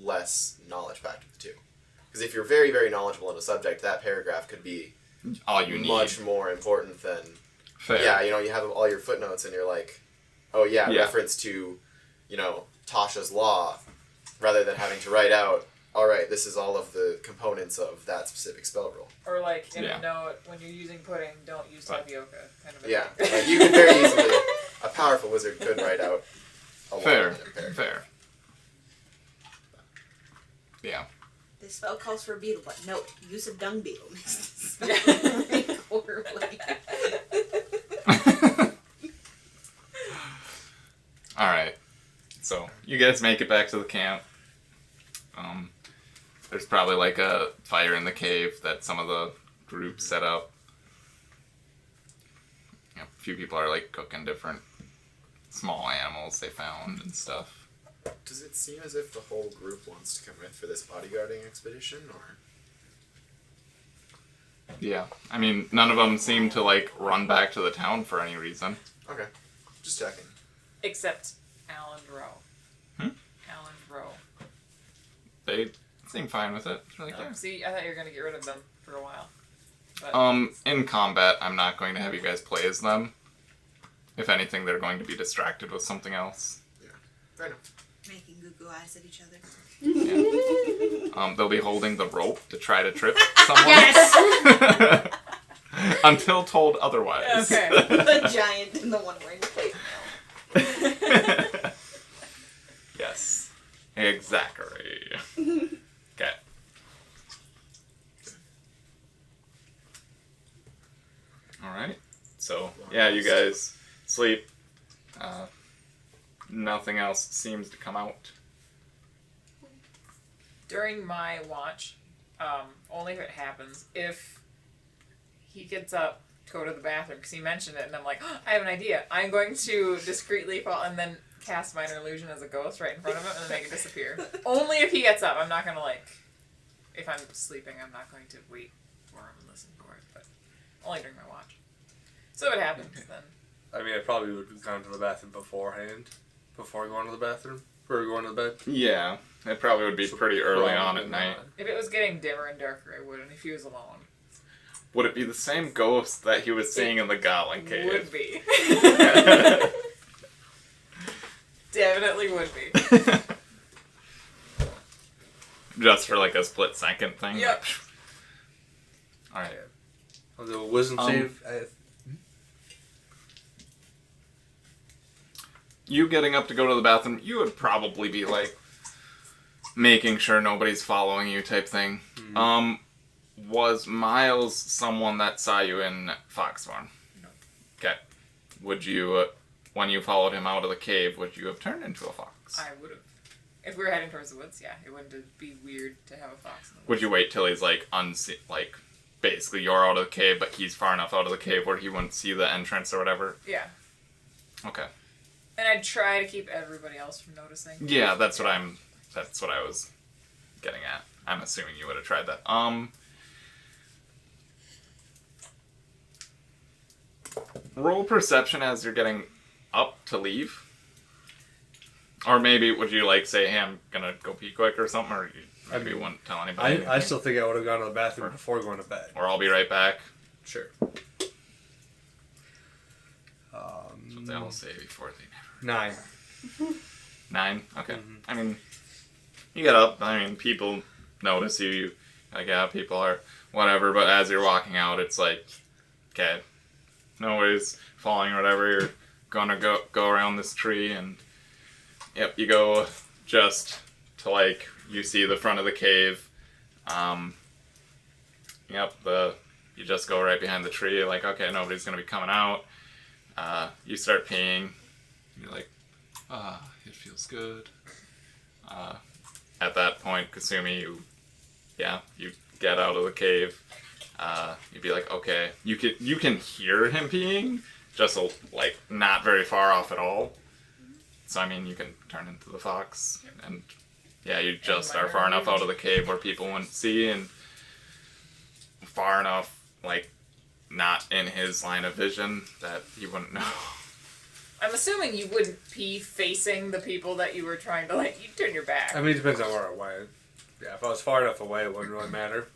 less knowledge packed of the two. Because if you're very, very knowledgeable in a subject, that paragraph could be all you need. Much more important than... Fair. Yeah, you know, you have all your footnotes and you're like, oh yeah, reference to, you know, Tasha's Law, rather than having to write out alright, this is all of the components of that specific spell roll. Or like in a note, when you're using pudding, don't use tapioca. Kind of a Yeah, thing. like you could very easily, a powerful wizard could write out a lot Fair. of impaired. Fair. Yeah. This spell calls for a beetle, but note, use of dung beetle makes this spell horribly. Alright. So, you guys make it back to the camp. There's probably like a fire in the cave that some of the group set up. You know, a few people are like cooking different small animals they found and stuff. Does it seem as if the whole group wants to come with for this bodyguarding expedition, or? Yeah. I mean, none of them seem to like run back to the town for any reason. Okay. Just checking. Except Alan Rowe. Hmm? Alan Rowe. They seem fine with it. They're like, yeah. See, I thought you were gonna get rid of them for a while. But In combat, I'm not going to have you guys play as them. If anything, they're going to be distracted with something else. Yeah. Fair enough. Making goo-goo eyes at each other. Yeah. They'll be holding the rope to try to trip someone. Yes! Until told otherwise. Okay. The giant and the one wearing plate mail. Yes. Exactly. Okay. Alright. So, yeah, you guys sleep. Nothing else seems to come out. during my watch, only if it happens, if he gets up, go to the bathroom, because he mentioned it, and I'm like, oh, I have an idea. I'm going to discreetly fall and then cast minor illusion as a ghost right in front of him and then make it disappear. Only if he gets up. I'm not going to, like, if I'm sleeping, I'm not going to wait for him and listen for it, but only during my watch. So if it happens, then. I mean, I probably would have gone to the bathroom beforehand, before going to the bathroom, or going to the bed. Yeah, it probably would be pretty early on at night. If it was getting dimmer and darker, I wouldn't. If he was alone. Would it be the same ghost that he was seeing in the Goblin Cave? Would be. Definitely would be. Just for like a split second thing? Yep. Alright. I'll do a wisdom save. You getting up to go to the bathroom, you would probably be like making sure nobody's following you type thing. Mm-hmm. Was Miles someone that saw you in Foxfarm? No. Okay. Would you, when you followed him out of the cave, would you have turned into a fox? I would have. If we were heading towards the woods, yeah, it wouldn't be weird to have a fox in the woods. Would you wait till he's like basically you're out of the cave, but he's far enough out of the cave where he wouldn't see the entrance or whatever? Yeah. Okay. And I'd try to keep everybody else from noticing. Yeah, that's what I was getting at. I'm assuming you would have tried that. Roll perception as you're getting up to leave. Or maybe would you like say, hey, I'm gonna go pee quick or something, or you wouldn't tell anybody? I still think I would have gone to the bathroom before going to bed. Or I'll be right back. Sure. That's what they all say before they never. 9. 9? Okay. Mm-hmm. I mean, you get up. I mean, people notice you. Like, yeah, people are whatever. But as you're walking out, it's like, okay, nobody's falling or whatever. You're gonna go around this tree, and yep, you go just to like you see the front of the cave. Yep, you just go right behind the tree. Like, okay, nobody's gonna be coming out. You start peeing. You're like, it feels good. At that point, Kasumi, you get out of the cave. You'd be like, okay, you can hear him peeing, just like not very far off at all. So I mean, you can turn into the fox, and yeah, you just are far enough out of the cave where people wouldn't see, and far enough like not in his line of vision that he wouldn't know. I'm assuming you wouldn't pee facing the people that you were trying to, like, you turn your back. I mean, it depends on where I went. Yeah, if I was far enough away, it wouldn't really matter.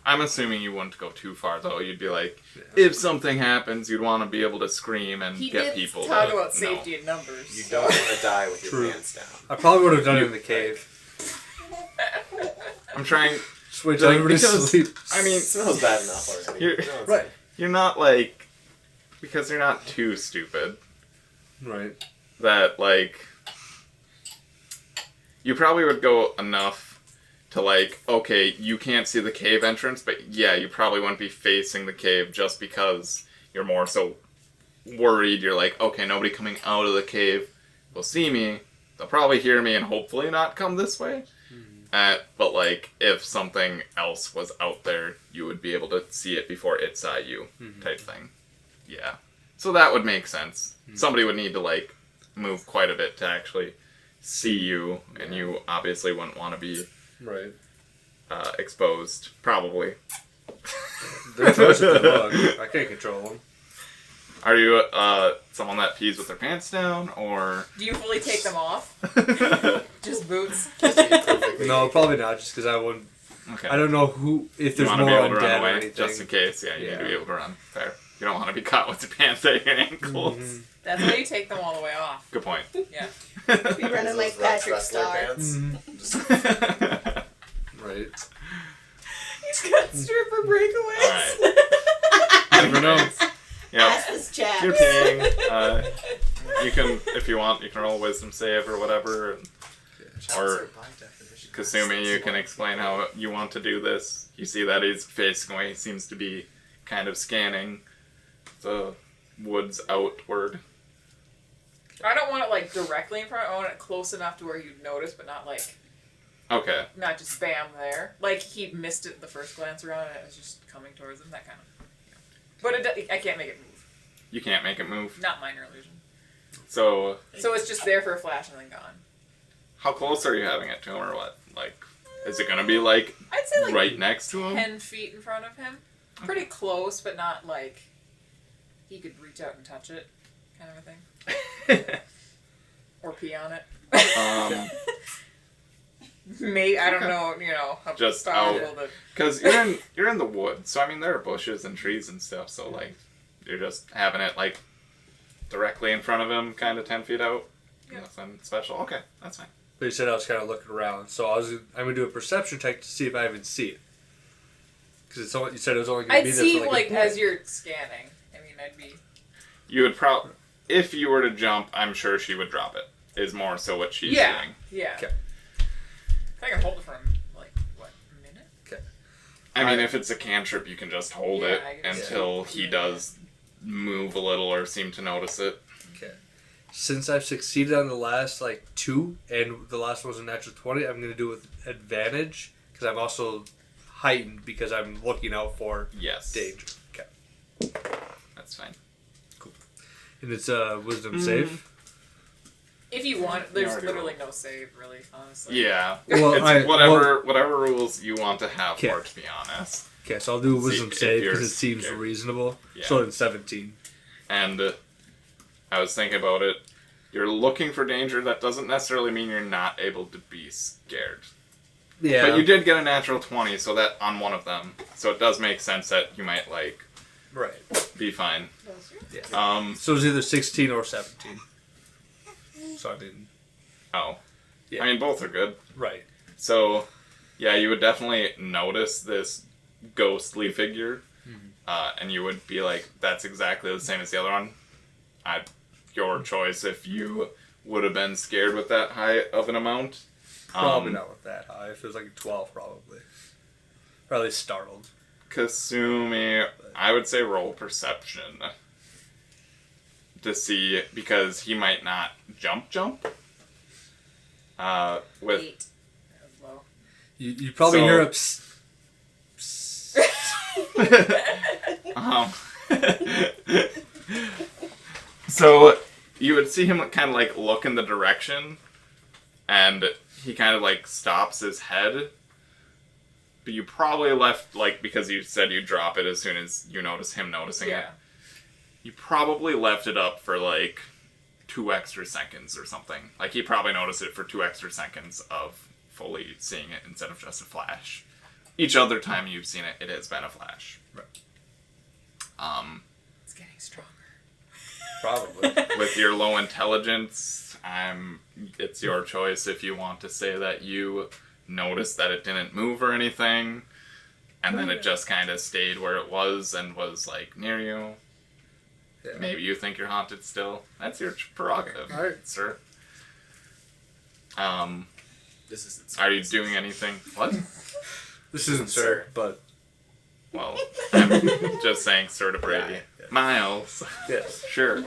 I'm assuming you wouldn't go too far, though. You'd be like, if something happens, you'd want to be able to scream and get people to talk about safety in numbers. You don't want to die with your pants down. I probably would have done it in the cave. I'm trying. Just wait till everybody because, sleeps. I mean, It smells bad enough already. You're, Right. You're not like, because you're not too stupid. Right. That like, you probably would go enough to like, okay, you can't see the cave entrance, but yeah, you probably wouldn't be facing the cave just because you're more so worried. You're like, okay, nobody coming out of the cave will see me. They'll probably hear me and hopefully not come this way. But like, if something else was out there, you would be able to see it before it saw you, type thing. Yeah. So that would make sense. Somebody would need to like move quite a bit to actually see you, and you obviously wouldn't want to be Right. Exposed. Probably. They're close to the bug. I can't control them. Are you someone that pees with their pants down, or Do you fully take them off? Just boots? No, probably not. Just because I wouldn't. okay? I don't know who. If You there's want to more be able to run undead or away, anything. just in case. Yeah, you need to be Yeah. able to run. Fair. You don't want to be caught with your pants at your ankles. That's why you take them all the way off. Good point. Yeah. Be running like Patrick Star. Right. He's got stripper breakaways. Alright. Never know. Yep. Ask this chap. You're peeing. You can, if you want, you can roll a wisdom save or whatever. Or Kasumi, you can explain how you want to do this. You see that he's facing away. He seems to be kind of scanning the woods outward. I don't want it like directly in front. I want it close enough to where you'd notice, but not like, Okay. not just bam there. Like he missed it at the first glance around and it was just coming towards him, that kind of. But I can't make it move. You can't make it move. Not minor illusion. So, So it's just there for a flash and then gone. how close are you having it to him, or what? Like, is it gonna be like I'd say like right next to him? 10 feet in front of him. Pretty close, but not like he could reach out and touch it, kind of a thing. Or pee on it. Maybe, I don't know, you know, how Just powerful out. the... Because you're in the woods, so I mean there are bushes and trees and stuff. So like, you're just having it like directly in front of him, kind of 10 feet out. Yeah. Nothing special. Okay, that's fine. But you said I was kind of looking around, so I'm gonna do a perception check to see if I even see it. Because it's only, you said it was only gonna be I'd there see, for like, a as you're scanning. I mean, I'd be... You would probably, if you were to jump, I'm sure she would drop it. Is more so what she's doing. Yeah. Okay. I can hold it for, like, what, a minute? Okay. I mean, if it's a cantrip, you can just hold Yeah, it I guess until he does move a little or seem to notice it. Okay. Since I've succeeded on the last like 2, and the last one was a natural 20, I'm gonna do it with advantage because I'm also heightened because I'm looking out for Yes. danger. Okay. That's fine. And it's a wisdom save. If you want, there's already literally no save, really, honestly. Yeah. Well, It's whatever rules you want to have Okay. for it, to be honest. Okay, so I'll do a See wisdom if save you're because it seems scared. reasonable. Yeah. So it's 17. And I was thinking about it. You're looking for danger. That doesn't necessarily mean you're not able to be scared. Yeah. But you did get a natural 20, so that on one of them. So it does make sense that you might like Right. be fine. Yeah. So it's either 16 or 17. So I mean. Oh. Yeah. I mean, both are good. Right. So, yeah, you would definitely notice this ghostly figure, and you would be like, that's exactly the same as the other one. Your choice if you would have been scared with that high of an amount. Probably not with that high. If it was like a 12, probably. Probably startled. Kasumi, I would say roll perception. To see, because he might not jump. With 8. That was low. You probably So- hear a So you would see him kind of like look in the direction, and he kind of like stops his head. But you probably left, like, because you said you drop it as soon as you notice him noticing it. You probably left it up for like 2 extra seconds or something. Like, he probably noticed it for 2 extra seconds of fully seeing it instead of just a flash. Each other time you've seen it, it has been a flash. Right. It's getting stronger. Probably. With your low intelligence, it's your choice if you want to say that you noticed that it didn't move or anything, and then it just kind of stayed where it was and was like near you. Yeah. Maybe you think you're haunted still. That's your prerogative, All right. sir. This isn't. Are you doing anything? What? This isn't sir, but Well, I'm just saying sir to Brady. Yeah. Miles. yes. Sure.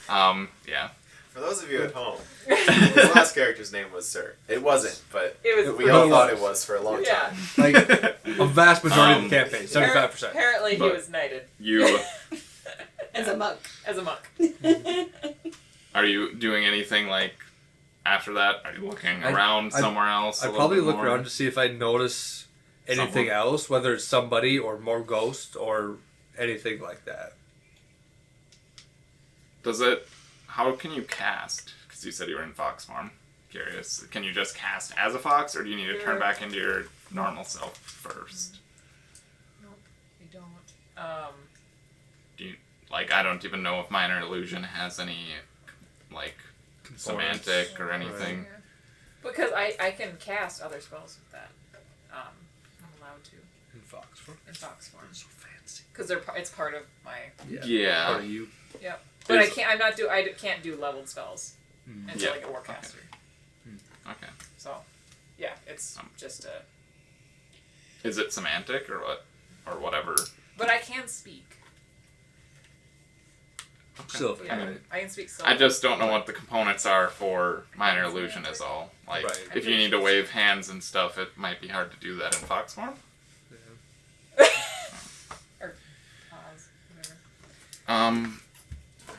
Yeah. For those of you at home, his last character's name was Sir. It wasn't, but It was. we all thought it was for a long Yeah. time. Like a vast majority of the campaign, 75%. Apparently, he But- was knighted You As a monk. as a monk. are you doing anything like after that? Are you looking I- around somewhere else? I a little probably bit look more? around to see if I notice anything Someone? else, whether it's somebody or more ghosts or anything like that. Does it? How can you cast? Because you said you were in fox form. Curious. Can you just cast as a fox, or do you need to turn back into your normal self first? Nope, we don't. Do you like? I don't even know if minor illusion has any like Components. semantic or anything. Because I can cast other spells with that. I'm allowed to In Fox form. in fox form So fancy. because it's part of my. Yeah. Part of you. Yep. But Is- I can't do leveled spells until Yeah. I get Warcaster. Okay. So, yeah, it's just a. Is it semantic or what? Or whatever? But I can speak. Still, Yeah, right. I can speak. I just don't know what the components are for minor illusion is all. Like, Right. if you need to wave hands and stuff, it might be hard to do that in fox form. Or pause, whatever. Minor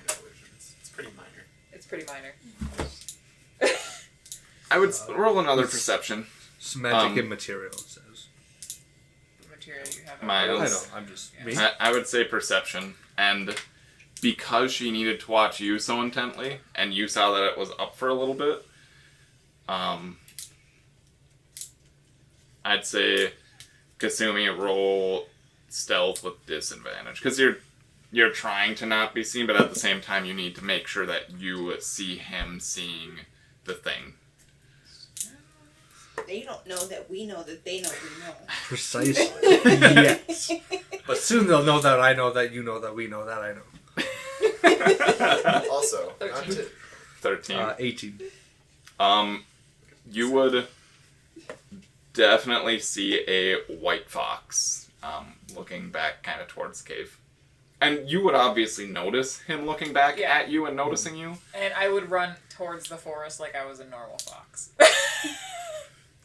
illusions. It's pretty minor. It's pretty minor. I would roll another perception. Semantic and material, it says. The material you have. Miles. I know, I'm just... Me? I would say perception, and because she needed to watch you so intently, and you saw that it was up for a little bit, I'd say Kasumi roll stealth with disadvantage, because you're trying to not be seen, but at the same time you need to make sure that you see him seeing the thing. They don't know that we know that they know we know. Precisely. Yes. But soon they'll know that I know that you know that we know that I know. Also, not to 13. 18. You would definitely see a white fox looking back kind of towards the cave. And you would obviously notice him looking back at you and noticing you. And I would run towards the forest like I was a normal fox.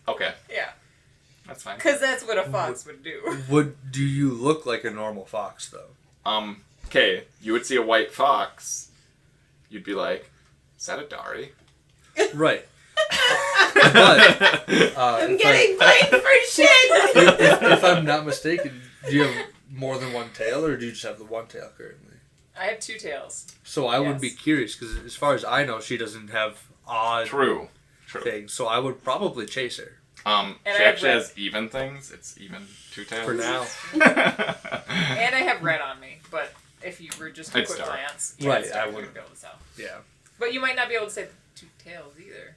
Okay. Yeah. That's fine. Because that's what a fox would do. Do you look like a normal fox, though? Okay, you would see a white fox. You'd be like, is that a Dari? Right. But, I'm getting blamed for shit! if I'm not mistaken, do you have more than one tail, or do you just have the one tail currently? I have two tails. So I would be curious, because as far as I know, she doesn't have odd True. things, so I would probably chase her. She actually has even things. It's even two tails. For now. And I have red on me, but if you were just a It's quick dark. glance, Right, it's dark, I you wouldn't be able to tell. Yeah. But you might not be able to say the two tails either.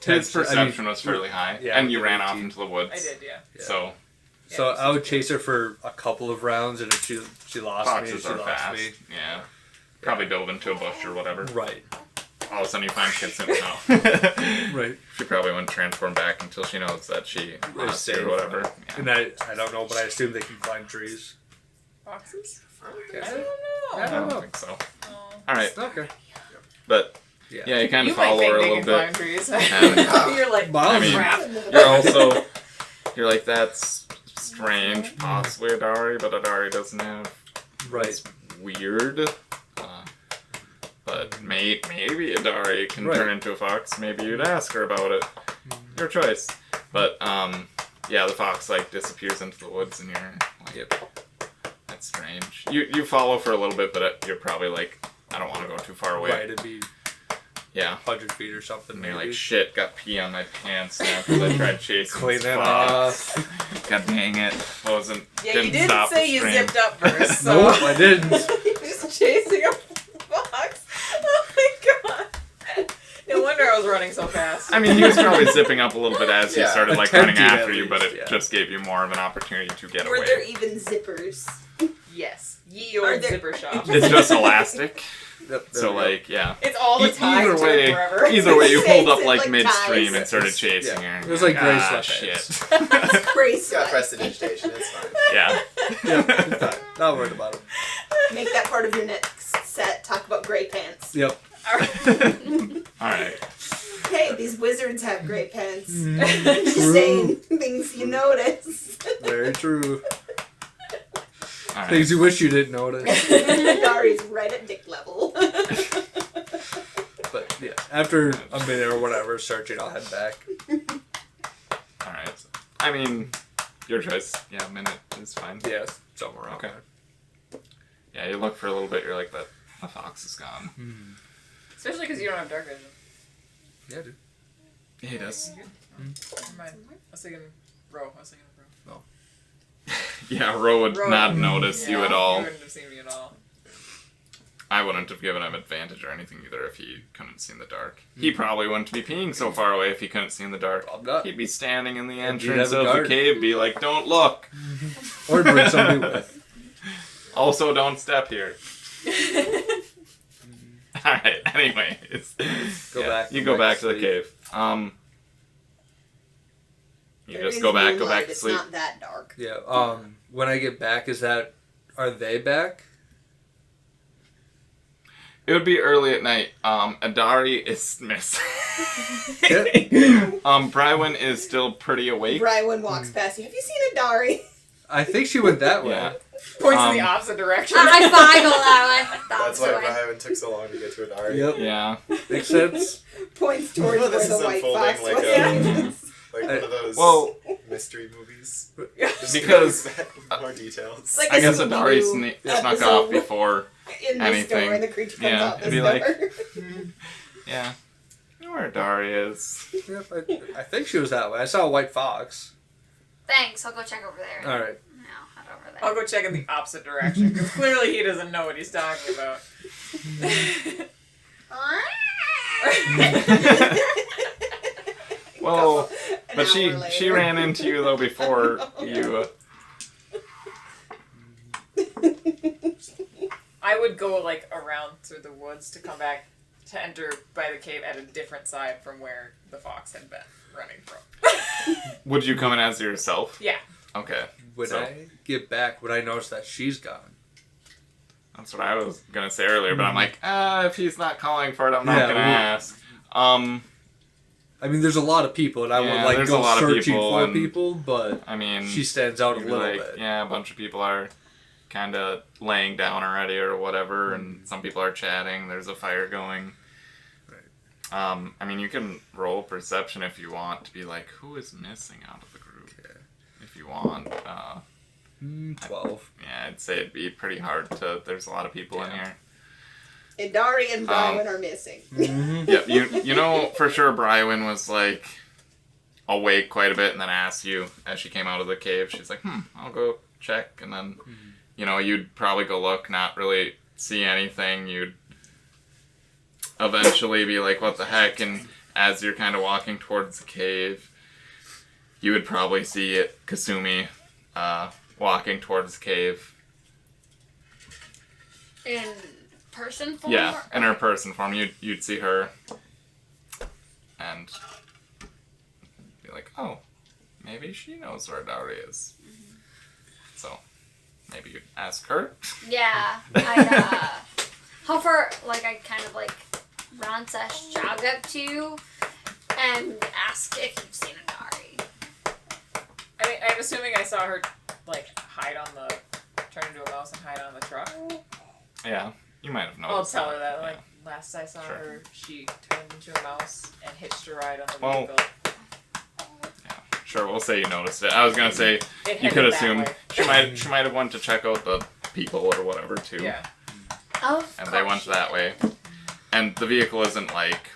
His perception was fairly high, yeah, and you ran 18. off into the woods. I did, yeah. So, So I would chase her for a couple of rounds, and if she lost foxes me, she are lost fast. me. Yeah. Probably dove into a bush or whatever. Right. All of a sudden you find Kitsune now. Right. She probably wouldn't transform back until she knows that she lost safe. or whatever. Yeah. And I don't know, but I assume they can climb trees. Foxes? Okay. I don't know. I don't know. think so. Oh. Alright. Okay. But, Yeah. yeah, you kind You of might follow think her a they little can climb bit. trees. And- You're like, I mean, crap. you're like, that's strange, possibly a Dari, but a Dari doesn't have. Right. It's weird. But maybe a Dari can Right. turn into a fox. Maybe you'd ask her about it. Your choice. But, yeah, the fox, like, disappears into the woods, and you're like, that's strange. You follow for a little bit, but you're probably like, I don't want to go too far away. Right, it'd be Yeah. 100 feet or something, And you're maybe. like, shit, got pee on my pants now because I tried chasing Clean this it fox. God dang it. Yeah, Didn't you didn't stop say the you stream. zipped up first, so. Nope, I didn't. You're just chasing a fox. Oh my god. No wonder I Ro's running so fast. I mean, he was probably zipping up a little bit as he started like running Attempting after at you, but least, it yeah. just gave you more of an opportunity to get Were away. there even zippers? Yes. Ye Are old there- zipper shop. It's just elastic. Yep, there So we go. like, yeah. It's all the time. Either It took way, forever. you pulled up It's like like midstream ties. and started chasing Yeah. her. It was like gray ah, sweatpants. shit. Grace. Got prestidigitation, it's fine. Yeah. Yep, it's fine. Not worried about it. Make that part of your next set. Talk about gray pants. Yep. All right. Hey, these wizards have gray pants. Mm, Just true. saying things you notice. Very true. All right. Things you wish you didn't notice. Dari's right at dick level. But yeah, after a minute or whatever searching, I'll head back. All right. I mean, your choice. Yeah, a minute is fine. Yeah, somewhere around Okay. there. Yeah, you look for a little bit. You're like, the fox is gone. Especially because you don't have dark vision. Yeah, dude. Yeah, he does. Never mind. I was thinking Ro. No. Yeah, Ro would Ro not would- notice you yeah, at all. He wouldn't have seen me at all. I wouldn't have given him advantage or anything either if he couldn't see in the dark. He probably wouldn't be peeing so far away if he couldn't see in the dark. He'd be standing in the He'd entrance have a of the guard. cave, be like, "Don't look." Or bring somebody with. Also, don't step here. All right. Anyways, Go back. You go back to the cave. You There just is go back moonlight, to it's sleep. not that dark. Yeah. When I get back, are they back? It would be early at night. Adari is missing. Brywin is still pretty awake. Brywin walks past you. Have you seen Adari? I think she went that way. Yeah. Points in the opposite direction. I thought I go that way. That's why Brian took so long to get to Adari. Yep. Yeah. Makes sense. Points towards where This the is white unfolding fox like was. like one of those Well- mystery movies. Just Because- more details. Like I guess a Adari Scooby-Doo snuck episode off before in the anything. store, and the creature comes Yeah, out the it'd be store. like- Yeah. You know where Adari is. Yep. I think she was that way. I saw a white fox. Thanks, I'll go check over there. All right. No, head over there. I'll go check in the opposite direction because clearly he doesn't know what he's talking about. Well, An but hour she later. ran into you though before you. I would go like around through the woods to come back to enter by the cave at a different side from where the fox had been running from. Would you come in as yourself? Yeah. Okay. When So- I get back, would I notice that she's gone? That's what I was gonna say earlier, but I'm like, if he's not calling for it, I'm not Yeah, gonna we- ask. I mean, there's a lot of people, and I Yeah, would like there's go a lot of searching people, for and- people, but I mean, she stands out a you'd be little like, bit. yeah, a bunch of people are kind of laying down already or whatever, and some people are chatting. There's a fire going. Right. I mean, you can roll perception if you want to be like, who is missing out of the group? Okay. If you want. 12. Yeah, I'd say it'd be pretty hard to. There's a lot of people in here. Adari and Brywin are missing. Yeah, you know for sure Brywin was like awake quite a bit and then asked you as she came out of the cave. She's like, I'll go check, and then you know you'd probably go look, not really see anything. You'd eventually be like, what the heck? And as you're kind of walking towards the cave, you would probably see it, Kasumi walking towards the cave. In person form? Yeah, or- in her person form, you'd see her, and be like, oh, maybe she knows where Dowry is. So, maybe you'd ask her. Yeah. I, how far, like, I kind of, like, run / jog up to and ask if you've seen a Dari. I mean, I'm assuming I saw her like turn into a mouse and hide on the truck. Yeah, you might have I'll noticed. tell her that. Yeah. Like last I saw Sure. her, she turned into a mouse and hitched a ride on the Well, vehicle. Sure, we'll say you noticed it. I was gonna say It you headed could that assume way. she might have went to check out the people or whatever too. Yeah. Of And they went course that she way. And the vehicle isn't like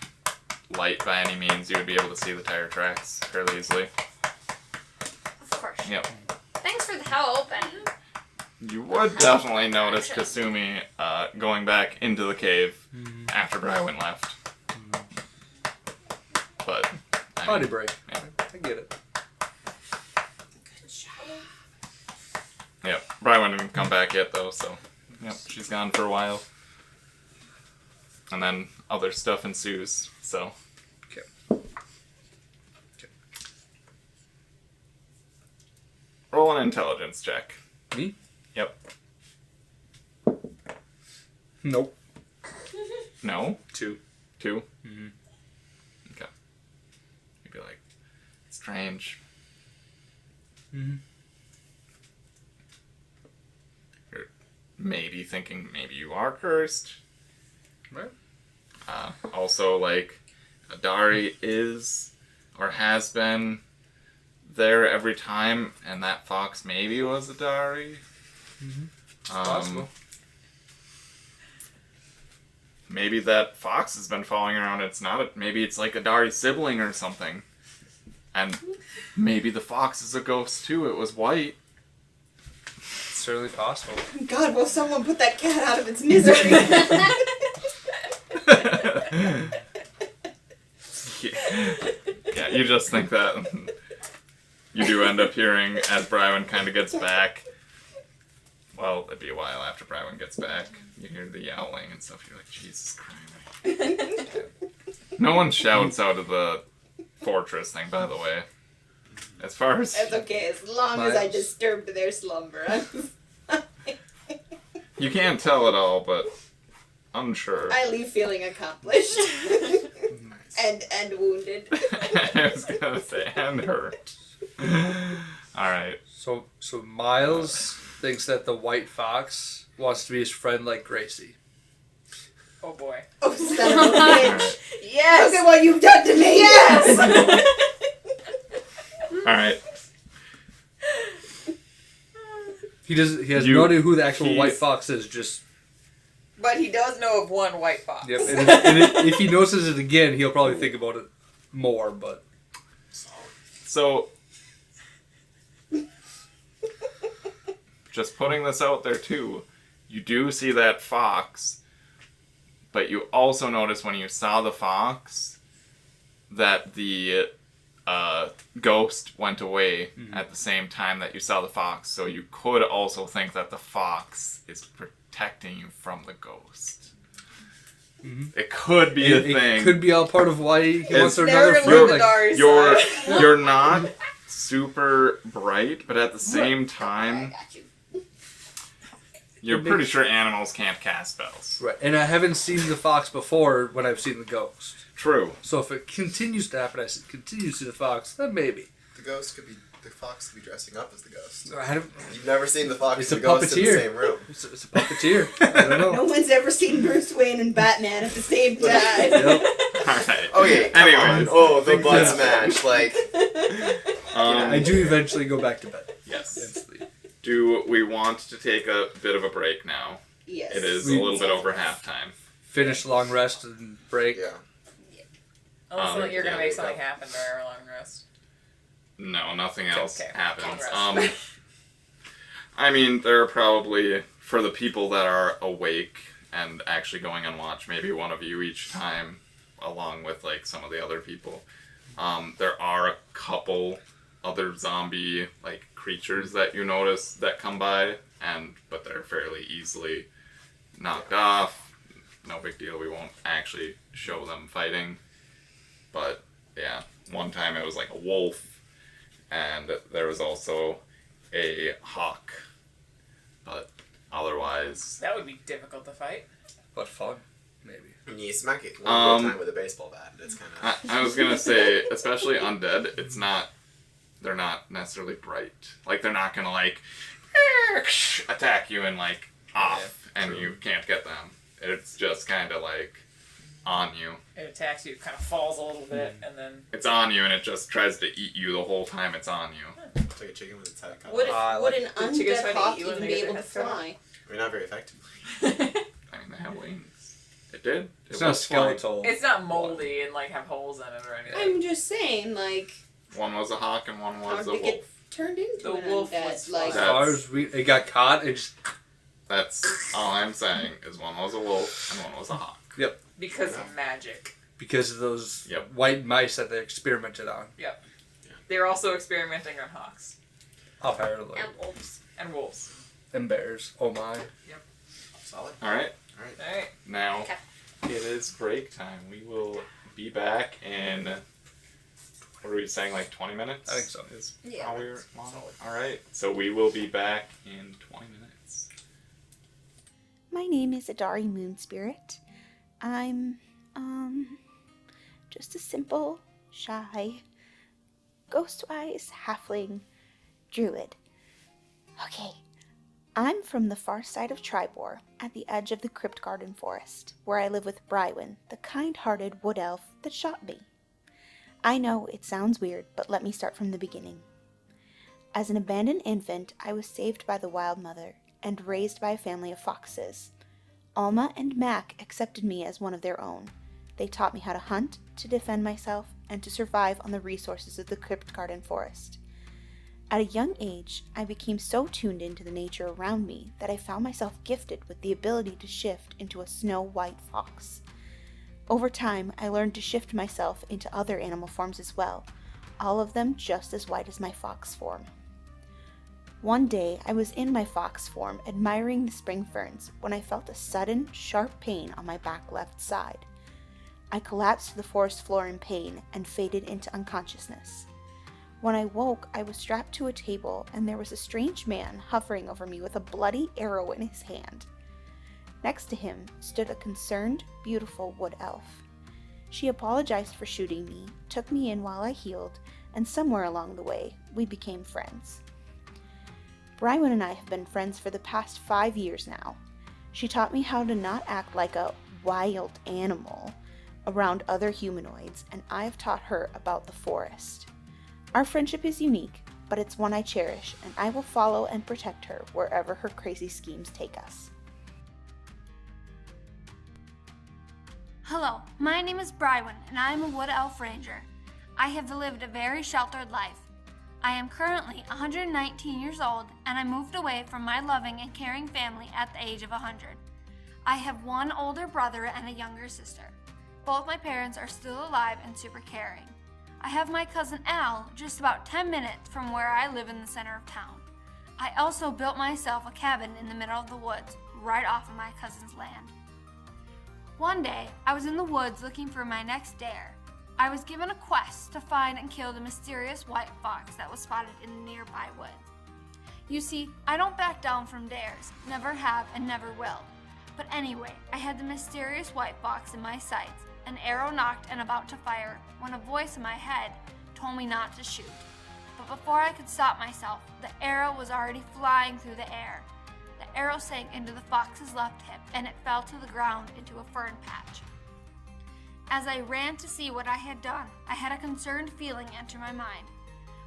light by any means. You would be able to see the tire tracks fairly easily. Of course. Yep. Thanks for the help, and You would definitely notice Kasumi going back into the cave after Brywin left. Party break. Yeah. I get it. Yep. Brywin didn't come back yet, though, so... Yep, she's gone for a while. And then other stuff ensues, so... Okay. Roll an intelligence check. Me? Yep. Nope. No? 2. 2? Mm-hmm. Okay. You'd be like, strange. Mm-hmm. You're maybe thinking maybe you are cursed. Right. Also, like, Adari is, or has been, there every time, and that fox maybe was Adari. Mm-hmm. Possible. Maybe that fox has been following around. It's not. Maybe it's like Adari's sibling or something. And maybe the fox is a ghost too. It was white. It's certainly possible. God, will someone put that cat out of its misery? Yeah, you just think that. You do end up hearing as Brywin kind of gets back. Well, it'd be a while after Brywin gets back. You hear the yowling and stuff. You're like, Jesus Christ. No one shouts out of the fortress thing, by the way. As far as... That's okay, as long as I disturbed their slumber. You can't tell it all, but unsure. I leave feeling accomplished. and wounded. I was gonna say, and hurt. Alright. So Miles thinks that the white fox wants to be his friend like Gracie. Oh boy. Oh, son of a bitch. Yes! Look at what you've done to me! Yes! Alright. He has no idea who the actual white fox is, just... But he does know of one white fox. Yep, if he notices it again, he'll probably think about it more, but... So... Just putting this out there too, you do see that fox, but you also notice when you saw the fox that the ghost went away at the same time that you saw the fox, so you could also think that the fox is protecting you from the ghost. Mm-hmm. It could be a thing. It could be all part of why he wants another friend. You're not super bright, but at the same time... You're pretty sure animals can't cast spells. Right, and I haven't seen the fox before when I've seen the ghost. True. So if it continues to happen, I continue to see the fox, then maybe. The fox could be dressing up as the ghost. You've never seen the fox and the ghost in the same room. It's a puppeteer. I don't know. No one's ever seen Bruce Wayne and Batman at the same time. Yep. Alright. Okay, anyway. Oh, the blood smash. Like... I do eventually go back to bed. Yes. And sleep. Do we want to take a bit of a break now? Yes. It is a little bit over halftime. Finish long rest and break. Yeah. Unless you're going to make something happen during our long rest. No, nothing else happens. Long I mean, there are probably, for the people that are awake and actually going on watch, maybe one of you each time, along with like some of the other people. There are a couple other zombie like creatures that you notice that come by, but they're fairly easily knocked off. No big deal. We won't actually show them fighting. But yeah, one time it was like a wolf, and there was also a hawk. But otherwise, that would be difficult to fight. But fun, maybe. And you smack it one time with a baseball bat. It's kind of. I was gonna say, especially undead, it's not. They're not necessarily bright. Like they're not gonna like attack you and like off, and you can't get them. It's just kind of like on you. It attacks you, kind of falls a little bit, and then it's on you, and it just tries to eat you the whole time it's on you. It's like a chicken with its head cut off. Would an undead hawk even be able to fly? I mean, not very effectively. I mean, they have wings. It did. It's not skeletal. It's not moldy and like have holes in it or anything. I'm just saying, like. One was a hawk and one was a wolf. Get turned into the an wolf undead, was like. As far as it got caught, it just. That's all I'm saying. Is one was a wolf and one was a hawk. Yep. Because of magic. Because of those Yep. white mice that they experimented on. Yep. They're also experimenting on hawks. Apparently. And wolves. And wolves. And bears. Oh my. Yep. Solid. Alright. Alright. Now, Okay. it is break time. We will be back in, what are we saying, like 20 minutes? I think so. Is Yeah. how we're Alright, so we will be back in 20 minutes. My name is Adari Moon Spirit. I'm, just a simple, shy, ghost-wise halfling druid. Okay, I'm from the far side of Tribor, at the edge of the Crypt Garden Forest, where I live with Brywin, the kind-hearted wood elf that shot me. I know it sounds weird, but let me start from the beginning. As an abandoned infant, I was saved by the Wild Mother and raised by a family of foxes. Alma and Mac accepted me as one of their own. They taught me how to hunt, to defend myself, and to survive on the resources of the Crypt Garden Forest. At a young age, I became so tuned into the nature around me that I found myself gifted with the ability to shift into a snow-white fox. Over time, I learned to shift myself into other animal forms as well, all of them just as white as my fox form. One day, I was in my fox form admiring the spring ferns when I felt a sudden, sharp pain on my back left side. I collapsed to the forest floor in pain and faded into unconsciousness. When I woke, I was strapped to a table and there was a strange man hovering over me with a bloody arrow in his hand. Next to him stood a concerned, beautiful wood elf. She apologized for shooting me, took me in while I healed, and somewhere along the way, we became friends. Brywin and I have been friends for the past 5 years now. She taught me how to not act like a wild animal around other humanoids, and I have taught her about the forest. Our friendship is unique, but it's one I cherish, and I will follow and protect her wherever her crazy schemes take us. Hello, my name is Brywin, and I am a Wood Elf Ranger. I have lived a very sheltered life. I am currently 119 years old, and I moved away from my loving and caring family at the age of 100. I have one older brother and a younger sister. Both my parents are still alive and super caring. I have my cousin Al just about 10 minutes from where I live in the center of town. I also built myself a cabin in the middle of the woods, right off of my cousin's land. One day, I was in the woods looking for my next dare. I was given a quest to find and kill the mysterious white fox that was spotted in the nearby woods. You see, I don't back down from dares, never have and never will. But anyway, I had the mysterious white fox in my sights, an arrow knocked and about to fire, when a voice in my head told me not to shoot. But before I could stop myself, the arrow was already flying through the air. The arrow sank into the fox's left hip and it fell to the ground into a fern patch. As I ran to see what I had done, I had a concerned feeling enter my mind.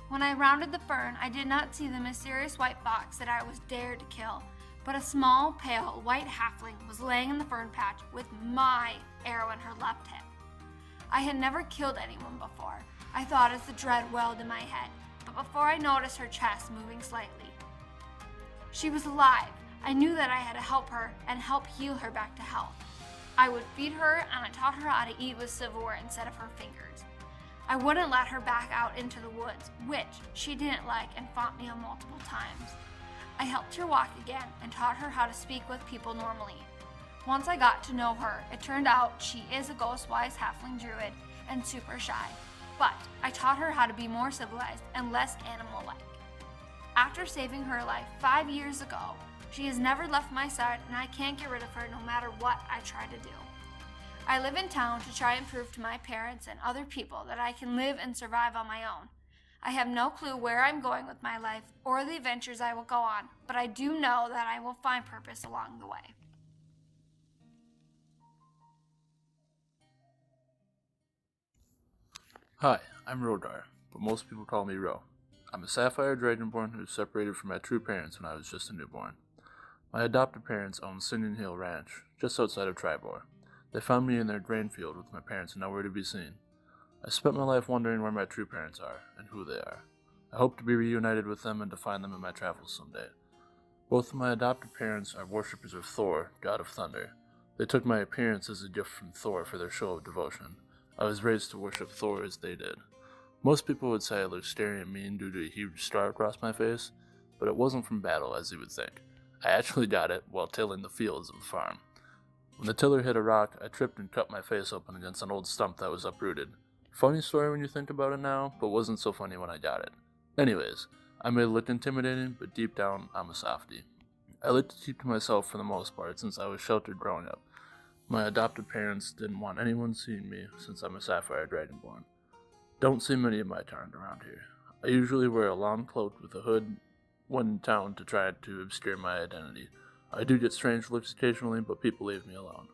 When I rounded the fern, I did not see the mysterious white fox that I was dared to kill, but a small, pale, white halfling was laying in the fern patch with my arrow in her left hip. I had never killed anyone before, I thought as the dread welled in my head, but before I noticed her chest moving slightly. She was alive. I knew that I had to help her and help heal her back to health. I would feed her and I taught her how to eat with silverware instead of her fingers. I wouldn't let her back out into the woods, which she didn't like and fought me on multiple times. I helped her walk again and taught her how to speak with people normally. Once I got to know her, it turned out she is a ghost-wise halfling druid and super shy, but I taught her how to be more civilized and less animal-like. After saving her life 5 years ago, she has never left my side and I can't get rid of her no matter what I try to do. I live in town to try and prove to my parents and other people that I can live and survive on my own. I have no clue where I'm going with my life or the adventures I will go on, but I do know that I will find purpose along the way. Hi, I'm Rodar, but most people call me Ro. I'm a sapphire dragonborn who was separated from my true parents when I was just a newborn. My adopted parents owned Singing Hill Ranch, just outside of Tribor. They found me in their grain field with my parents nowhere to be seen. I spent my life wondering where my true parents are and who they are. I hope to be reunited with them and to find them in my travels someday. Both of my adopted parents are worshippers of Thor, god of thunder. They took my appearance as a gift from Thor for their show of devotion. I was raised to worship Thor as they did. Most people would say I looked scary and mean due to a huge star across my face, but it wasn't from battle as you would think. I actually got it while tilling the fields of the farm. When the tiller hit a rock, I tripped and cut my face open against an old stump that was uprooted. Funny story when you think about it now, but wasn't so funny when I got it. Anyways, I may look intimidating, but deep down, I'm a softie. I like to keep to myself for the most part since I was sheltered growing up. My adopted parents didn't want anyone seeing me since I'm a sapphire dragonborn. Don't see many of my kind around here. I usually wear a long cloak with a hood when in town to try to obscure my identity. I do get strange looks occasionally, but people leave me alone.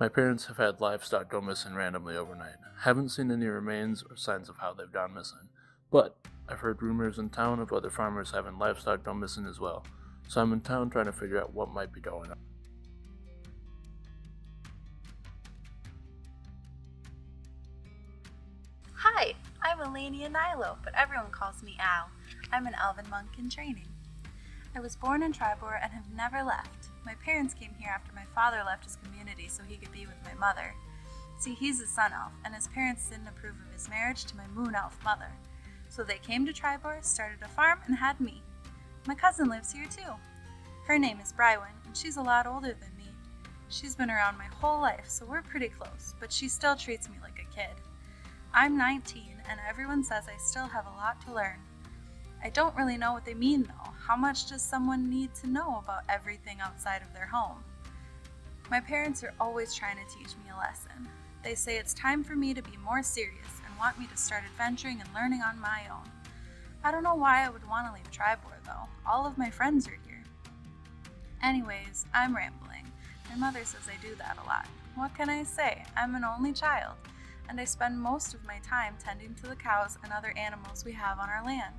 My parents have had livestock go missing randomly overnight. Haven't seen any remains or signs of how they've gone missing, but I've heard rumors in town of other farmers having livestock go missing as well, so I'm in town trying to figure out what might be going on. Hi, I'm Elenia Nilo, but everyone calls me Al. I'm an elven monk in training. I was born in Tribor and have never left. My parents came here after my father left his community so he could be with my mother. See, he's a sun elf, and his parents didn't approve of his marriage to my moon elf mother. So they came to Tribor, started a farm, and had me. My cousin lives here too. Her name is Brywin, and she's a lot older than me. She's been around my whole life, so we're pretty close, but she still treats me like a kid. I'm 19, and everyone says I still have a lot to learn. I don't really know what they mean though. How much does someone need to know about everything outside of their home? My parents are always trying to teach me a lesson. They say it's time for me to be more serious and want me to start adventuring and learning on my own. I don't know why I would want to leave Tribor though. All of my friends are here. Anyways, I'm rambling. My mother says I do that a lot. What can I say? I'm an only child, and I spend most of my time tending to the cows and other animals we have on our land.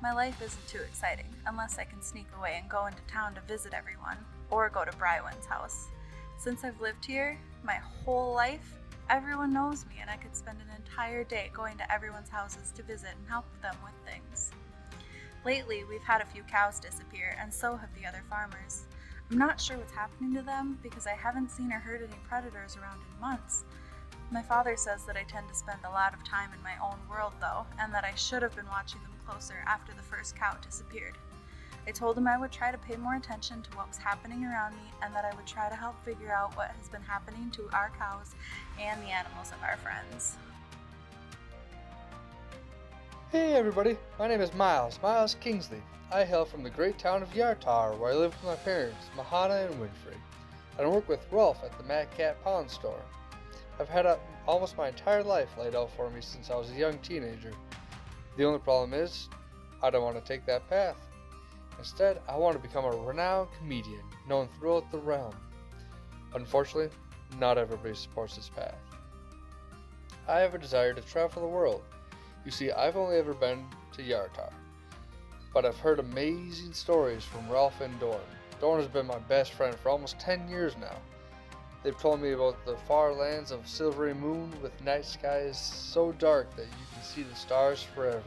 My life isn't too exciting, unless I can sneak away and go into town to visit everyone, or go to Brywin's house. Since I've lived here, my whole life, everyone knows me and I could spend an entire day going to everyone's houses to visit and help them with things. Lately, we've had a few cows disappear, and so have the other farmers. I'm not sure what's happening to them because I haven't seen or heard any predators around in months. My father says that I tend to spend a lot of time in my own world though, and that I should have been watching them closer after the first cow disappeared. I told him I would try to pay more attention to what was happening around me and that I would try to help figure out what has been happening to our cows and the animals of our friends. Hey everybody, my name is Miles Kingsley. I hail from the great town of Yartar, where I live with my parents, Mahana and Winfrey. I work with Rolf at the Mad Cat Pawn Store. I've had almost my entire life laid out for me since I was a young teenager. The only problem is, I don't want to take that path. Instead, I want to become a renowned comedian, known throughout the realm. Unfortunately, not everybody supports this path. I have a desire to travel the world. You see, I've only ever been to Yartar, but I've heard amazing stories from Ralph and Dorn. Dorn has been my best friend for almost 10 years now. They've told me about the far lands of Silvery Moon with night skies so dark that you can see the stars forever,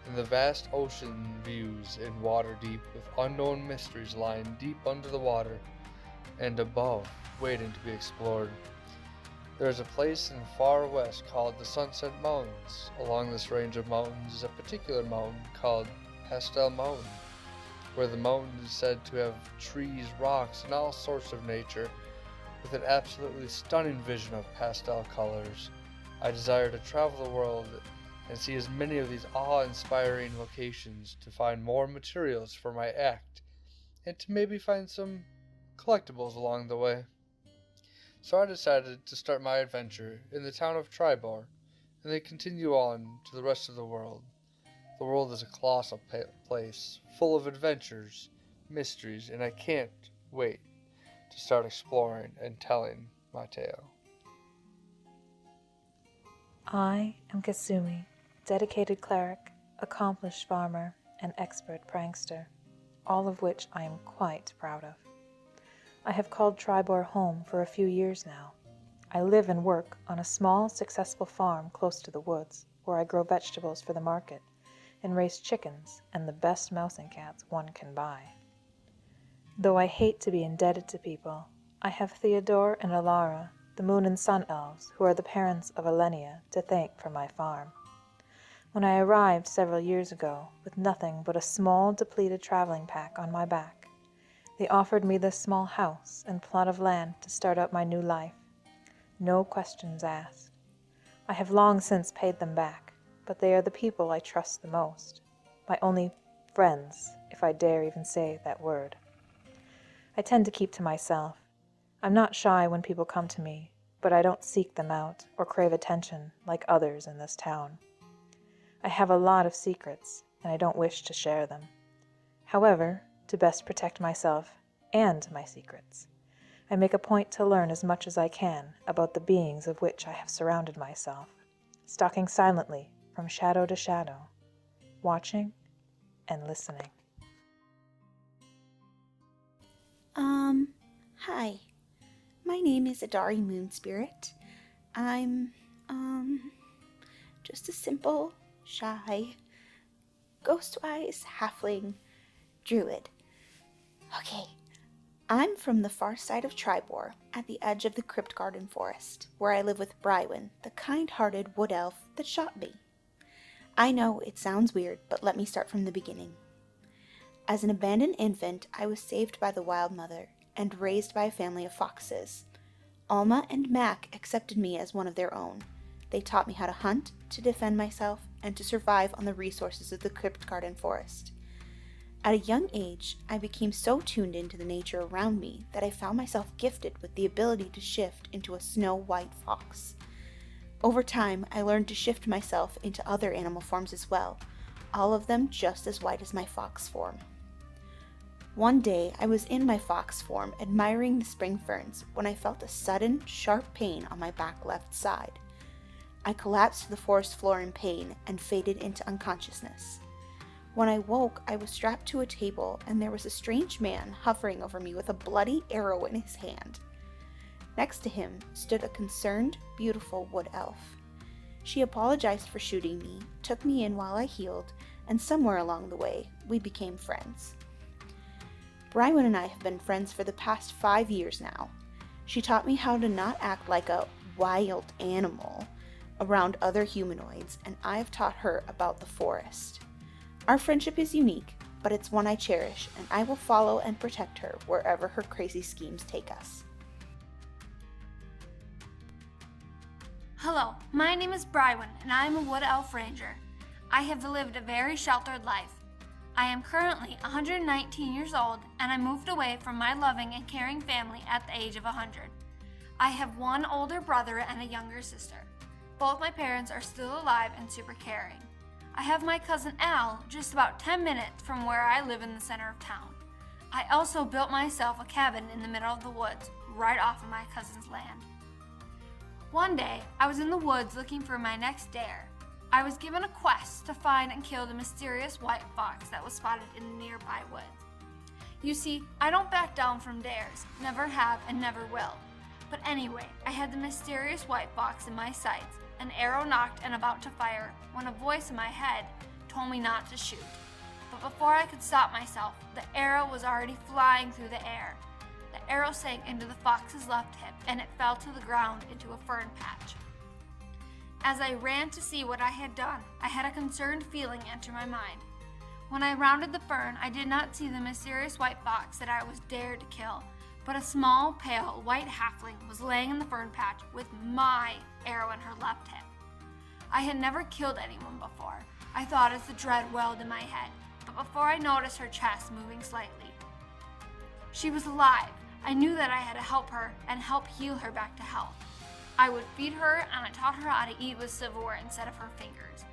and the vast ocean views in water deep with unknown mysteries lying deep under the water and above, waiting to be explored. There is a place in the far west called the Sunset Mountains. Along this range of mountains is a particular mountain called Pastel Mountain, where the mountain is said to have trees, rocks, and all sorts of nature, with an absolutely stunning vision of pastel colors. I desire to travel the world and see as many of these awe-inspiring locations to find more materials for my act, and to maybe find some collectibles along the way. So I decided to start my adventure in the town of Tribor, and then continue on to the rest of the world. The world is a colossal place, full of adventures, mysteries, and I can't wait to start exploring and telling my tale. I am Kasumi, dedicated cleric, accomplished farmer, and expert prankster, all of which I am quite proud of. I have called Tribor home for a few years now. I live and work on a small, successful farm close to the woods, where I grow vegetables for the market and raise chickens and the best mouse and cats one can buy. Though I hate to be indebted to people, I have Theodore and Alara, the moon and sun elves, who are the parents of Elenia, to thank for my farm. When I arrived several years ago, with nothing but a small, depleted traveling pack on my back, they offered me this small house and plot of land to start up my new life. No questions asked. I have long since paid them back, but they are the people I trust the most. My only friends, if I dare even say that word. I tend to keep to myself. I'm not shy when people come to me, but I don't seek them out or crave attention like others in this town. I have a lot of secrets, and I don't wish to share them. However, to best protect myself and my secrets, I make a point to learn as much as I can about the beings of which I have surrounded myself, stalking silently from shadow to shadow, watching and listening. Hi. My name is Adari Moonspirit. I'm, just a simple, shy, ghost-wise halfling druid. Okay, I'm from the far side of Tribor, at the edge of the Crypt Garden Forest, where I live with Brywin, the kind-hearted wood elf that shot me. I know it sounds weird, but let me start from the beginning. As an abandoned infant, I was saved by the Wild Mother and raised by a family of foxes. Alma and Mac accepted me as one of their own. They taught me how to hunt, to defend myself, and to survive on the resources of the Crypt Garden Forest. At a young age, I became so tuned into the nature around me that I found myself gifted with the ability to shift into a snow-white fox. Over time, I learned to shift myself into other animal forms as well, all of them just as white as my fox form. One day, I was in my fox form admiring the spring ferns when I felt a sudden, sharp pain on my back left side. I collapsed to the forest floor in pain and faded into unconsciousness. When I woke, I was strapped to a table and there was a strange man hovering over me with a bloody arrow in his hand. Next to him stood a concerned, beautiful wood elf. She apologized for shooting me, took me in while I healed, and somewhere along the way, we became friends. Brywin and I have been friends for the past 5 years now. She taught me how to not act like a wild animal around other humanoids, and I have taught her about the forest. Our friendship is unique, but it's one I cherish, and I will follow and protect her wherever her crazy schemes take us. Hello, my name is Brywin, and I am a Wood Elf Ranger. I have lived a very sheltered life. I am currently 119 years old, and I moved away from my loving and caring family at the age of 100. I have one older brother and a younger sister. Both my parents are still alive and super caring. I have my cousin Al just about 10 minutes from where I live in the center of town. I also built myself a cabin in the middle of the woods, right off of my cousin's land. One day, I was in the woods looking for my next dare. I was given a quest to find and kill the mysterious white fox that was spotted in the nearby woods. You see, I don't back down from dares, never have and never will. But anyway, I had the mysterious white fox in my sights, an arrow knocked and about to fire, when a voice in my head told me not to shoot. But before I could stop myself, the arrow was already flying through the air. The arrow sank into the fox's left hip, and it fell to the ground into a fern patch. As I ran to see what I had done, I had a concerned feeling enter my mind. When I rounded the fern, I did not see the mysterious white fox that I was dared to kill, but a small, pale, white halfling was laying in the fern patch with my arrow in her left hip. I had never killed anyone before. I thought as the dread welled in my head, but before I noticed her chest moving slightly. She was alive. I knew that I had to help her and help heal her back to health. I would feed her, and I taught her how to eat with silverware instead of her fingers.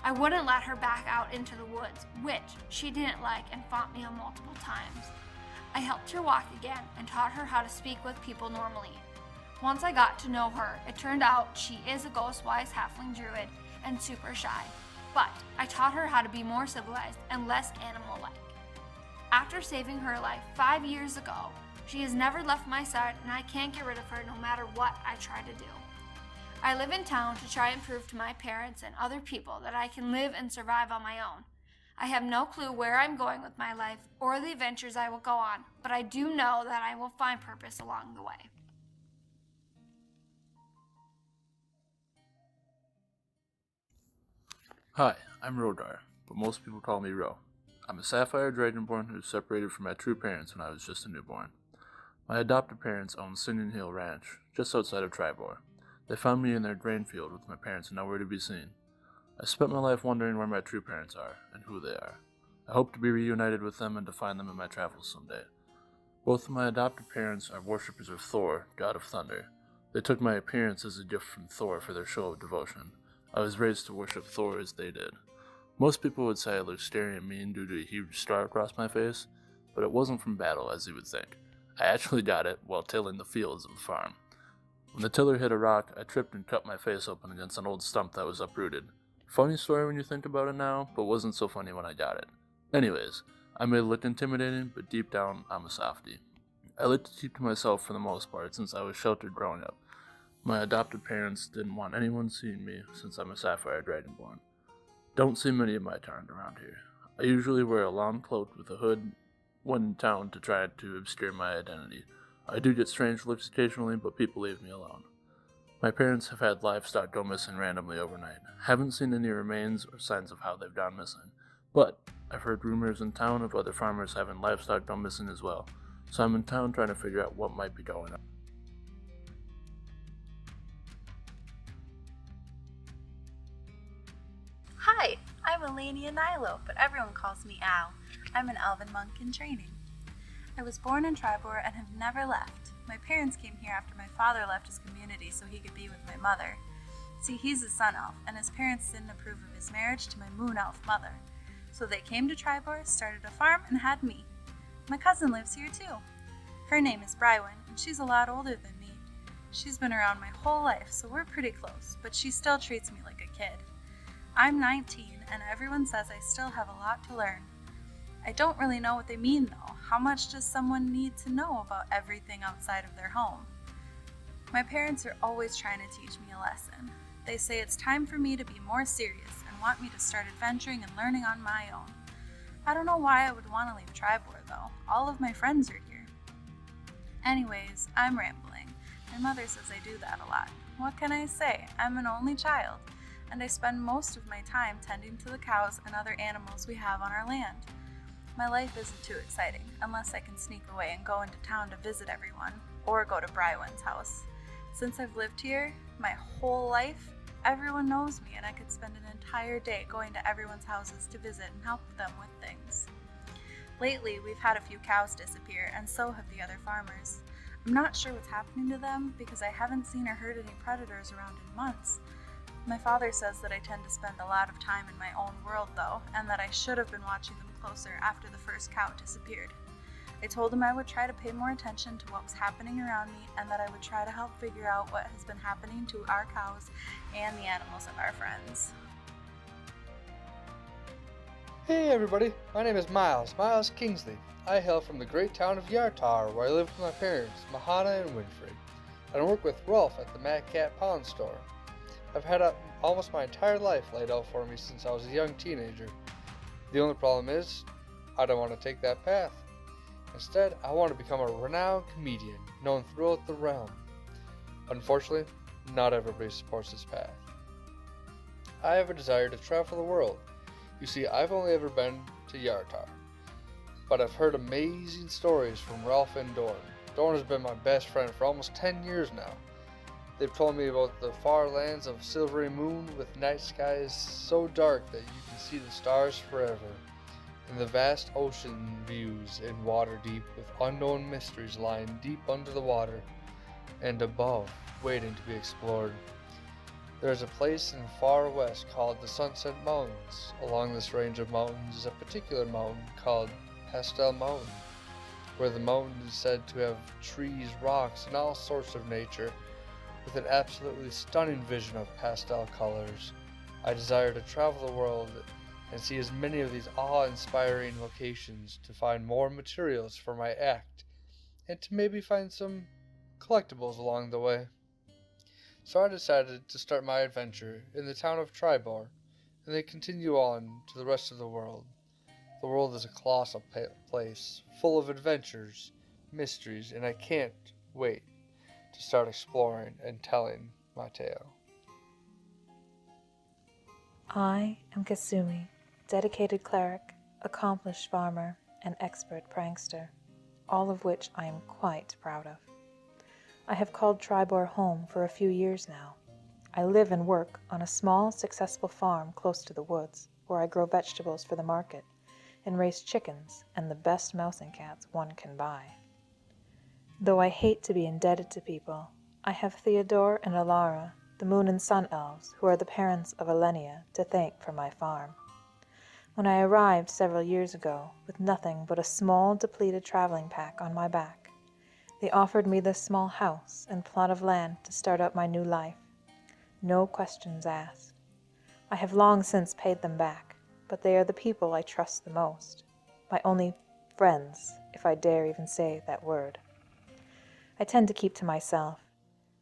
I wouldn't let her back out into the woods, which she didn't like and fought me on multiple times. I helped her walk again and taught her how to speak with people normally. Once I got to know her, it turned out she is a ghost-wise halfling druid and super shy, but I taught her how to be more civilized and less animal-like. After saving her life 5 years ago, she has never left my side, and I can't get rid of her no matter what I try to do. I live in town to try and prove to my parents and other people that I can live and survive on my own. I have no clue where I'm going with my life or the adventures I will go on, but I do know that I will find purpose along the way. Hi, I'm Rodar, but most people call me Ro. I'm a sapphire dragonborn who was separated from my true parents when I was just a newborn. My adopted parents owned Singing Hill Ranch, just outside of Tribor. They found me in their grain field with my parents nowhere to be seen. I spent my life wondering where my true parents are and who they are. I hope to be reunited with them and to find them in my travels someday. Both of my adopted parents are worshippers of Thor, god of thunder. They took my appearance as a gift from Thor for their show of devotion. I was raised to worship Thor as they did. Most people would say I look scary and mean due to a huge scar across my face, but it wasn't from battle as you would think. I actually got it while tilling the fields of the farm. When the tiller hit a rock, I tripped and cut my face open against an old stump that was uprooted. Funny story when you think about it now, but wasn't so funny when I got it. Anyways, I may look intimidating, but deep down, I'm a softie. I like to keep to myself for the most part since I was sheltered growing up. My adopted parents didn't want anyone seeing me since I'm a sapphire dragonborn. Don't see many of my kind around here. I usually wear a long cloak with a hood when in town to try to obscure my identity. I do get strange looks occasionally, but people leave me alone. My parents have had livestock go missing randomly overnight. Haven't seen any remains or signs of how they've gone missing, but I've heard rumors in town of other farmers having livestock go missing as well, so I'm in town trying to figure out what might be going on. Hi, I'm Elenia Nilo, but everyone calls me Al. I'm an elven monk in training. I was born in Tribor and have never left. My parents came here after my father left his community so he could be with my mother. See, he's a sun elf, and his parents didn't approve of his marriage to my moon elf mother. So they came to Tribor, started a farm, and had me. My cousin lives here too. Her name is Brywin, and she's a lot older than me. She's been around my whole life, so we're pretty close, but she still treats me like a kid. I'm 19, and everyone says I still have a lot to learn. I don't really know what they mean though. How much does someone need to know about everything outside of their home? My parents are always trying to teach me a lesson. They say it's time for me to be more serious and want me to start adventuring and learning on my own. I don't know why I would want to leave Tribor though. All of my friends are here. Anyways, I'm rambling. My mother says I do that a lot. What can I say? I'm an only child, and I spend most of my time tending to the cows and other animals we have on our land. My life isn't too exciting, unless I can sneak away and go into town to visit everyone, or go to Brywin's house. Since I've lived here, my whole life, everyone knows me and I could spend an entire day going to everyone's houses to visit and help them with things. Lately, we've had a few cows disappear, and so have the other farmers. I'm not sure what's happening to them because I haven't seen or heard any predators around in months. My father says that I tend to spend a lot of time in my own world though, and that I should have been watching them closer after the first cow disappeared. I told him I would try to pay more attention to what was happening around me and that I would try to help figure out what has been happening to our cows and the animals of our friends. Hey everybody, my name is Miles Kingsley. I hail from the great town of Yartar, where I live with my parents, Mahana and Winfrey. I work with Rolf at the Mad Cat Pawn Store. I've had almost my entire life laid out for me since I was a young teenager. The only problem is, I don't want to take that path. Instead, I want to become a renowned comedian, known throughout the realm. Unfortunately, not everybody supports this path. I have a desire to travel the world. You see, I've only ever been to Yartar, but I've heard amazing stories from Ralph and Dorn. Dorn has been my best friend for almost 10 years now. They've told me about the far lands of Silvery Moon with night skies so dark that you can see the stars forever, and the vast ocean views in water deep with unknown mysteries lying deep under the water and above, waiting to be explored. There is a place in the far west called the Sunset Mountains. Along this range of mountains is a particular mountain called Pastel Mountain, where the mountain is said to have trees, rocks, and all sorts of nature, with an absolutely stunning vision of pastel colors. I desire to travel the world and see as many of these awe-inspiring locations to find more materials for my act, and to maybe find some collectibles along the way. So I decided to start my adventure in the town of Tribor, and then continue on to the rest of the world. The world is a colossal place, full of adventures, mysteries, and I can't wait to start exploring and telling my tale. I am Kasumi, dedicated cleric, accomplished farmer, and expert prankster, all of which I am quite proud of. I have called Tribor home for a few years now. I live and work on a small, successful farm close to the woods, where I grow vegetables for the market and raise chickens and the best mouse and cats one can buy. Though I hate to be indebted to people, I have Theodore and Alara, the moon and sun elves, who are the parents of Elenia, to thank for my farm. When I arrived several years ago, with nothing but a small, depleted traveling pack on my back, they offered me this small house and plot of land to start out my new life. No questions asked. I have long since paid them back, but they are the people I trust the most. My only friends, if I dare even say that word. I tend to keep to myself.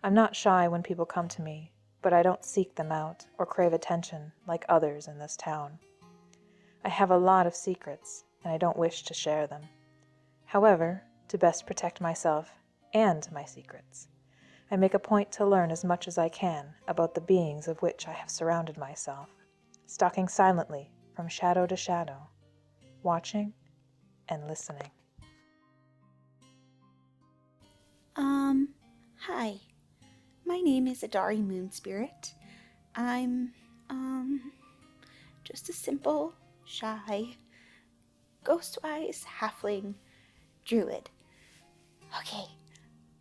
I'm not shy when people come to me, but I don't seek them out or crave attention like others in this town. I have a lot of secrets, and I don't wish to share them. However, to best protect myself and my secrets, I make a point to learn as much as I can about the beings of which I have surrounded myself, stalking silently from shadow to shadow, watching and listening. Hi. My name is Adari Moonspirit. I'm, just a simple, shy, ghost-wise halfling druid. Okay,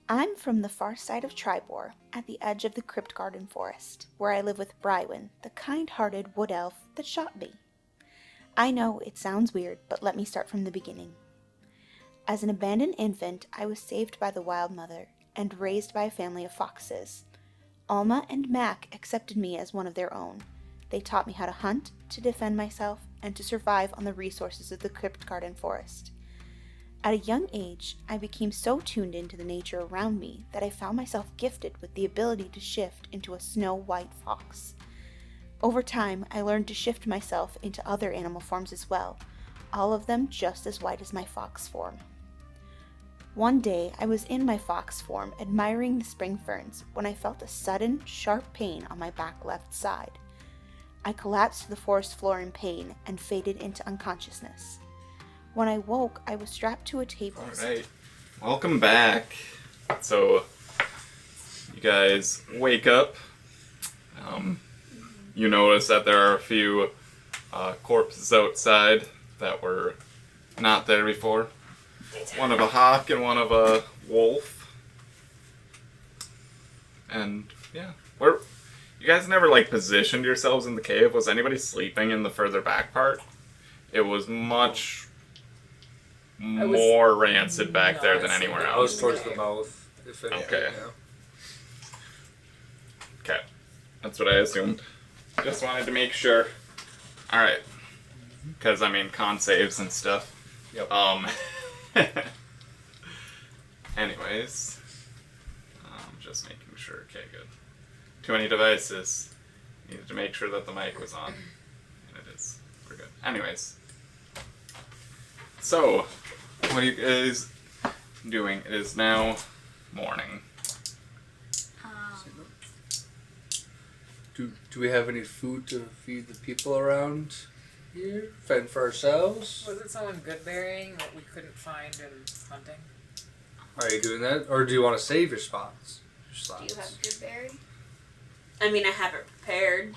I'm from the far side of Tribor, at the edge of the Crypt Garden Forest, where I live with Brywin, the kind-hearted wood elf that shot me. I know it sounds weird, but let me start from the beginning. As an abandoned infant, I was saved by the Wild Mother and raised by a family of foxes. Alma and Mac accepted me as one of their own. They taught me how to hunt, to defend myself, and to survive on the resources of the Crypt Garden Forest. At a young age, I became so tuned into the nature around me that I found myself gifted with the ability to shift into a snow-white fox. Over time, I learned to shift myself into other animal forms as well, all of them just as white as my fox form. One day, I was in my fox form admiring the spring ferns when I felt a sudden, sharp pain on my back left side. I collapsed to the forest floor in pain and faded into unconsciousness. When I woke, I was strapped to a table. Alright, welcome back. So, you guys wake up. You notice that there are a few corpses outside that were not there before. One of a hawk and one of a wolf. And, yeah. You guys never, positioned yourselves in the cave? Was anybody sleeping in the further back part? It was much more rancid back there than anywhere else. I was towards the mouth. If anything, okay. Yeah. Okay. That's what I assumed. Just wanted to make sure. Alright. Because, con saves and stuff. Yep. Anyways. Just making sure. Okay, good. Too many devices. Needed to make sure that the mic was on. And it is. We're good. Anyways. So, what are you guys doing? It is now morning. Do we have any food to feed the people around here? Fend for ourselves? Was it someone good berrying that we couldn't find in hunting? Are you doing that? Or do you want to save your spots? Do you have good berry? I have it prepared.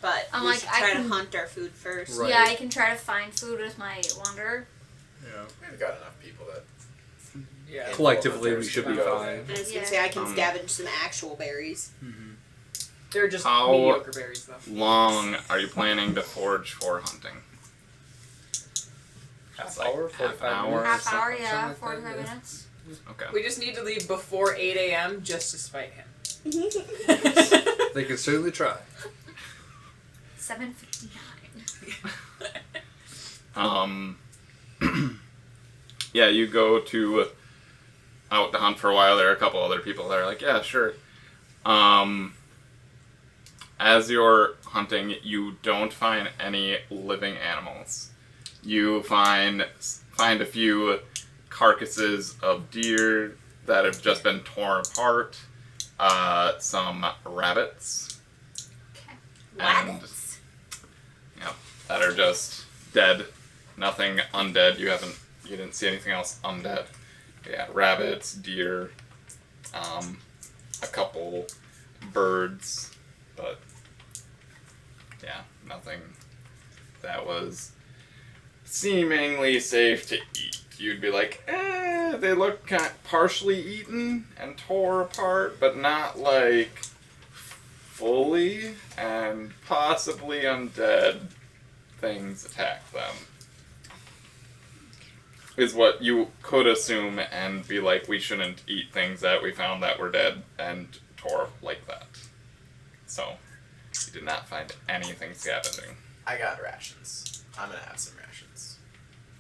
But we should try to hunt our food first. Right. Yeah, I can try to find food with my wanderer. Yeah. We've got enough people that... Yeah. Collectively, we should be fine. I was going to say, I can scavenge some actual berries. Mm-hmm. They're just How mediocre berries, though. long are you planning to forage for hunting? Half hour? Half an hour? Half hour, something yeah, like 45 that, minutes. Okay. We just need to leave before 8 a.m. just to spite him. They can certainly try. 7:59. Yeah, you go out to hunt for a while. There are a couple other people that are like, yeah, sure. As you're hunting, you don't find any living animals. You find a few carcasses of deer that have just been torn apart, some rabbits. Okay. And Rabbits? that are just dead. Nothing undead. You didn't see anything else undead. Yeah, rabbits, deer, a couple birds, but yeah, nothing that was seemingly safe to eat. You'd be like, they look kind of partially eaten and tore apart, but not like fully, and possibly undead things attack them. Is what you could assume and be like, we shouldn't eat things that we found that were dead and tore like that. So, you did not find anything scavenging. I got rations. I'm gonna have some rations.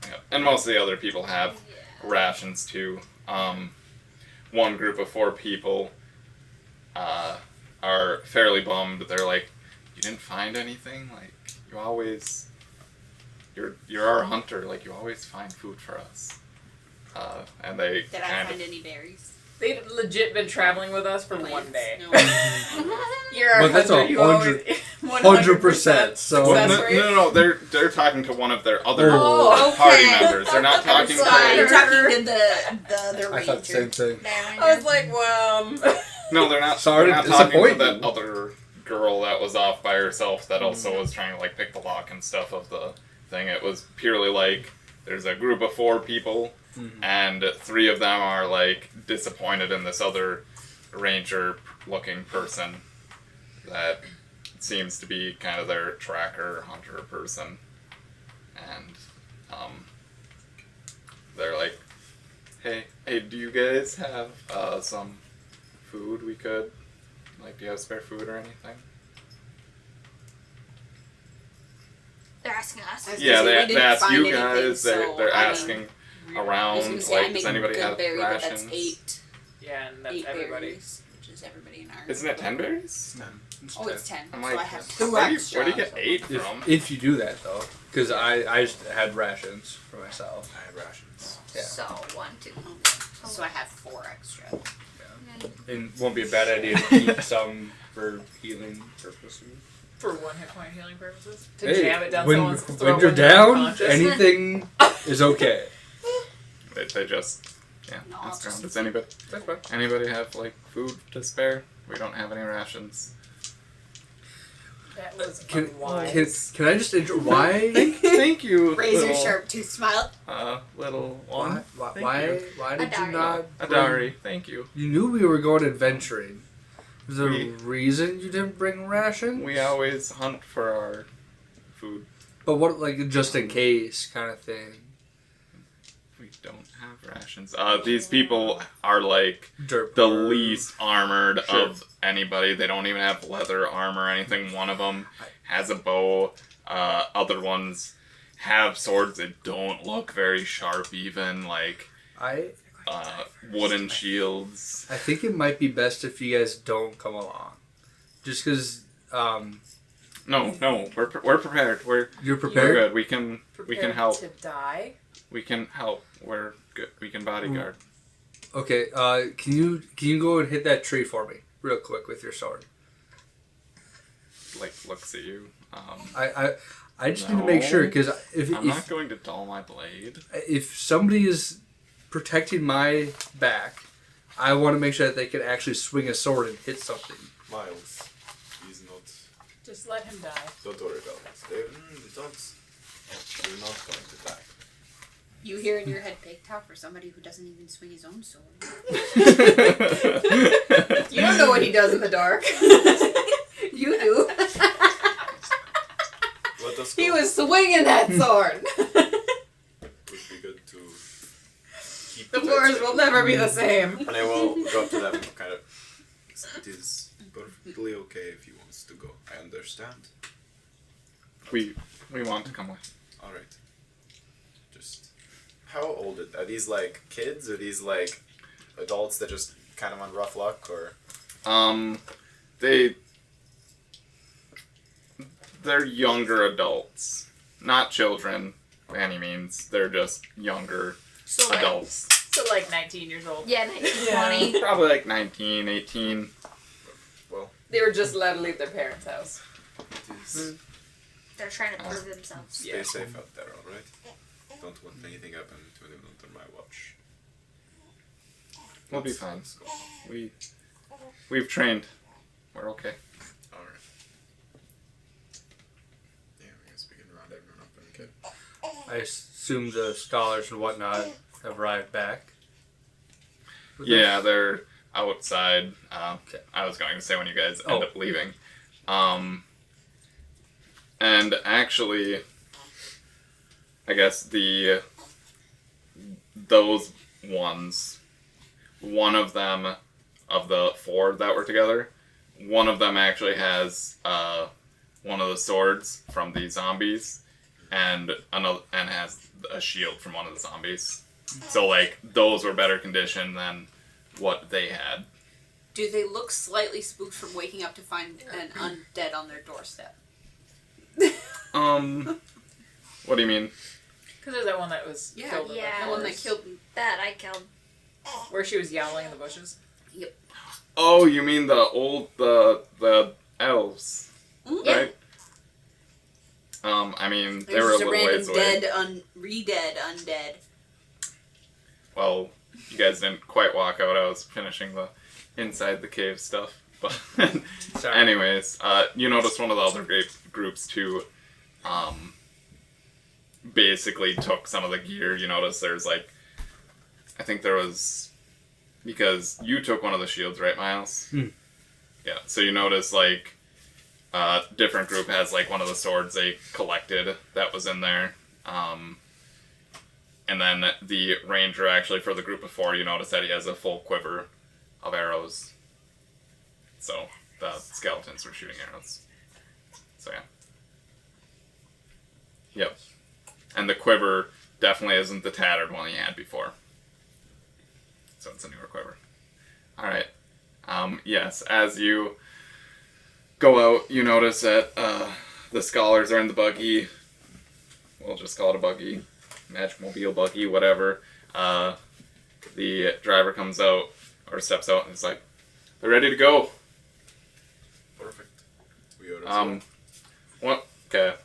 Yep. And most of the other people have rations too. One group of 4 people are fairly bummed. They're like, you didn't find anything? Like, you always... You're our hunter, like, you always find food for us. And they Did I find any berries? They've legit been traveling with us for one day. No. You're our But that's hunter, you 100%. So No. They're talking to one of their other okay. party members. They're not talking You're to... talking to the other ranger. I thought the same thing. I was like, well... No, they're not. Sorry they're to not talking to disappoint that you. other girl that was off by herself that also was trying to like pick the lock and stuff of the thing. It was purely like there's a group of 4 people, and 3 of them are like disappointed in this other ranger-looking person that seems to be kind of their tracker hunter person, and they're like, hey, do you guys have some food we could, like, do you have spare food or anything? They're asking us. Yeah, they ask you anything, guys, so, they're I asking mean, around, like, does anybody have rations? That's 8. Yeah, and that's 8 everybody. berries, which is everybody in our. Isn't it 10 berries? 10. Oh, it's 10. I'm So like, I have 2 where extra. do you get 8 from? If you do that though, because I just had rations for myself. I have rations. Yeah. So 1, 2. So I have 4 extra. And it won't be a bad idea to keep some for healing purposes. For 1 hit point healing purposes? To Hey, jam it down when someone's throat when you're they're down, unconscious? anything is okay. They just, No, ask I'll around. just- Does anybody have, like, food to spare? We don't have any rations. That was Can unwise. I just why Thank you, Razor little, sharp tooth smile. little one. why did you Adari. not Adari, thank you. You knew we were going adventuring. Was there We- a reason you didn't bring rations? We always hunt for our food. But what, like, just in case kind of thing? We don't have rations. These people are, like, Dirt the poor. least armored Sure. of anybody. They don't even have leather armor or anything. One of them has a bow. Other ones have swords that don't look very sharp even, like wooden shields. I think it might be best if you guys don't come along. Just because... No, we're prepared. You're We're prepared? good. We can help. To die? We can help. We're good. We can bodyguard. Okay, can you go and hit that tree for me real quick with your sword? Like, looks at you. I just need to make sure, because I'm not going to dull my blade. if somebody is protecting my back, I want to make sure that they can actually swing a sword and hit something. Miles, he's not. Just let him die. Don't worry about it. You're not going to die. You hear in your head pig talk for somebody who doesn't even swing his own sword. You don't know what he does in the dark. You do. Let us He go. was swinging that sword. Would be good to keep The forest will never be the same. And I will go up to them kind of. It is perfectly okay if he wants to go. I understand. We want to come with. Alright. Just. How old are these, like, kids? Or these, like, adults that just kind of on rough luck? Or. They're younger adults. Not children, by any means. They're just younger adults. So like 19 years old. Yeah, 19, 20. Probably like 19, 18. Well. They were just allowed to leave their parents' house. It is They're trying to prove themselves. Stay safe out there, alright? Don't want anything happen to anyone under my watch. We'll be fine. We've trained. We're okay. Alright. Yeah, I guess we can round everyone up and get... I assume the scholars and whatnot have arrived back. Yeah, they're outside. I was going to say when you guys end up leaving. And actually, I guess those ones, one of them, of the 4 that were together, one of them actually has one of the swords from the zombies, and has a shield from one of the zombies. So like those were better condition than what they had. Do they look slightly spooked from waking up to find an undead on their doorstep? What do you mean? Because there's that one that was killed. The one that killed that I killed. Where she was yowling in the bushes. Yep. Oh, you mean the elves, right? I mean, they were a little ways away. REdead undead. Well, you guys didn't quite walk out. I was finishing the inside the cave stuff. But anyways, you notice one of the other groups too basically took some of the gear. You notice there's like, I think there was, because you took one of the shields, right, Miles? Yeah, so you notice like different group has like one of the swords they collected that was in there. And then the ranger, actually, for the group of 4, you notice that he has a full quiver of arrows. So the skeletons were shooting arrows. So yeah. Yep. And the quiver definitely isn't the tattered one he had before. So it's a newer quiver. Alright. Yes, as you go out, you notice that the scholars are in the buggy. We'll just call it a buggy. Magicmobile buggy, whatever. The driver comes out, or steps out, and is like, they're ready to go. Perfect. We are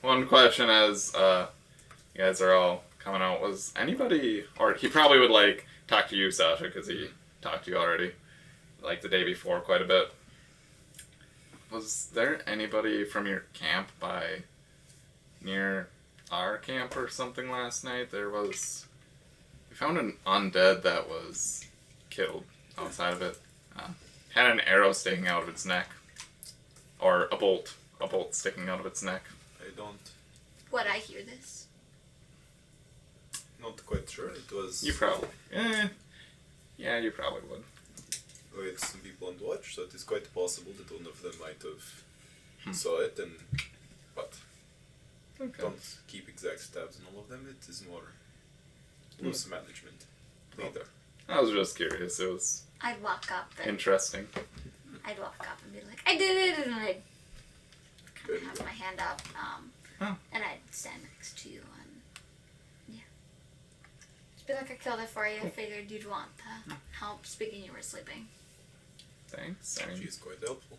One question as you guys are all coming out, was anybody, or he probably would like talk to you, Sasha, because he talked to you already, like the day before quite a bit. Was there anybody from your camp by near our camp or something last night? We found an undead that was killed outside of it. Had an arrow sticking out of its neck. Or a bolt sticking out of its neck. I don't... Would I hear this? Not quite sure. It was... You probably... Yeah, you probably would. We had some people on watch, so it is quite possible that one of them might have saw it and... But... Okay. Don't keep exact tabs on all of them, it is more loose management. Neither. I was just curious, it was I'd walk up and interesting. I'd walk up and be like, I did it, and I'd kind of have my hand up, and I'd stand next to you, and yeah. Just be like, I killed it for you, I figured you'd want the help, speaking you were sleeping. Thanks. I mean, she's quite helpful.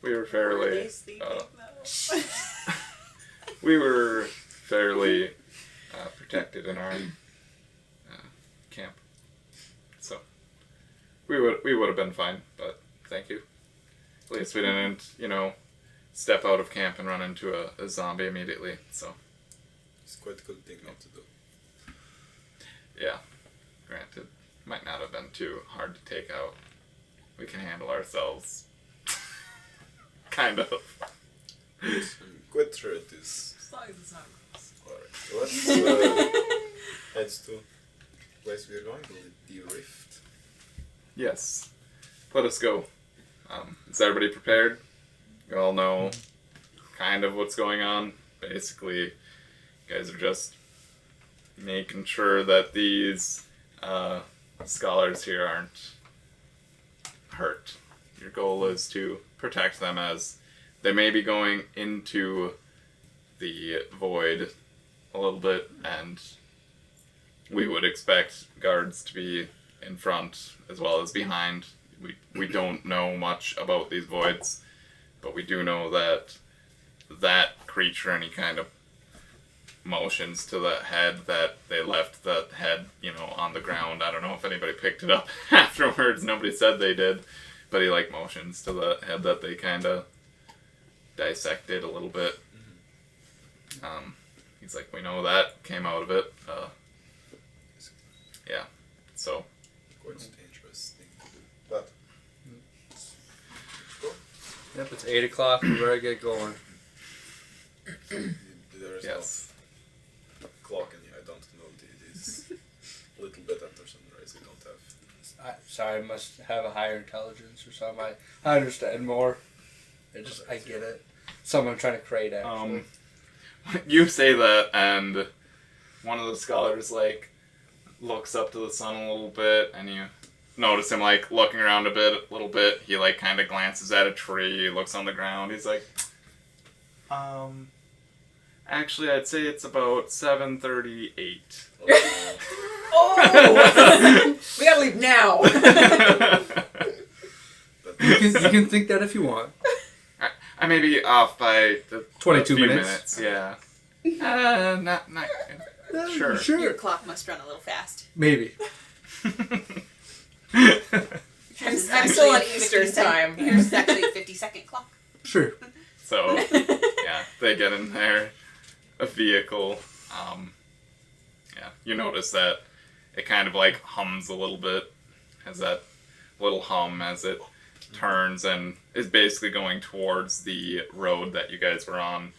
We were fairly... we were fairly protected in our camp, so we would have been fine. But thank you. At least we didn't, step out of camp and run into a zombie immediately. So it's quite a good thing not to do. Yeah, granted, might not have been too hard to take out. We can handle ourselves, kind of. Yes, I'm quite sure it is. As long as it's not gross. Alright, so let's head to place we are going, the rift. Yes, let us go. Is everybody prepared? You all know kind of what's going on. Basically, you guys are just making sure that these scholars here aren't hurt. Your goal is to protect them, as they may be going into the void a little bit, and we would expect guards to be in front as well as behind. We don't know much about these voids, but we do know that that creature, and he kind of motions to the head that they left the head, on the ground. I don't know if anybody picked it up afterwards. Nobody said they did, but he motions to the head that they kind of dissected a little bit. He's like, we know that came out of it. Yeah, so. Quite an dangerous thing to do. But. Yep, it's 8 o'clock. We better get going. There's no clock in here. I don't know. It is a little bit after sunrise. We don't have. Sorry, I must have a higher intelligence or something. I understand more. I get it. Something I'm trying to create, actually. You say that, and one of the scholars, looks up to the sun a little bit, and you notice him, looking around a little bit. He, kind of glances at a tree, looks on the ground. He's like, actually, I'd say it's about 7:38. Oh! We gotta leave now! You can think that if you want. I may be off by 22 a few minutes. Yeah. Not sure. Your clock must run a little fast. Maybe. I'm still on Eastern time. Here's actually a 50-second clock. Sure. So, yeah, they get in there. A vehicle. You notice that it kind of hums a little bit. Has that little hum as it turns and is basically going towards the road that you guys were on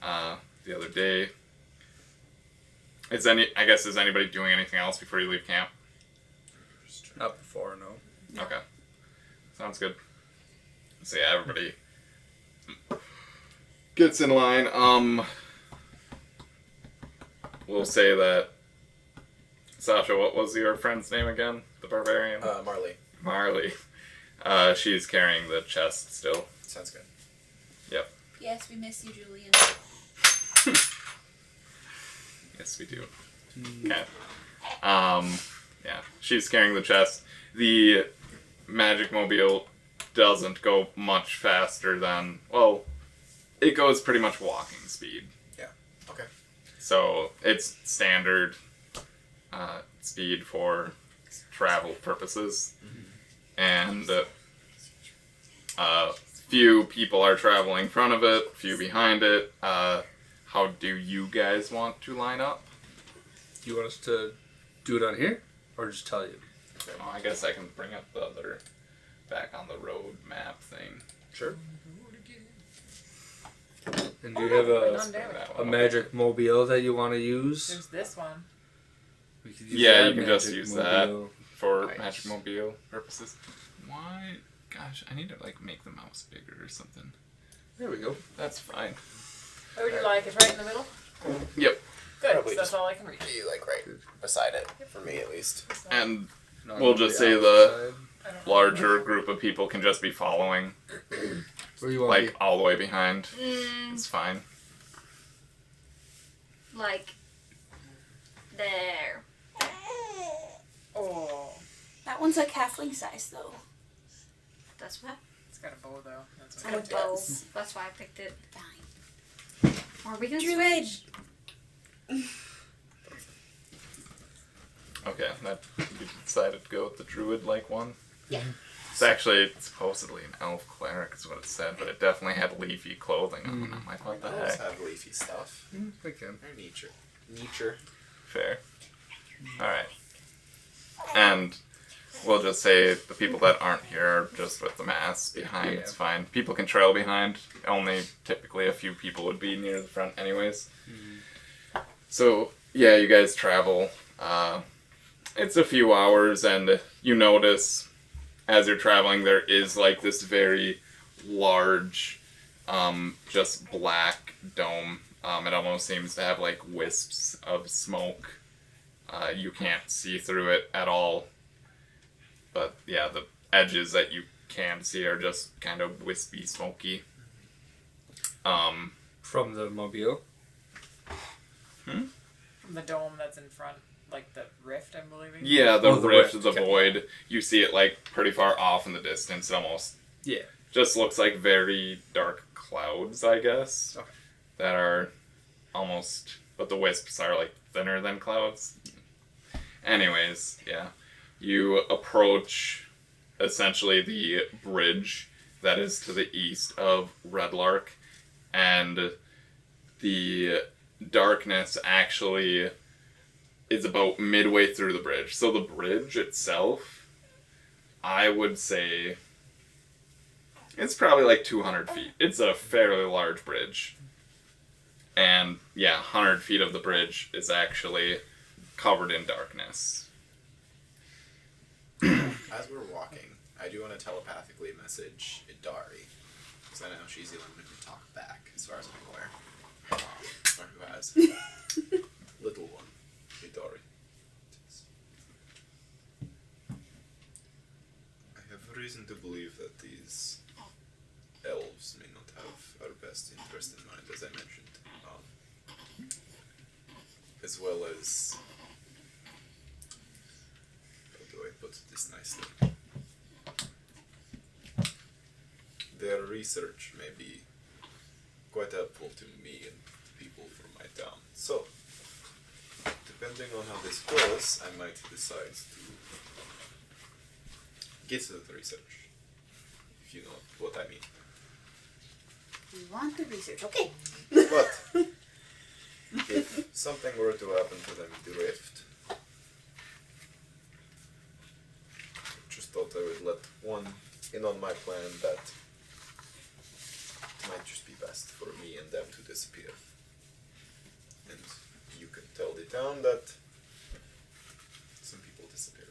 the other day. Is anybody doing anything else before you leave camp? Not before, no. Okay. Sounds good. So yeah, everybody gets in line. We'll say that Sasha, what was your friend's name again? The barbarian? Marley. Marley. She's carrying the chest still. Sounds good. Yep. Yes, we miss you, Julian. Yes, we do. Okay. Yeah, she's carrying the chest. The magic mobile doesn't go much faster than, it goes pretty much walking speed. Yeah. Okay. So it's standard speed for travel purposes. And few people are traveling in front of it, few behind it. How do you guys want to line up? Do you want us to do it on here? Or just tell you? Well, I guess I can bring up the other back on the road map thing. Sure. And do you have a magic mobile that you want to use? There's this one. We could use Yeah, that you can just magic use mobile. that for magic mobile purposes. Why? Gosh, I need to make the mouse bigger or something. There we go. That's fine. Where would you like it? Right in the middle? Yep. Good, Probably that's just all I can reach. be right beside it, for me at least. And Not we'll on just the say the outside. larger group of people can just be following. Where you want to be? All the way behind. It's fine. There. Oh. That one's halfling size, though. That's what? It's got a bow, though. That's And a what it bow. does. That's why I picked it. Fine. Or we can Druid. switch. Okay, you decided to go with the druid-like one? Yeah. It's actually supposedly an elf cleric is what it said, but it definitely had leafy clothing on them. I'm like, what the Elves heck? have leafy stuff. They can. They're nature. Fair. Alright. And we'll just say the people that aren't here are just with the mass behind. Yeah. It's fine. People can trail behind. Only typically a few people would be near the front anyways. So, yeah, you guys travel. It's a few hours, and you notice as you're traveling there is this very large, just black dome. It almost seems to have wisps of smoke. You can't see through it at all. But yeah, the edges that you can see are just kind of wispy, smoky. From the mobile? From the dome that's in front, the rift, I'm believing? Yeah, the the rift, rift, the okay. void. You see it pretty far off in the distance. It almost just looks like very dark clouds, I guess, Okay. that are almost, but the wisps are like thinner than clouds. Anyways, yeah. You approach essentially the bridge that is to the east of Red Larch, and the darkness actually is about midway through the bridge. So the bridge itself, I would say, it's probably like 200 feet. It's a fairly large bridge. And yeah, 100 feet of the bridge is actually covered in darkness. As we're walking, I do want to telepathically message Idari, because I know she's the only one who can talk back, as far as I'm aware. Or who has. Little one, Idari. I have reason to believe that these elves may not have our best interest in mind, as I mentioned. As well as... How do I put this nicely? Their research may be quite helpful to me and people from my town. So, depending on how this goes, I might decide to get to the research. If you know what I mean. You want the research, okay. But, if something were to happen to them drift, just thought I would let one in on my plan that it might just be best for me and them to disappear. And you can tell the town that some people disappeared.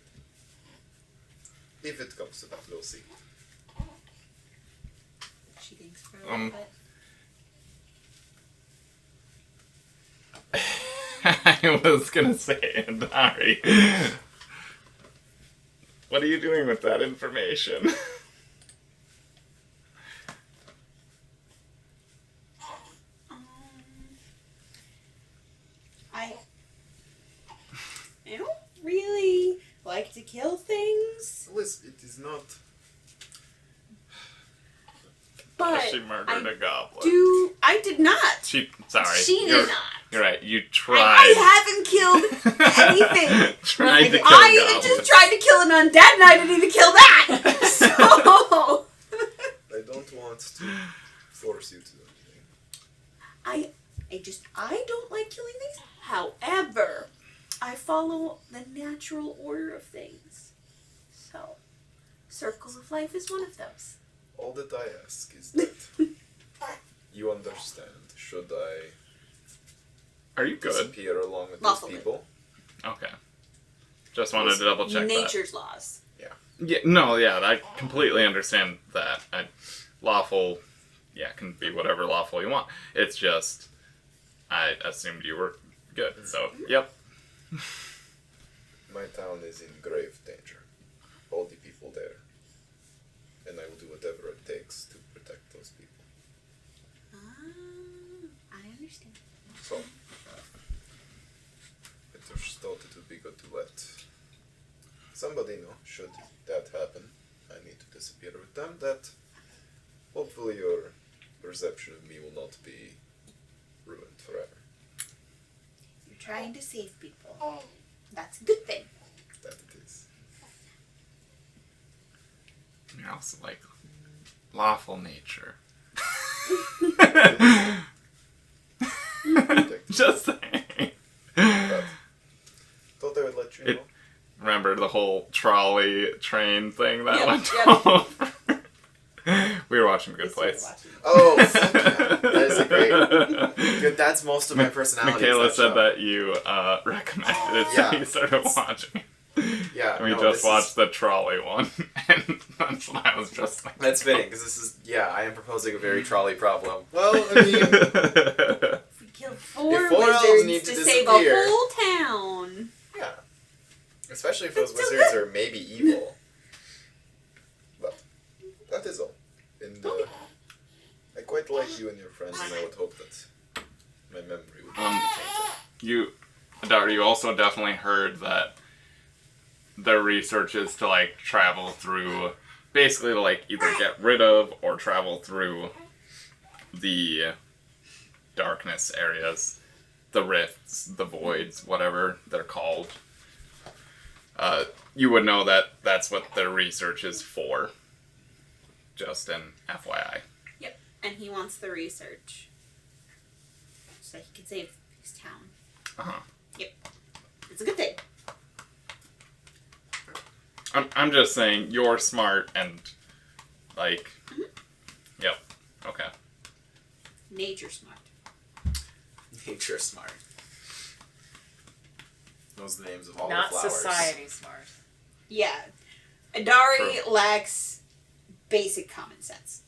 If it comes to that, we'll see. She thinks for a little bit. I was gonna say, Dari, what are you doing with that information? I don't really like to kill things, Liz, it is not... but She murdered a goblin. I did not. She She did not. You're right. You I tried. haven't killed anything. Tried to kill I even goblins. just tried to kill an undead and I didn't even kill that. So I don't want to force you to do anything. I don't like killing things. However, I follow the natural order of things. So, circles of life is one of those. All that I ask is that you understand, should I Are you good? disappear along with Lawful these good. people? Okay. Just wanted to double check that. Nature's laws. Yeah, no, yeah, I completely understand that. Lawful, yeah, can be whatever lawful you want. It's just, I assumed you were good, so, yep. My town is in grave danger. All the people there. And I will do whatever it takes to protect those people. I understand. So, I just thought it would be good to let somebody know, should that happen, I need to disappear with them, that hopefully your perception of me will not be ruined forever. You're trying to save people. That's a good thing. That it is. You're also like, lawful nature. Just saying. But thought I would let you know. Remember the whole trolley train thing that went yep. over? We were watching Good Place. Oh, fuck yeah. That is a great... Good, that's most of my personality. Michaela said that you recommended it, so Yeah. you started watching. Yeah, And we no, just this watched is- the trolley one, and that's what I was just thinking. That's fitting, because this is... Yeah, I am proposing a very trolley problem. Well, I mean... We killed four If 4 elves wizards need to to save a disappear- whole town. Yeah. Especially if those That's so wizards good. are maybe evil. But that is all. And I quite like you and your friends, and I would hope that my memory would not be tainted. Dar, you also definitely heard that their research is to, like, travel through basically to like either get rid of or travel through the darkness areas, the rifts, the voids, whatever they're called. You would know that that's what their research is for. Just an FYI. Yep. And he wants the research so he can save his town. Uh-huh. Yep. It's a good thing. I'm just saying you're smart and like yep. Okay. Nature smart. Nature smart. Those are the names of all Not the flowers. society smart. Yeah. Adari True. lacks basic common sense.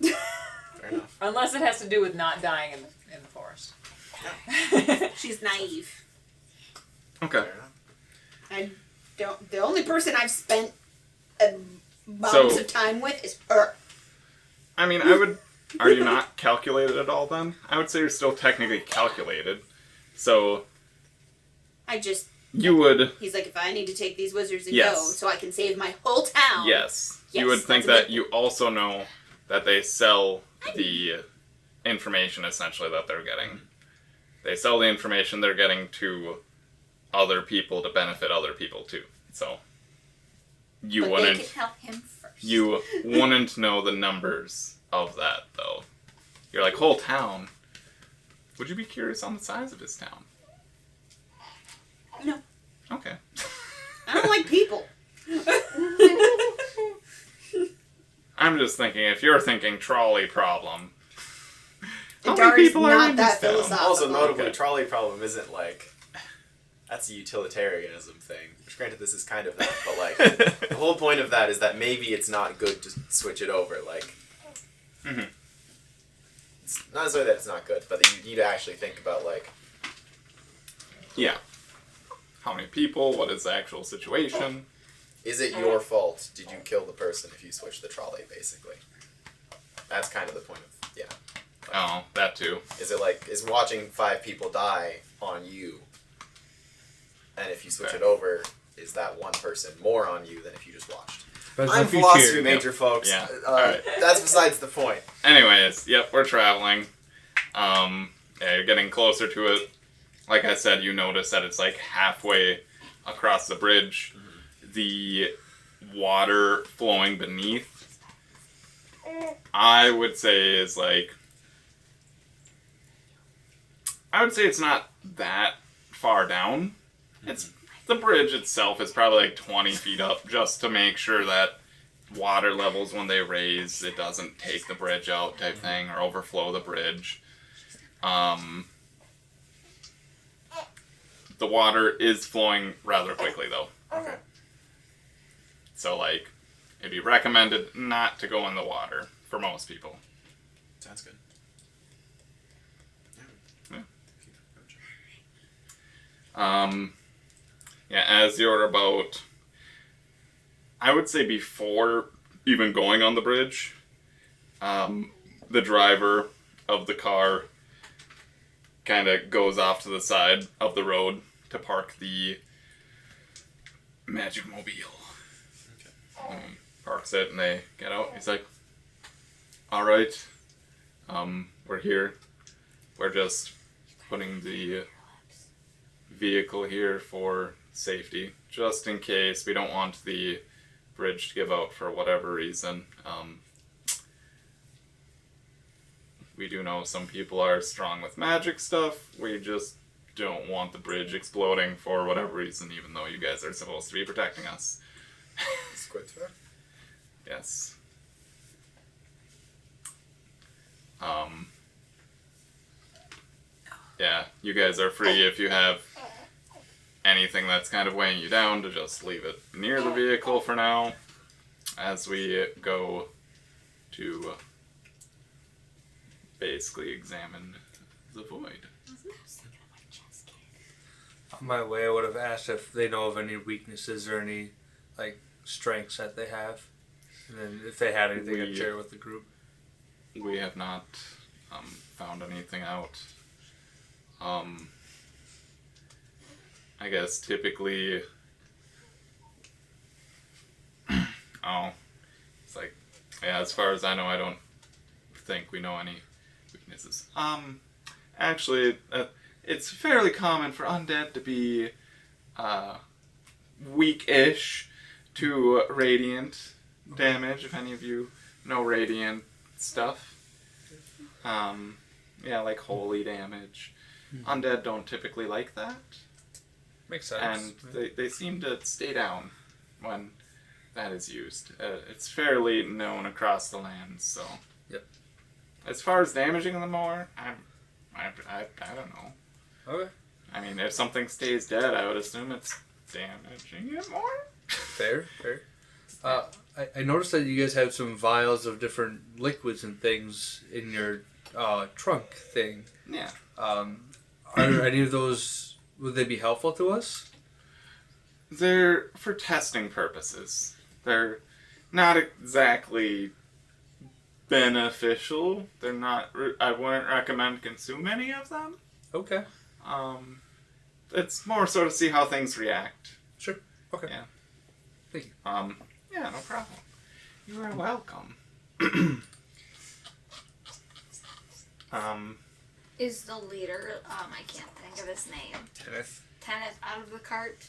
Fair enough. Unless it has to do with not dying in the forest. She's naive. Okay. Fair enough. I don't. The only person I've spent amounts of time with is her. I mean, I would. Are you not calculated at all then? I would say you're still technically calculated. So. I just. You would. He's like, if I need to take these wizards and Yes. go so I can save my whole town. Yes. Yes, You would think that's a that you also know that they sell the information essentially that they're getting. They sell the information they're getting to other people to benefit other people too. So. You But wouldn't. they can help him first. You wouldn't know the numbers of that, though. You're like, whole town. Would you be curious on the size of his town? No. Okay. I don't like people. I'm just thinking, if you're thinking trolley problem, how many Adari's people are not in that this town? philosophical. Also, notably, Okay. trolley problem isn't like that's a utilitarianism thing. Which, granted, this is kind of that, but like the whole point of that is that maybe it's not good to switch it over. Like, it's not necessarily that it's not good, but that you need to actually think about like, Yeah. How many people? What is the actual situation? is it your fault? Did you kill the person if you switch the trolley? Basically, that's kind of the point of Oh, that too. Is it like, is watching 5 people die on you? And if you switch Okay. it over, is that one person more on you than if you just watched? But I'm if you philosophy cheer- major, folks. Yeah. Alright. That's besides the point. Anyways, yep, we're traveling. Yeah, you're getting closer to it. Like I said, you notice that it's like halfway across the bridge. The water flowing beneath, I would say is like, I would say it's not that far down. It's the bridge itself is probably like 20 feet up, just to make sure that water levels when they raise, it doesn't take the bridge out type thing or overflow the bridge. The water is flowing rather quickly though. Okay. So like, it'd be recommended not to go in the water for most people. Sounds good. Yeah, as you're about, I would say before even going on the bridge, the driver of the car kind of goes off to the side of the road to park the Magic Mobile. Parks it and they get out. He's like, alright, we're here. We're just putting the vehicle here for safety, just in case. We don't want the bridge to give out for whatever reason. We do know some people are strong with magic stuff. We just don't want the bridge exploding for whatever reason, even though you guys are supposed to be protecting us. It's quite fair. Yes. Yeah, you guys are free if you have anything that's kind of weighing you down to just leave it near the vehicle for now as we go to basically examine the void. On my way, I would have asked if they know of any weaknesses or any like strengths that they have, and then if they had anything to share with the group. We have not found anything out. I guess typically, Yeah, as far as I know, I don't think we know any weaknesses. Actually, it's fairly common for undead to be weak-ish to radiant damage, if any of you know radiant stuff. Yeah, like holy damage. Undead don't typically like that. Makes sense. And they seem to stay down when that is used. It's fairly known across the land, so... Yep. As far as damaging them more, I don't know. Okay. I mean, if something stays dead, I would assume it's damaging it more? Fair. I noticed that you guys have some vials of different liquids and things in your trunk thing. Yeah. Are any of those, would they be helpful to us? They're for testing purposes. They're not exactly beneficial. They're not, I wouldn't recommend consume any of them. Okay. It's more so to see how things react. Sure. Okay. Yeah. Thank you. Yeah, no problem. You are welcome. Is the leader, I can't think of his name. Tenneth out of the cart?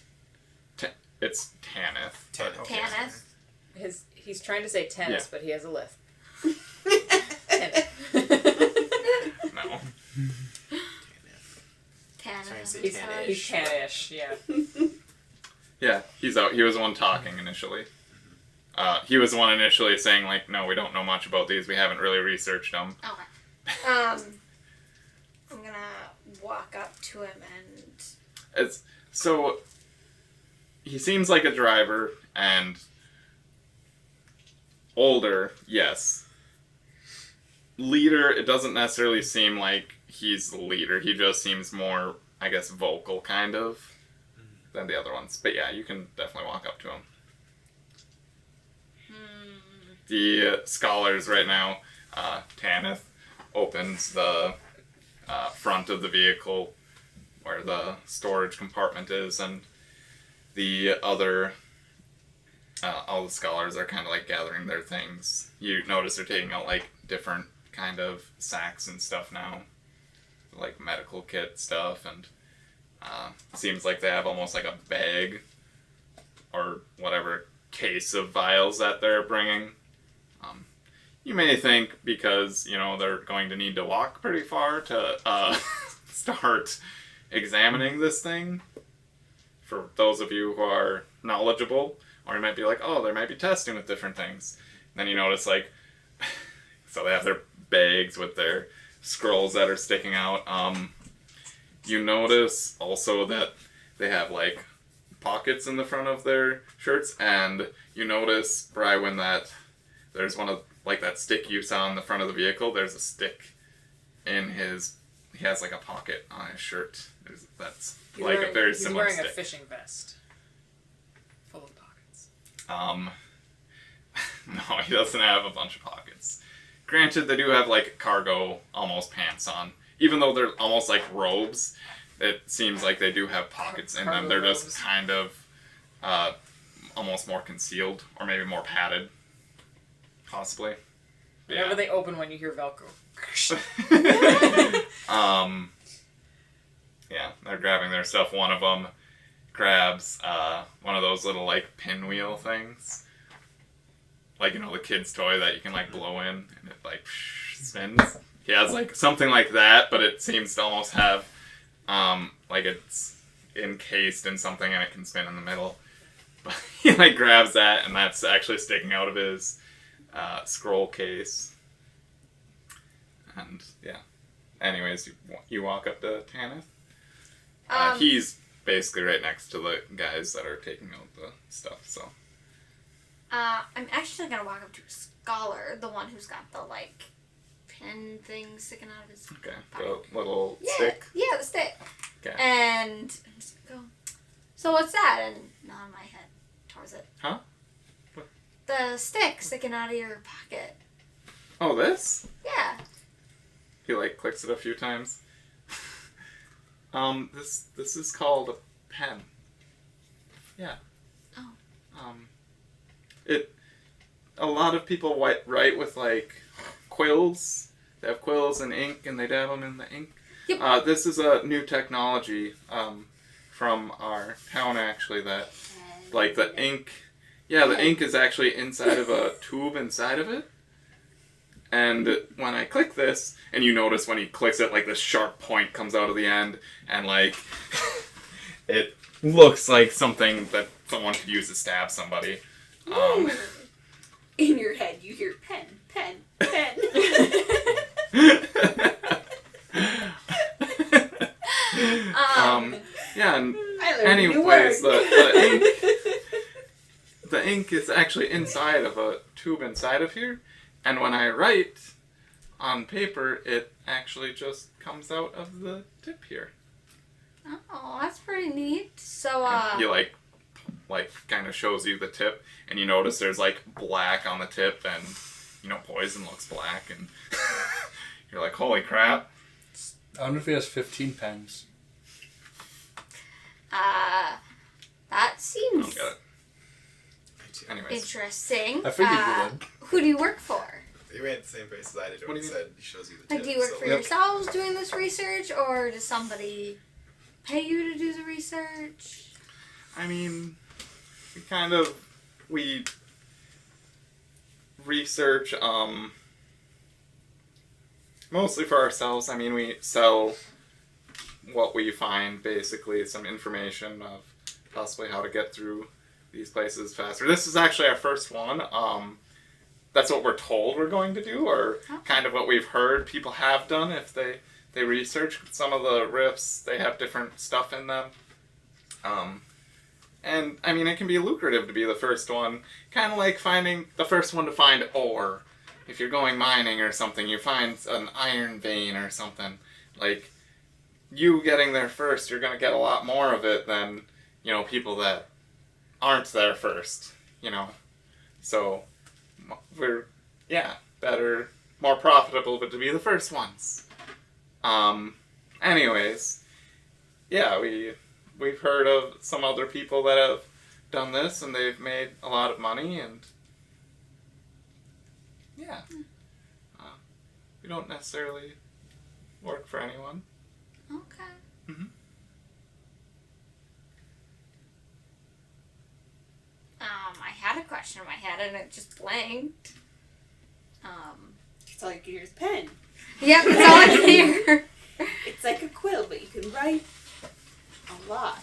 It's Tanith. Tanneth? He's trying to say tennis, Yeah. but he has a lisp. No. Tanneth. He's tannish, yeah. Yeah, he's out. He was the one talking initially. He was the one initially saying, like, no, we don't know much about these. We haven't really researched them. Okay. I'm gonna walk up to him and... So, he seems like a driver, and older, yes. Leader, it doesn't necessarily seem like he's the leader. He just seems more, I guess, vocal, kind of, than the other ones. But yeah, you can definitely walk up to him. The scholars right now, Tanith opens the front of the vehicle where the storage compartment is, and the other, all the scholars are kind of like gathering their things. You notice they're taking out like different kind of sacks and stuff now, like medical kit stuff, and seems like they have almost like a bag or whatever case of vials that they're bringing. You may think because, you know, they're going to need to walk pretty far to start examining this thing. For those of you who are knowledgeable, or you might be like, oh, they might be testing with different things. And then you notice, like, so they have their bags with their scrolls that are sticking out. You notice also that they have, like, pockets in the front of their shirts, and you notice, Brywin, that there's one of, like, that stick you saw in the front of the vehicle, there's a stick in his, he has, like, a pocket on his shirt. That's like a very similar stick. He's wearing a fishing vest full of pockets. No, he doesn't have a bunch of pockets. Granted, they do have, like, cargo, almost pants on. Even though they're almost like robes, it seems like they do have pockets in them. They're just kind of almost more concealed, or maybe more padded. Possibly. Whenever they open one, you hear Velcro. Yeah, they're grabbing their stuff. One of them grabs one of those little, like, pinwheel things. Like, you know, the kid's toy that you can, like, blow in, and it, like, spins. He has, like, something like that, but it seems to almost have, like, it's encased in something and it can spin in the middle. But he, like, grabs that, and that's actually sticking out of his scroll case. And, yeah. Anyways, you walk up to Tanith. He's basically right next to the guys that are taking out the stuff, so. I'm actually gonna walk up to a scholar, the one who's got the, like, pin thing sticking out of his Okay, bike. the little stick? Yeah, the stick. Okay. And I'm just gonna go, so what's that? And nod my head towards it. Huh? What? The stick sticking out of your pocket. Oh, this? Yeah. He, like, clicks it a few times. This is called a pen. Yeah. Oh. a lot of people write with like quills. They have quills and ink, and they dab them in the ink. Yep. This is a new technology from our town, actually, that like the ink. Yeah, the ink is actually inside of a tube inside of it. And when I click this, and you notice when he clicks it, like this sharp point comes out of the end, and like it looks like something that someone could use to stab somebody. In your head, you hear pen, pen, pen. Yeah, and I learned anyways, a new word. the ink is actually inside of a tube inside of here, and when I write on paper, it actually just comes out of the tip here. Oh, that's pretty neat. So, You like kind of shows you the tip, and you notice there's like black on the tip, and you know poison looks black, and you're like, holy crap. I wonder if he has 15 pens. that seems Get it. Anyways. interesting. I figured you would. Who do you work for? He ran at the same place as I did. What When do he you said he shows you the Like, tip, do you work so- for yourselves doing this research, or does somebody pay you to do the research? I mean, we research, mostly for ourselves. I mean, we sell what we find, basically, some information of possibly how to get through these places faster. This is actually our first one. That's what we're told we're going to do, or kind of what we've heard people have done if they research. Some of the rifts, they have different stuff in them. And, I mean, it can be lucrative to be the first one. Kind of like finding the first one to find ore. If you're going mining or something, you find an iron vein or something. Like, you getting there first, you're going to get a lot more of it than, you know, people that aren't there first, you know. So, we're, better, more profitable, but to be the first ones. Anyways, we've heard of some other people that have done this, and they've made a lot of money, and we don't necessarily work for anyone. Okay. Mm-hmm. I had a question in my head and it just blanked. It's all you can hear is pen. Yep, that's all I can hear. It's like a quill, but you can write a lot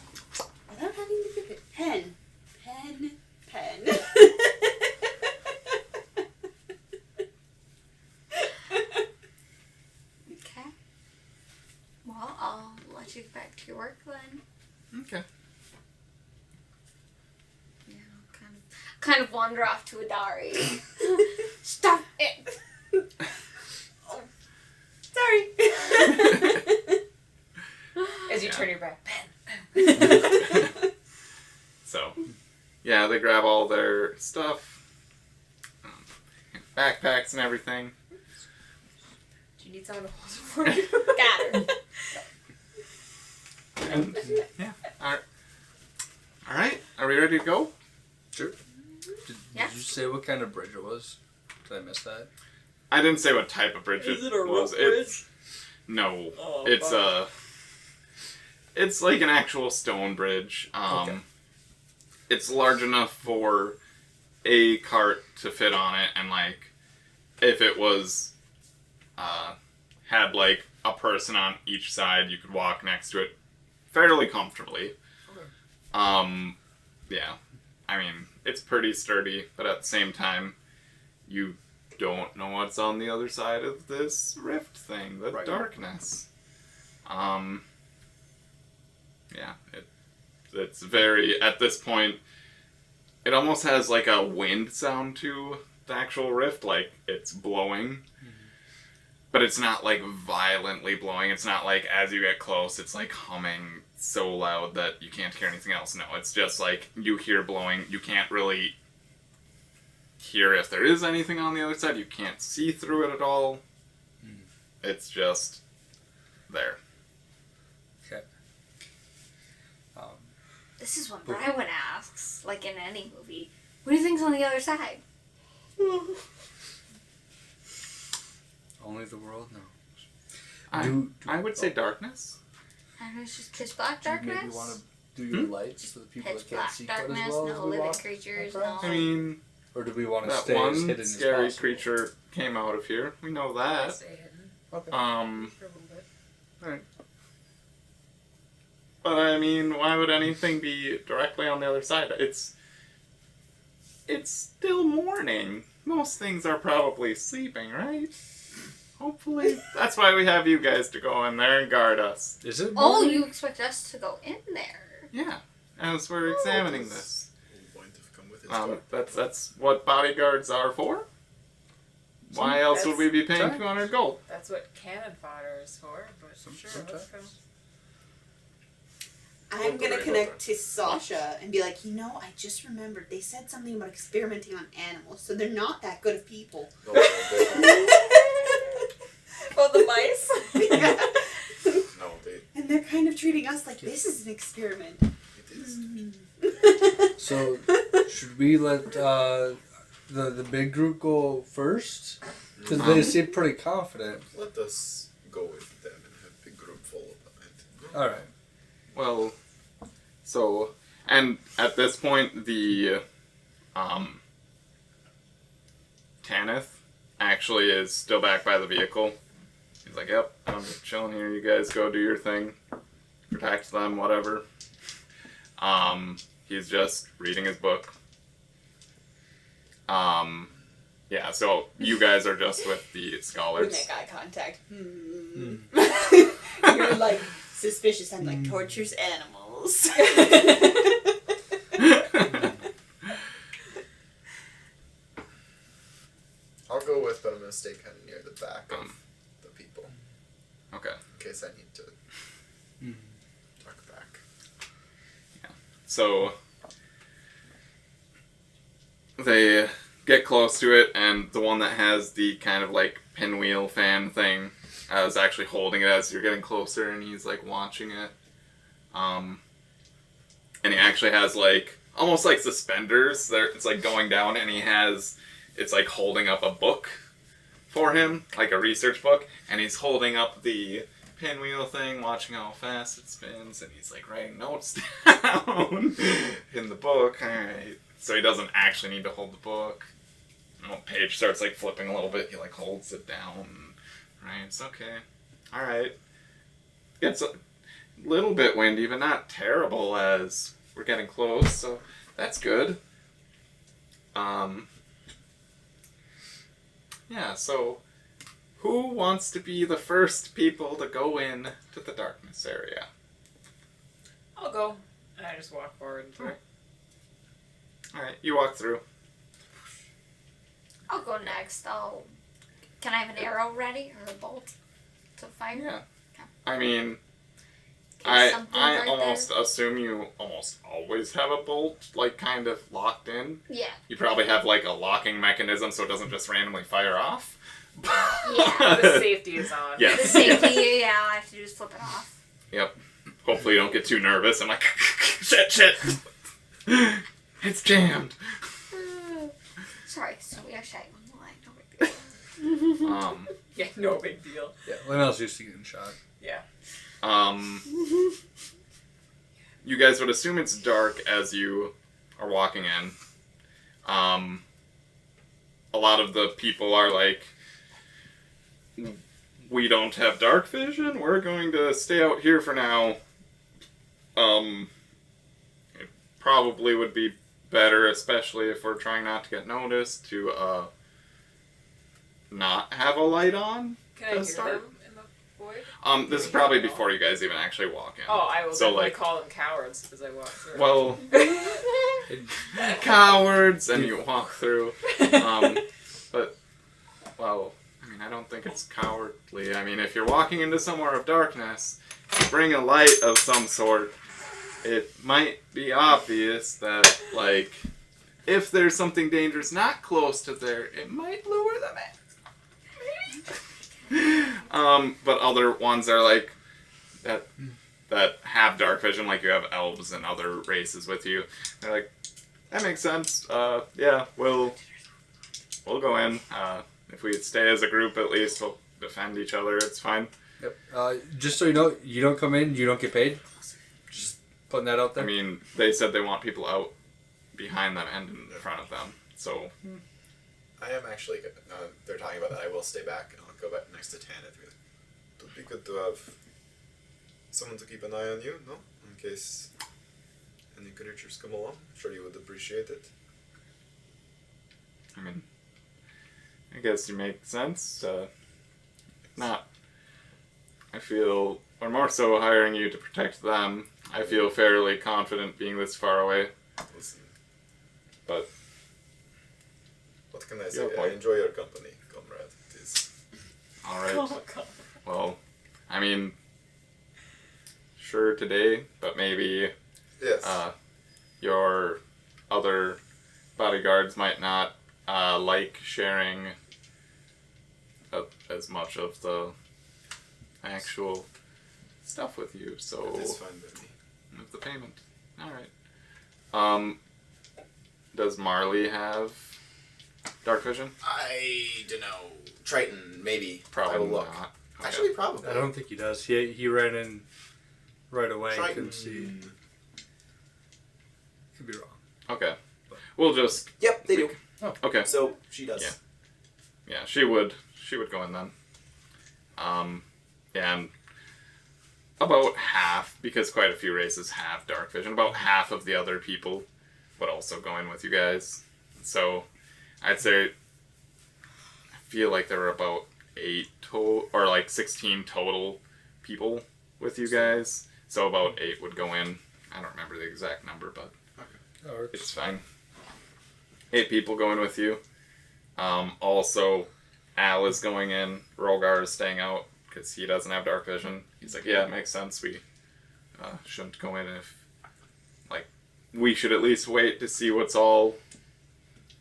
without having to do it. Pen, pen, pen. Okay. Well, I'll let you get back to your work then. Okay. Yeah, I'll kind of wander off to Adari. Stop it! Oh, sorry. As you turn your back, pen. So, they grab all their stuff, backpacks and everything. Do you need someone to hold it for you? Got her. And, all right. Are we ready to go? Sure. Did you say what kind of bridge it was? Did I miss that? I didn't say what type of bridge Is it it a was. rope bridge? No. Oh, It's like an actual stone bridge. Okay. It's large enough for a cart to fit on it, and like if it was had like a person on each side, you could walk next to it fairly comfortably. Okay. I mean, it's pretty sturdy, but at the same time, you don't know what's on the other side of this rift thing, the darkness. It's very, at this point, it almost has like a wind sound to the actual rift, like it's blowing. But it's not like violently blowing. It's not like as you get close, it's like humming so loud that you can't hear anything else. No, it's just like you hear blowing. You can't really hear if there is anything on the other side. You can't see through it at all. It's just there. Okay. This is what Brywin asks, like in any movie. What do you think's on the other side? Only the world knows. I would say darkness. And it's just pitch black Do you darkness. maybe want to do your lights for the people Pitch that can't black see quite as darkness, well as no we living walk creatures, across? no. I mean, Or do we want to that stay as one hidden as scary possible? creature came out of here. We know that. Stay hidden Okay. for a little bit. Alright. But I mean, why would anything be directly on the other side? It's still morning. Most things are probably sleeping, right? Hopefully. That's why we have you guys to go in there and guard us. Is it? Oh, morning? you expect us to go in there? Yeah. As we're examining this. Whole point of come with it. That's what bodyguards are for. Why else would we be paying Sometimes. 200 gold? That's what cannon fodder is for, but sure, let's go. I'm gonna connect to Sasha and be like, I just remembered they said something about experimenting on animals, so they're not that good of people. No, they, Oh, the mice? Yeah. no, they, And they're kind of treating us like this is an experiment. it is. So, should we let the big group go first? Because they seem pretty confident. Let us go with them and have a big group follow behind. All right. Well, so, and at this point, the, Tanith actually is still back by the vehicle. He's like, yep, I'm just chilling here, you guys go do your thing. Protect them, whatever. He's just reading his book. Yeah, so you guys are just with the We scholars. make eye contact. You're like suspicious. I'm like tortures animals. I'll go with, but I'm gonna stay kind of near the back of the people Okay. in case I need to talk back. So they get close to it, and the one that has the kind of like pinwheel fan thing is actually holding it as you're getting closer, and he's like watching it. And he actually has like almost like suspenders. It's like going down, and it's like holding up a book for him, like a research book, and he's holding up the pinwheel thing, watching how fast it spins, and he's like writing notes down in the book. Alright. So he doesn't actually need to hold the book. And when page starts like flipping a little bit, he like holds it down. Right, it's okay. Alright. It's a little bit windy, but not terrible as we're getting close, so that's good. Yeah, so who wants to be the first people to go in to the darkness area? I'll go. And I just walk forward and through. Alright, you walk through. I'll go next. Can I have an arrow ready or a bolt to fire? Yeah. Okay. I mean, Okay, something I right almost there. assume you almost always have a bolt, like, kind of locked in. Yeah. You probably have, like, a locking mechanism so it doesn't just randomly fire off. Yeah. The safety is on. Yes. The safety, yeah, I have to just flip it off. Yep. Hopefully you don't get too nervous. I'm like, shit. It's jammed. Sorry, so we are shy on the line. No big deal. Yeah, no big deal. Yeah, Linnell's used to getting shot. Yeah. You guys would assume it's dark as you are walking in. A lot of the people are like, we don't have dark vision, we're going to stay out here for now. It probably would be better, especially if we're trying not to get noticed, to not have a light on. Can I hear them in the void? This is probably before you guys even actually walk in. Oh, I will So, definitely like, call them cowards as I walk through. well, cowards, and you walk through. But, well, I mean, I don't think it's cowardly. I mean, if you're walking into somewhere of darkness, you bring a light of some sort, it might be obvious that, like, if there's something dangerous not close to there, it might lure them in. But other ones are like that have dark vision, like you have elves and other races with you. They're like, that makes sense. Yeah, we'll we'll go in. If we stay as a group, at least we'll defend each other. It's fine. Yep. Just so you know, you don't come in, you don't get paid. Just putting that out there. I mean, they said they want people out behind them and in front of them. So I am actually. They're talking about that. I will stay back. I'll go back next to Tan. It would be good to have someone to keep an eye on you, no? In case any creatures come along. I'm sure you would appreciate it. I mean, I guess you make sense. I feel, or more so hiring you to protect them. I feel fairly confident being this far away. Listen. But what can I say? I enjoy your company, comrade. It is. Alright. Well, I mean, sure today, but maybe your other bodyguards might not like sharing as much of the actual stuff with you, so That is fine by me. with the payment. Alright. Does Marley have dark vision? I don't know. Triton, maybe. Probably I will look. not. Okay. Actually, probably. I don't think he does. He ran in right away. Triton. Couldn't see. Could be wrong. Okay. We'll just... Yep, they do. Oh. Okay. So, she does. Yeah, she would go in then. And about half, because quite a few races have dark vision, about half of the other people would also go in with you guys. So, I'd say, I feel like there were about 16 total people with you guys. So about 8 would go in. I don't remember the exact number, but it's fine. 8 people going with you. Also, Al is going in. Rolgar is staying out because he doesn't have dark vision. He's like, yeah, it makes sense. We shouldn't go in if, we should at least wait to see what's all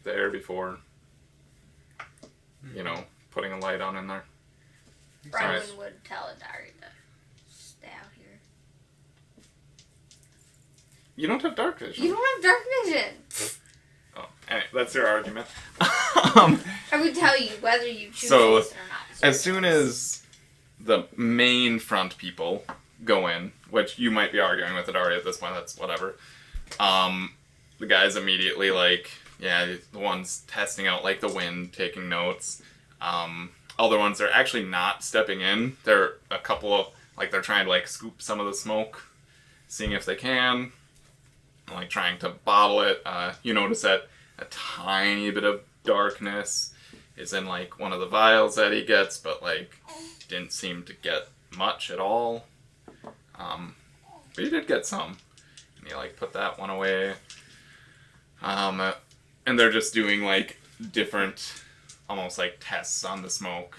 there before, putting a light on in there. Brian would tell Adari to stay out here. You don't have dark vision. You don't have dark vision. Oh, anyway, that's your argument. I would tell you whether you choose to listen or not. As soon as the main front people go in, which you might be arguing with Adari at this point, that's whatever. The guys immediately the ones testing out the wind, taking notes. Other ones are actually not stepping in. They're a couple of they're trying to scoop some of the smoke, seeing if they can. Trying to bottle it. You notice that a tiny bit of darkness is in one of the vials that he gets, but didn't seem to get much at all. But he did get some. And he put that one away. And they're just doing different almost tests on the smoke.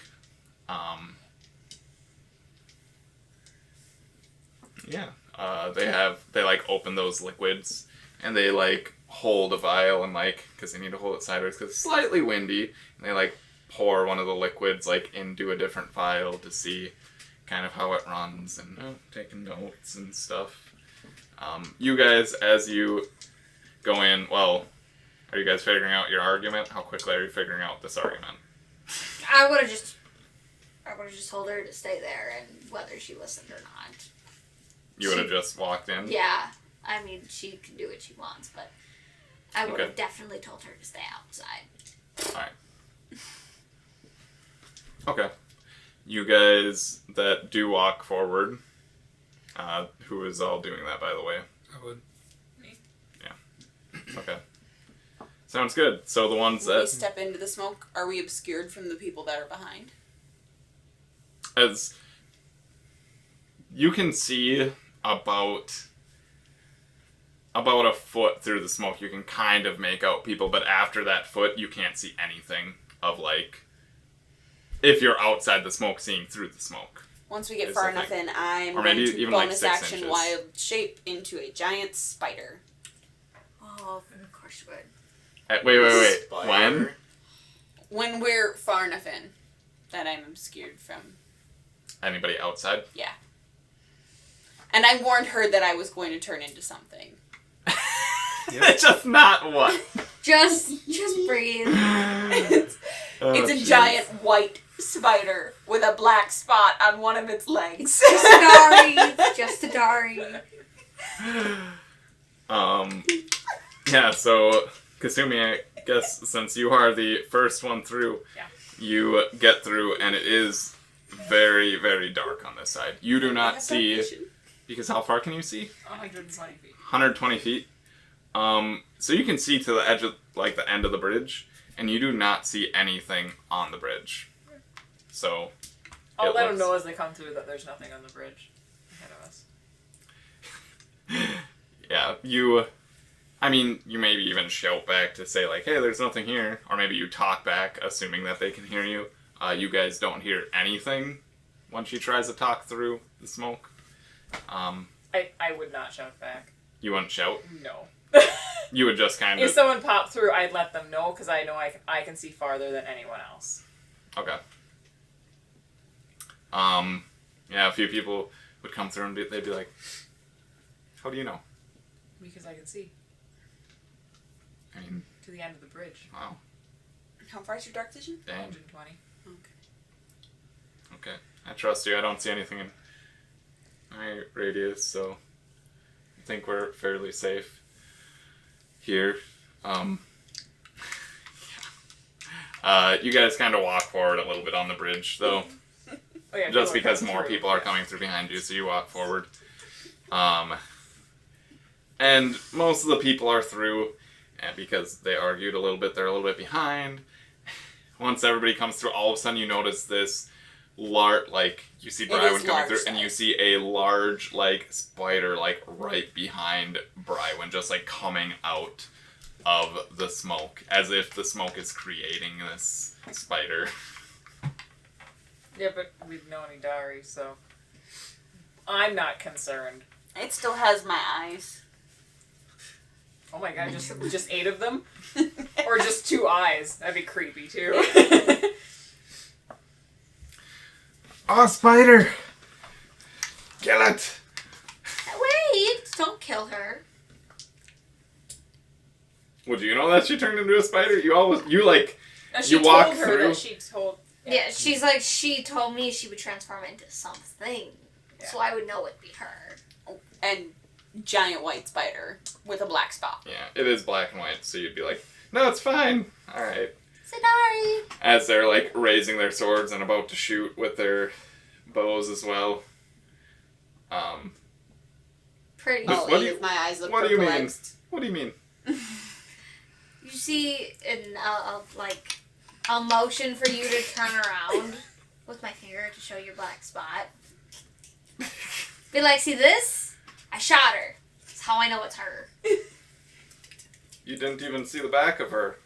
They open those liquids and they hold a vial and because they need to hold it sideways because it's slightly windy, and they pour one of the liquids into a different vial to see kind of how it runs and taking notes and stuff. You guys, as you go in, are you guys figuring out your argument? How quickly are you figuring out this argument? I would have just told her to stay there, and whether she listened or not. You would have just walked in? Yeah. I mean, she can do what she wants, but I would have definitely told her to stay outside. Alright. Okay. You guys that do walk forward, who is all doing that, by the way? I would. Me. Yeah. Okay. Sounds good. So the ones When that... we step into the smoke, are we obscured from the people that are behind? As you can see about a foot through the smoke, you can kind of make out people, but after that foot, you can't see anything of if you're outside the smoke, seeing through the smoke. Once we get far enough in, I'm or going maybe to even bonus 6 action inches. wild shape into a giant spider. Oh, of course you would. Wait. Spider. When we're far enough in that I'm obscured from. Anybody outside? Yeah. And I warned her that I was going to turn into something. Just not what? Just breathe. It's a jeez. giant white spider with a black spot on one of its legs. Just a Dari. Just a Dari. Yeah, so, Kasumi, I guess since you are the first one through, you get through, and it is very, very dark on this side. You do not see, because how far can you see? 120 feet. 120 feet. So you can see to the edge of, like, the end of the bridge, and you do not see anything on the bridge. So, I'll let them know as they come through that there's nothing on the bridge ahead of us. Yeah, you maybe even shout back to say, like, hey, there's nothing here. Or maybe you talk back, assuming that they can hear you. You guys don't hear anything when she tries to talk through the smoke. I would not shout back. You wouldn't shout? No. You would just kind of... If someone popped through, I'd let them know, because I know I can see farther than anyone else. Okay. Yeah, a few people would come through and they'd be like, how do you know? Because I can see. I mean... To the end of the bridge. Wow. How far is your dark vision? Dang. 120. Okay. I trust you. I don't see anything in my radius, so I think we're fairly safe here. You guys kind of walk forward a little bit on the bridge, though. Oh, yeah, just because more people are coming through behind you, so you walk forward. And most of the people are through, and because they argued a little bit, they're a little bit behind. Once everybody comes through, all of a sudden you notice this large, like, you see Brywin coming through, and you see a large, like, spider, like, right behind Brywin, just, like, coming out of the smoke, as if the smoke is creating this spider. Yeah, but we didn't know any Dari, so I'm not concerned. It still has my eyes. Oh my god, just 8 of them? Or just 2 eyes? That'd be creepy, too. Oh, spider! Kill it! Wait! Don't kill her. Would you know that she turned into a spider? You walk her through. That she told. Yeah, she's like, she told me she would transform into something. Yeah. So I would know it'd be her. And giant white spider with a black spot. Yeah, it is black and white, so you'd be like, no, it's fine. Alright. Sadari! As they're, like, raising their swords and about to shoot with their bows as well. Pretty. All 8 of my eyes look perplexed. What do you mean? You see a motion for you to turn around with my finger to show your black spot. Be like, see this? I shot her. That's how I know it's her. You didn't even see the back of her.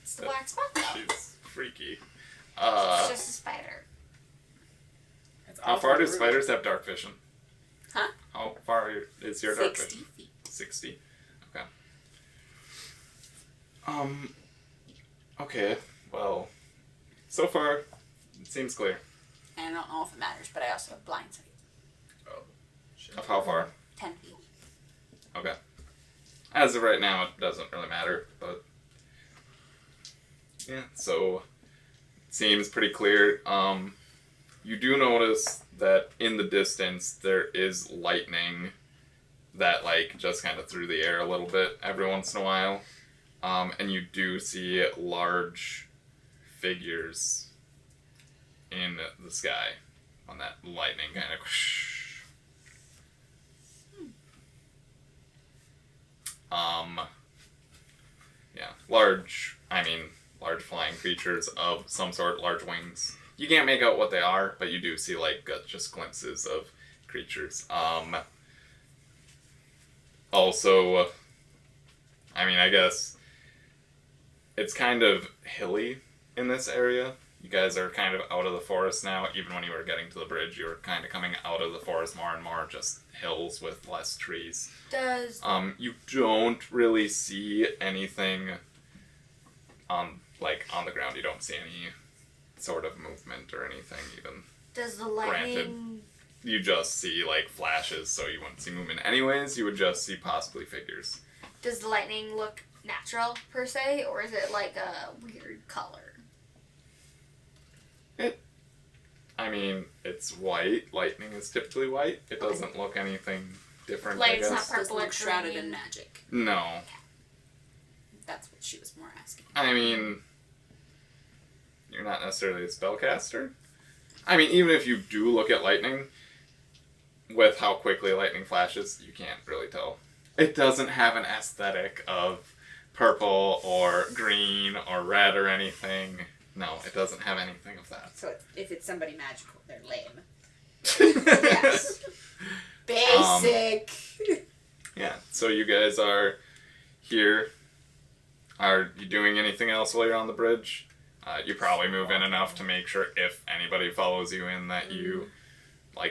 It's the black spot, though. She's freaky. It's just a spider. How far do spiders have dark vision? Huh? How far is your dark 60 vision? feet. 60. Okay. Okay. Well, so far, it seems clear. And I don't know if it matters, but I also have blind sight. Oh. Shit. Of how far? 10 feet. Okay. As of right now, it doesn't really matter, but... Yeah, so... It seems pretty clear. You do notice that in the distance, there is lightning that, like, just kind of through the air a little bit every once in a while. And you do see large figures in the sky on that lightning kind of... Yeah, large flying creatures of some sort, large wings. You can't make out what they are, but you do see, like, just glimpses of creatures. Also, I guess it's kind of hilly in this area. You guys are kind of out of the forest now. Even when you were getting to the bridge, you were kind of coming out of the forest more and more, just hills with less trees. You don't really see anything on the ground. You don't see any sort of movement or anything even. Does the lightning... Granted, you just see, like, flashes, so you wouldn't see movement anyways. You would just see possibly figures. Does the lightning look natural, per se, or is it like a weird color? It's white. Lightning is typically white. It doesn't look anything different, Like I it's guess. not purple or shrouded green. in magic. No. That's what she was more asking. You're not necessarily a spellcaster. Even if you do look at lightning, with how quickly lightning flashes, you can't really tell. It doesn't have an aesthetic of purple or green or red or anything. No, it doesn't have anything of that. So if it's somebody magical, they're lame. Yes. Basic. Yeah, so you guys are here. Are you doing anything else while you're on the bridge? You probably move in enough to make sure if anybody follows you in that you,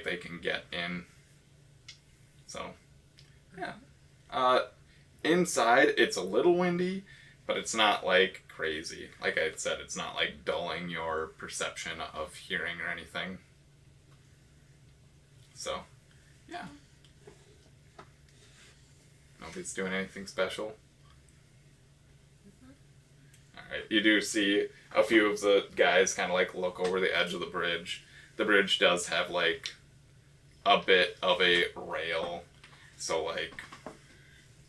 they can get in. So, yeah. Inside, it's a little windy, but it's not, crazy. Like I said, it's not, dulling your perception of hearing or anything. So, yeah. Nobody's doing anything special. Alright, you do see a few of the guys kind of look over the edge of the bridge. The bridge does have a bit of a rail, so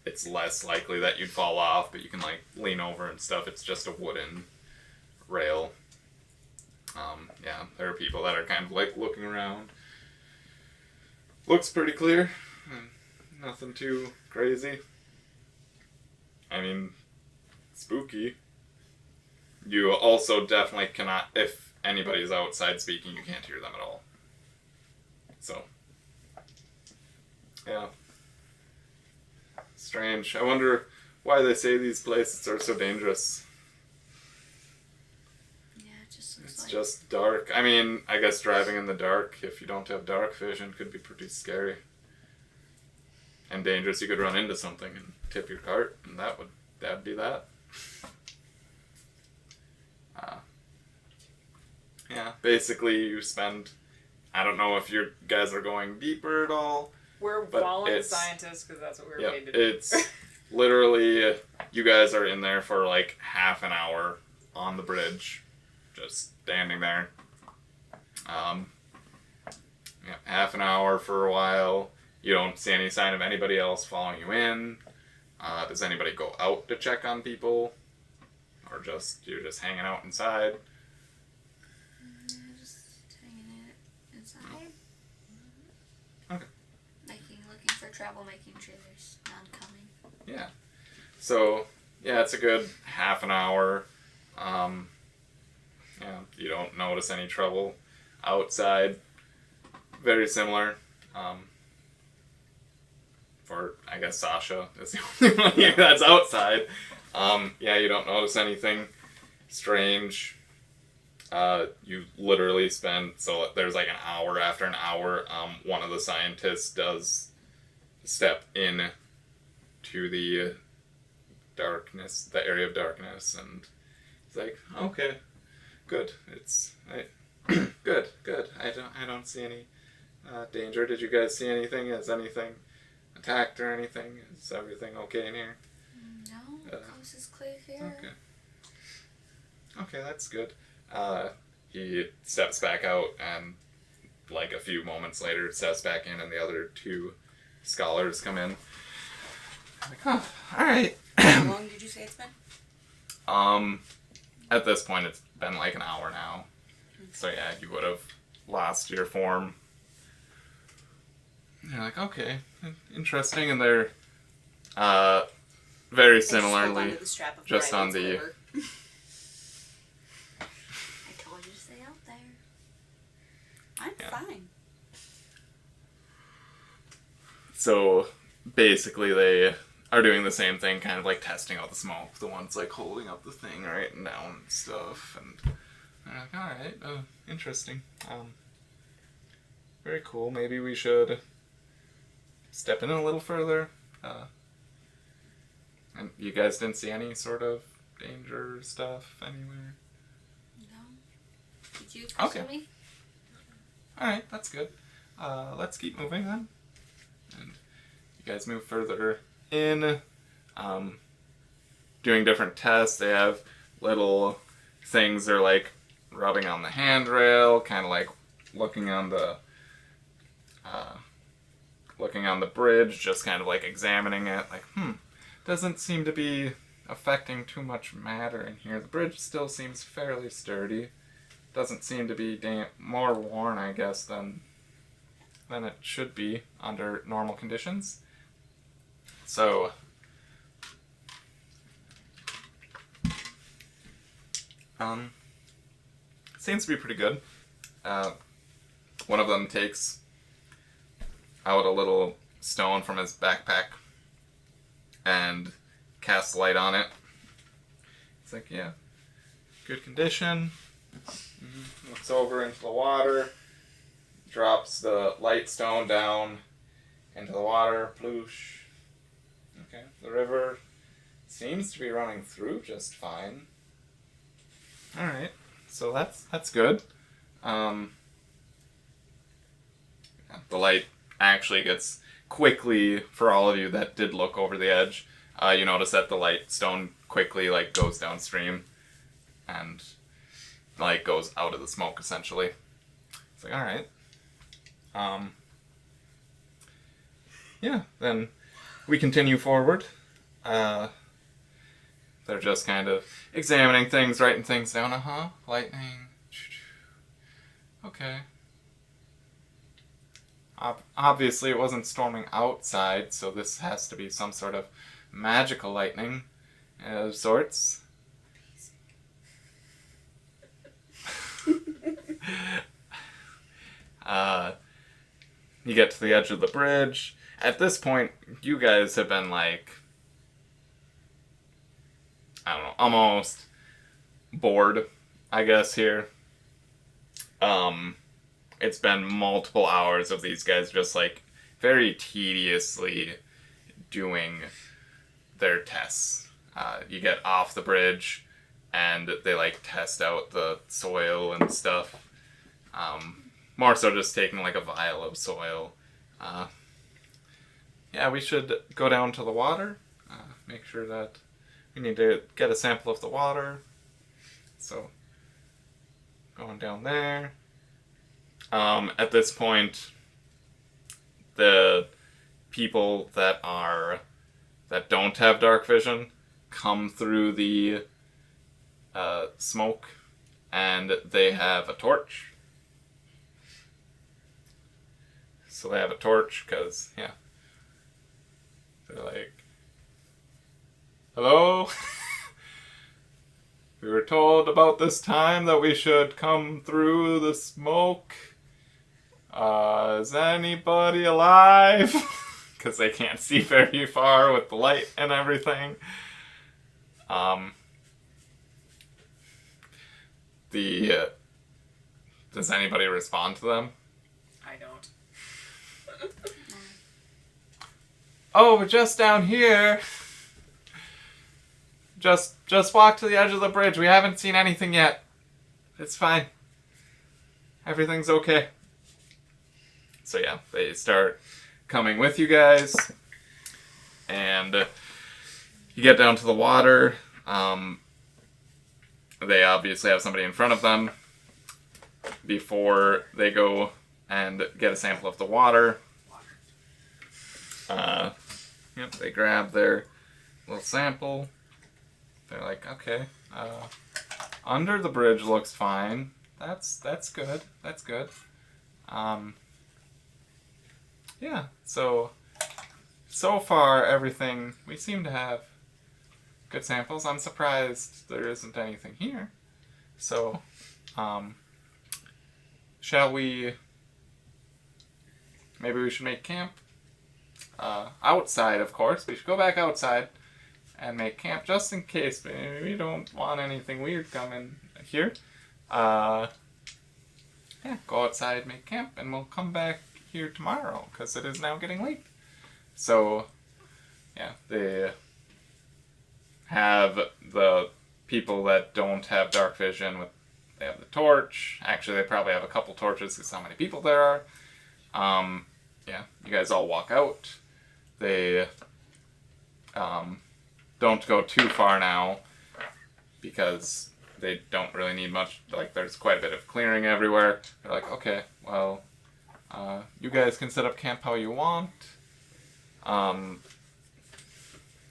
it's less likely that you'd fall off, but you can lean over and stuff. It's just a wooden rail. Yeah, there are people that are kind of looking around. Looks pretty clear. Nothing too crazy. Spooky. You also definitely cannot, if anybody's outside speaking, you can't hear them at all. So, yeah. Strange. I wonder why they say these places are so dangerous. Yeah, it just looks It's just dark. I guess driving in the dark, if you don't have dark vision, could be pretty scary. And dangerous. You could run into something and tip your cart, and that'd be that. Yeah, basically you spend, I don't know if you guys are going deeper at all. We're fallen scientists because that's what we were paid to do. It's literally, you guys are in there for half an hour on the bridge, just standing there. Half an hour for a while. You don't see any sign of anybody else following you in. Does anybody go out to check on people? Or you're just hanging out inside? Just hanging it inside. Okay. Looking for trouble, making sure there's none coming. Yeah. So, yeah, it's a good half an hour. You don't notice any trouble outside. Very similar. For, I guess, Sasha is the only one here that's outside. You don't notice anything strange. You literally spend, so there's an hour after an hour, one of the scientists does step in to the darkness, the area of darkness, and he's okay, good, good, I don't see any danger. Did you guys see anything? Has anything attacked or anything? Is everything okay in here? No, the coast is clear here. Okay, that's good. He steps back out, and a few moments later steps back in, and the other two scholars come in. Oh, alright. How long did you say it's been? At this point it's been an hour now. So yeah, you would have lost your form. You're okay, interesting, and they're very similarly just on the I told you to stay out there. I'm fine. So basically they are doing the same thing, kind of testing out the smoke. The one's holding up the thing, writing down stuff, and they're alright, interesting. Very cool. Maybe we should step in a little further. And you guys didn't see any sort of danger stuff anywhere? No. Did you pursue me? Alright, that's good. Let's keep moving then. And you guys move further in, doing different tests. They have little things, they're rubbing on the handrail, kind of like looking on the bridge, just kind of like examining it, like, doesn't seem to be affecting too much matter in here. The bridge still seems fairly sturdy. Doesn't seem to be more worn, I guess, than it should be under normal conditions. So, seems to be pretty good. One of them takes out a little stone from his backpack and casts light on it. It's like, yeah, good condition. Looks over into the water, drops the light stone down into the water, ploosh. Okay, the river seems to be running through just fine. Alright, so that's good. The light actually gets quickly, for all of you that did look over the edge, you notice that the light stone quickly like goes downstream and like goes out of the smoke essentially. It's like, alright. Yeah, then we continue forward. They're just kind of examining things, writing things down. Lightning. Okay. Obviously it wasn't storming outside, so this has to be some sort of magical lightning of sorts. You get to the edge of the bridge. At this point, you guys have been like, I don't know, almost bored, I guess, here. It's been multiple hours of these guys just like very tediously doing their tests. You get off the bridge and they like test out the soil and stuff. More so just taking like a vial of soil. Yeah, we should go down to the water. Make sure that we need to get a sample of the water. So, going down there. At this point, the people that don't have dark vision come through the smoke, and they have a torch. So they have a torch because, yeah, they're like, hello? We were told about this time that we should come through the smoke. Is anybody alive? Because they can't see very far with the light and everything. Does anybody respond to them? I don't. Oh, we're just down here. Just walk to the edge of the bridge. We haven't seen anything yet. It's fine. Everything's okay. So yeah, they start coming with you guys. And you get down to the water. They obviously have somebody in front of them before they go and get a sample of the water. Yep, they grab their little sample. They're like, okay, under the bridge looks fine. That's good. That's good. Yeah, so far everything, we seem to have good samples. I'm surprised there isn't anything here. So, shall we, maybe we should make camp outside, of course. We should go back outside and make camp just in case. Maybe we don't want anything weird coming here. Yeah, go outside, make camp, and we'll come back here tomorrow because it is now getting late. So, yeah, they have the people that don't have dark vision they have the torch. Actually, they probably have a couple torches because how many people there are. Yeah, you guys all walk out. They don't go too far now because they don't really need much. Like, there's quite a bit of clearing everywhere. They're like, okay, well, you guys can set up camp how you want.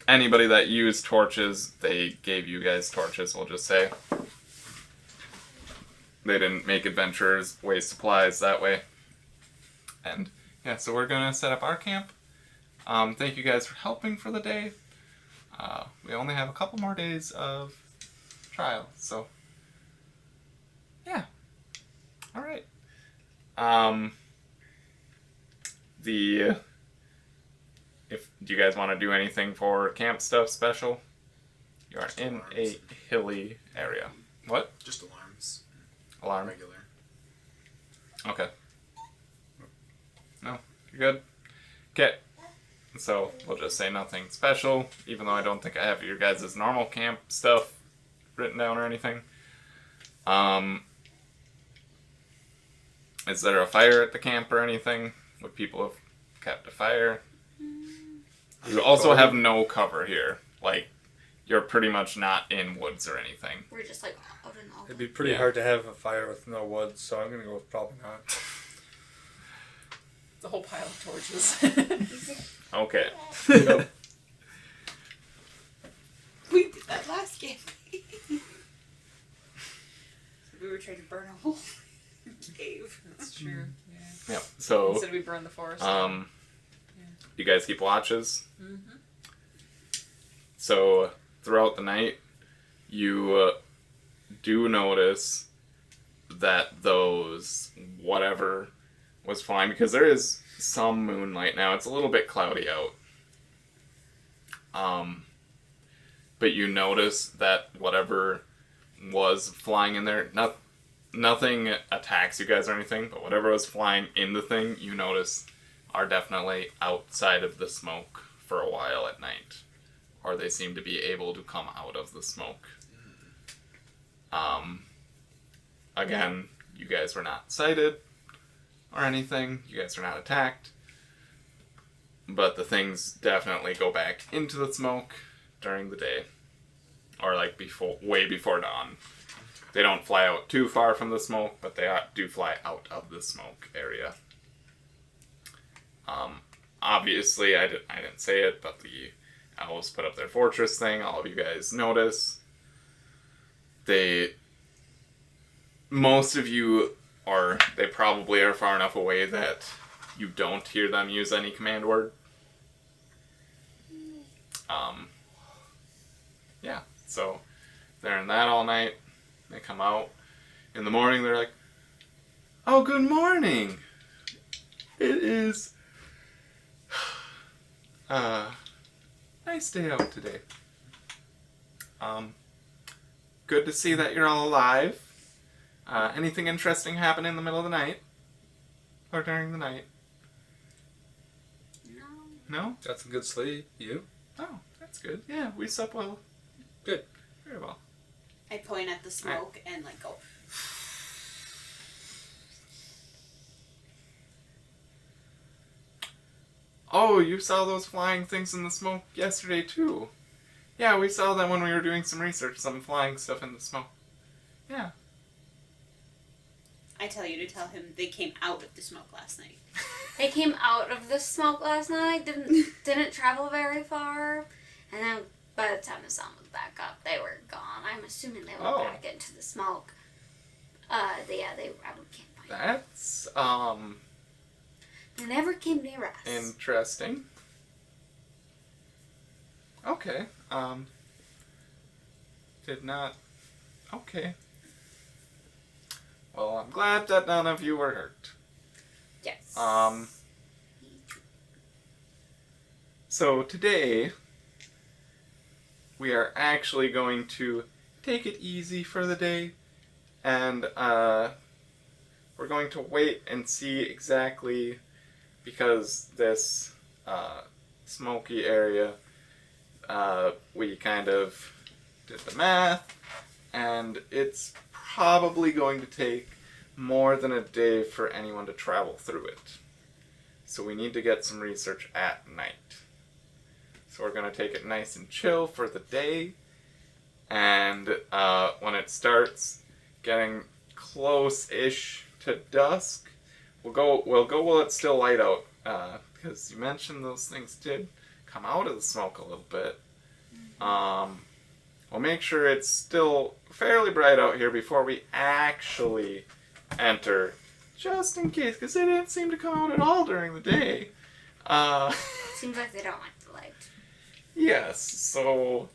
Anybody that used torches, they gave you guys torches, we'll just say. They didn't make adventurers waste supplies that way. And yeah, so we're gonna set up our camp. Thank you guys for helping for the day. We only have a couple more days of trial, so yeah. All right. Do you guys want to do anything for camp stuff special? You are just in alarms. A hilly area. What? Just alarms. Alarm. Regular. Okay. No, you're good. Okay. So we'll just say nothing special, even though I don't think I have your guys' normal camp stuff written down or anything. Is there a fire at the camp or anything? Would people have kept a fire? You also have no cover here. Like, you're pretty much not in woods or anything. We're just like out in the open. It'd be pretty hard to have a fire with no wood, so I'm gonna go with probably not. It's a whole pile of torches. Okay. Yep. We did that last game. We were trying to burn a whole cave. That's true. Yeah. Yep. So instead we burn the forest. You guys keep watches. Mm-hmm. So throughout the night, you do notice that those whatever was flying, because there is some moonlight now. It's a little bit cloudy out. But you notice that whatever was flying in there, nothing attacks you guys or anything, but whatever was flying in the thing, you notice are definitely outside of the smoke for a while at night. Or they seem to be able to come out of the smoke. Again, you guys were not sighted or anything. You guys are not attacked. But the things definitely go back into the smoke during the day. Or like way before dawn. They don't fly out too far from the smoke, but they do fly out of the smoke area. Obviously, I didn't say it, but the elves put up their fortress thing. All of you guys notice. Most of you they probably are far enough away that you don't hear them use any command word. Yeah, so they're in that all night. They come out. In the morning, they're like, "Oh, good morning. It is nice day out today. Good to see that you're all alive. Anything interesting happen in the middle of the night? Or during the night?" No? Got some good sleep. You? Oh, that's good. Yeah, we slept well. Good. Very well. I point at the smoke and like go. Oh, you saw those flying things in the smoke yesterday too. Yeah, we saw them when we were doing some research, some flying stuff in the smoke. Yeah. I tell you to tell him they came out of the smoke last night. They came out of the smoke last night, didn't travel very far, and then by the time the sun was back up, they were gone. I'm assuming they went back into the smoke. I can't find them. That's, They never came near us. interesting. Okay, did not, okay. Well, I'm glad that none of you were hurt. Yes. So today, we are actually going to take it easy for the day, and we're going to wait and see exactly, because this smoky area, we kind of did the math, and it's probably going to take more than a day for anyone to travel through it. So we need to get some research at night. So we're going to take it nice and chill for the day, And when it starts getting close-ish to dusk, we'll go while it's still light out, because you mentioned those things did come out of the smoke a little bit. We'll make sure it's still fairly bright out here before we actually enter, just in case, because they didn't seem to come out at all during the day. Seems like they don't like the light. Yes, so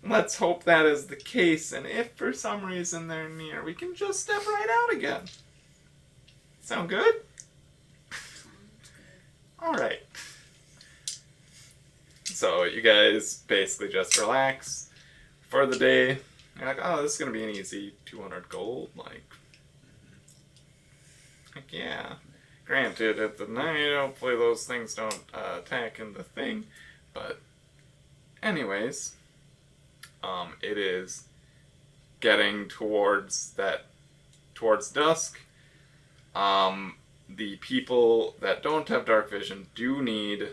let's hope that is the case, and if for some reason they're near, we can just step right out again. Sound good? Alright. So you guys basically just relax for the day. You're like, oh, this is going to be an easy 200 gold. Like, yeah. Granted, at the night, hopefully those things don't attack in the thing. But anyways, it is getting towards dusk. The people that don't have dark vision do need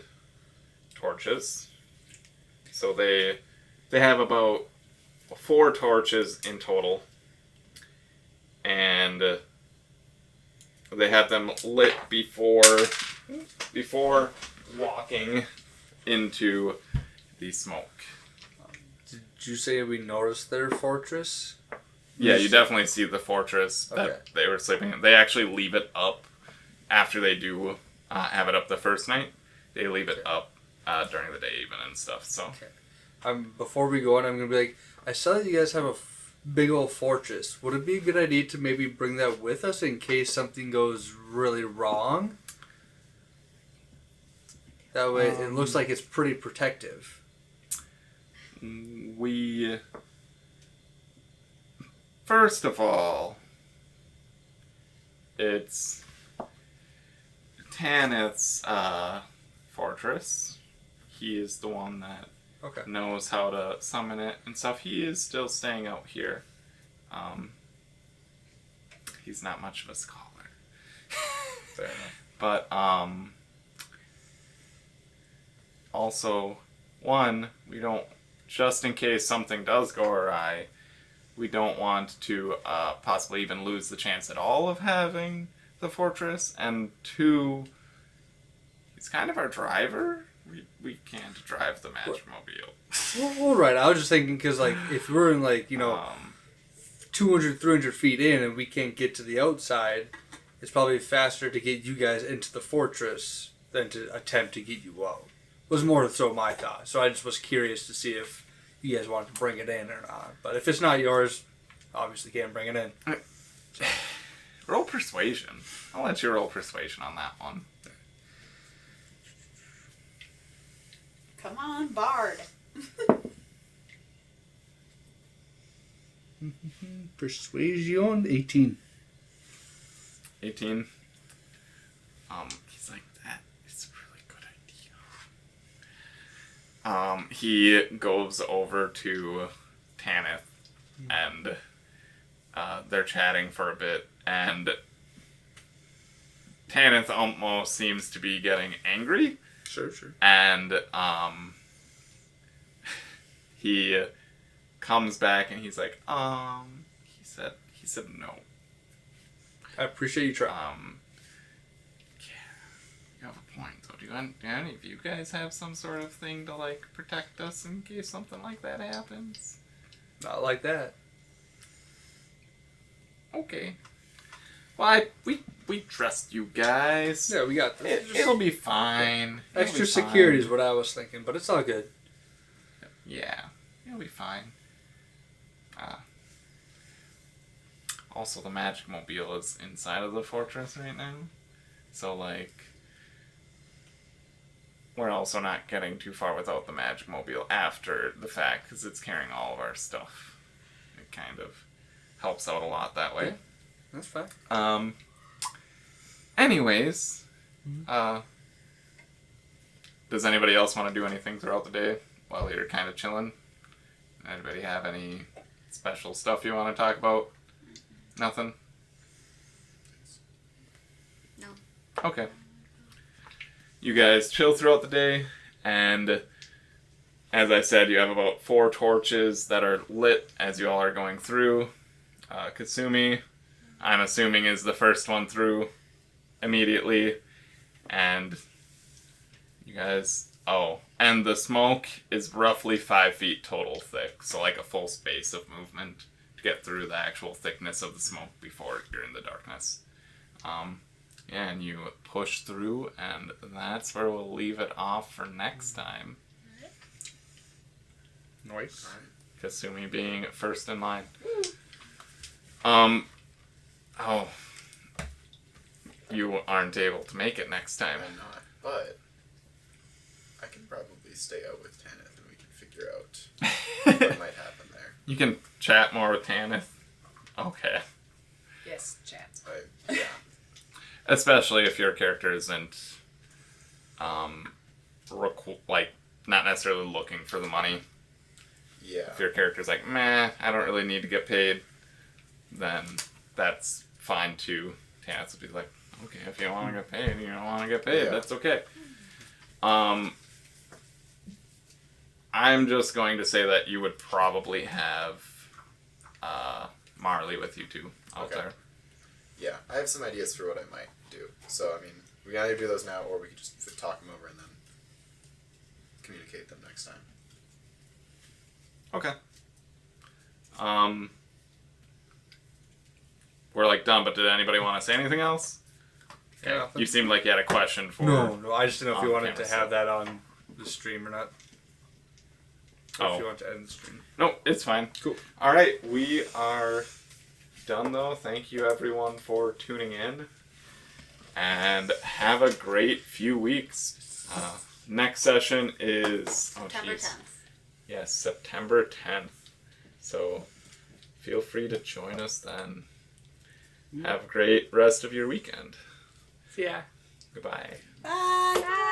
torches. So they have about 4 torches in total. And they have them lit before walking into the smoke. Did you say we noticed their fortress? Yeah, you definitely see the fortress that they were sleeping in. They actually leave it up after they do have it up the first night. They leave it up during the day even and stuff. So, before we go on, I'm gonna be like, I saw that you guys have a big old fortress. Would it be a good idea to maybe bring that with us in case something goes really wrong? That way, it looks like it's pretty protective. First of all, it's Tanith's fortress. He is the one that knows how to summon it and stuff. He is still staying out here. He's not much of a scholar. Fair enough. But, also, one, we don't, just in case something does go awry, we don't want to possibly even lose the chance at all of having the fortress. And two, he's kind of our driver. We can't drive the Magmobile. Well, right. I was just thinking because, like, if we're in, like, 200, 300 feet in and we can't get to the outside, it's probably faster to get you guys into the fortress than to attempt to get you out. Was more so my thought. So I just was curious to see if you guys wanted to bring it in or not. But if it's not yours, obviously can't bring it in. Roll persuasion. I'll let you roll persuasion on that one. Come on, Bard. Persuasion 18. 18. He's like, that is a really good idea. He goes over to Tanith and they're chatting for a bit, and Tanith almost seems to be getting angry. Sure. And he comes back and he's like, he said no. I appreciate you trying. Yeah, you have a point though. Do any of you guys have some sort of thing to like protect us in case something like that happens? Not like that. Okay. Well, we trust you guys. Yeah, we got this. It'll be fine. Extra security is what I was thinking, but it's all good. Yeah, it'll be fine. Also, the magic mobile is inside of the fortress right now. So, like, we're also not getting too far without the magic mobile after the fact, because it's carrying all of our stuff. It kind of helps out a lot that way. Yeah, that's fine. Anyways, does anybody else want to do anything throughout the day while you're kind of chilling? Anybody have any special stuff you want to talk about? Nothing? No. Okay. You guys chill throughout the day, and as I said, you have about 4 torches that are lit as you all are going through. Kasumi, I'm assuming, is the first one through immediately. And you guys... Oh, and the smoke is roughly 5 feet total thick, so like a full space of movement to get through the actual thickness of the smoke before you're in the darkness. Yeah, and you push through, and that's where we'll leave it off for next time. Nice. Kasumi being first in line. Oh, you aren't able to make it next time. I'm not, but I can probably stay out with Tanith and we can figure out what might happen there. You can chat more with Tanith. Okay. Yes, chat. Yeah. Especially if your character isn't, not necessarily looking for the money. Yeah. If your character's like, meh, I don't really need to get paid, then that's fine too. Tanith would be like, okay, if you don't want to get paid, you don't want to get paid. Yeah. That's okay. I'm just going to say that you would probably have Marley with you too out there. Yeah, I have some ideas for what I might do. So, I mean, we can either do those now or we can just talk them over and then communicate them next time. Okay. We're like done, but did anybody want to say anything else? Okay. Yeah. You seemed like you had a question for... No, I just didn't know if you wanted to on-camera have stuff. that on the stream or not. Or if you want to end the stream. No, it's fine. Cool. All right, we are done though. Thank you everyone for tuning in, and have a great few weeks. Next session is September 10th. Yes, September 10th. So feel free to join us then. Have a great rest of your weekend. Yeah. Goodbye. Bye.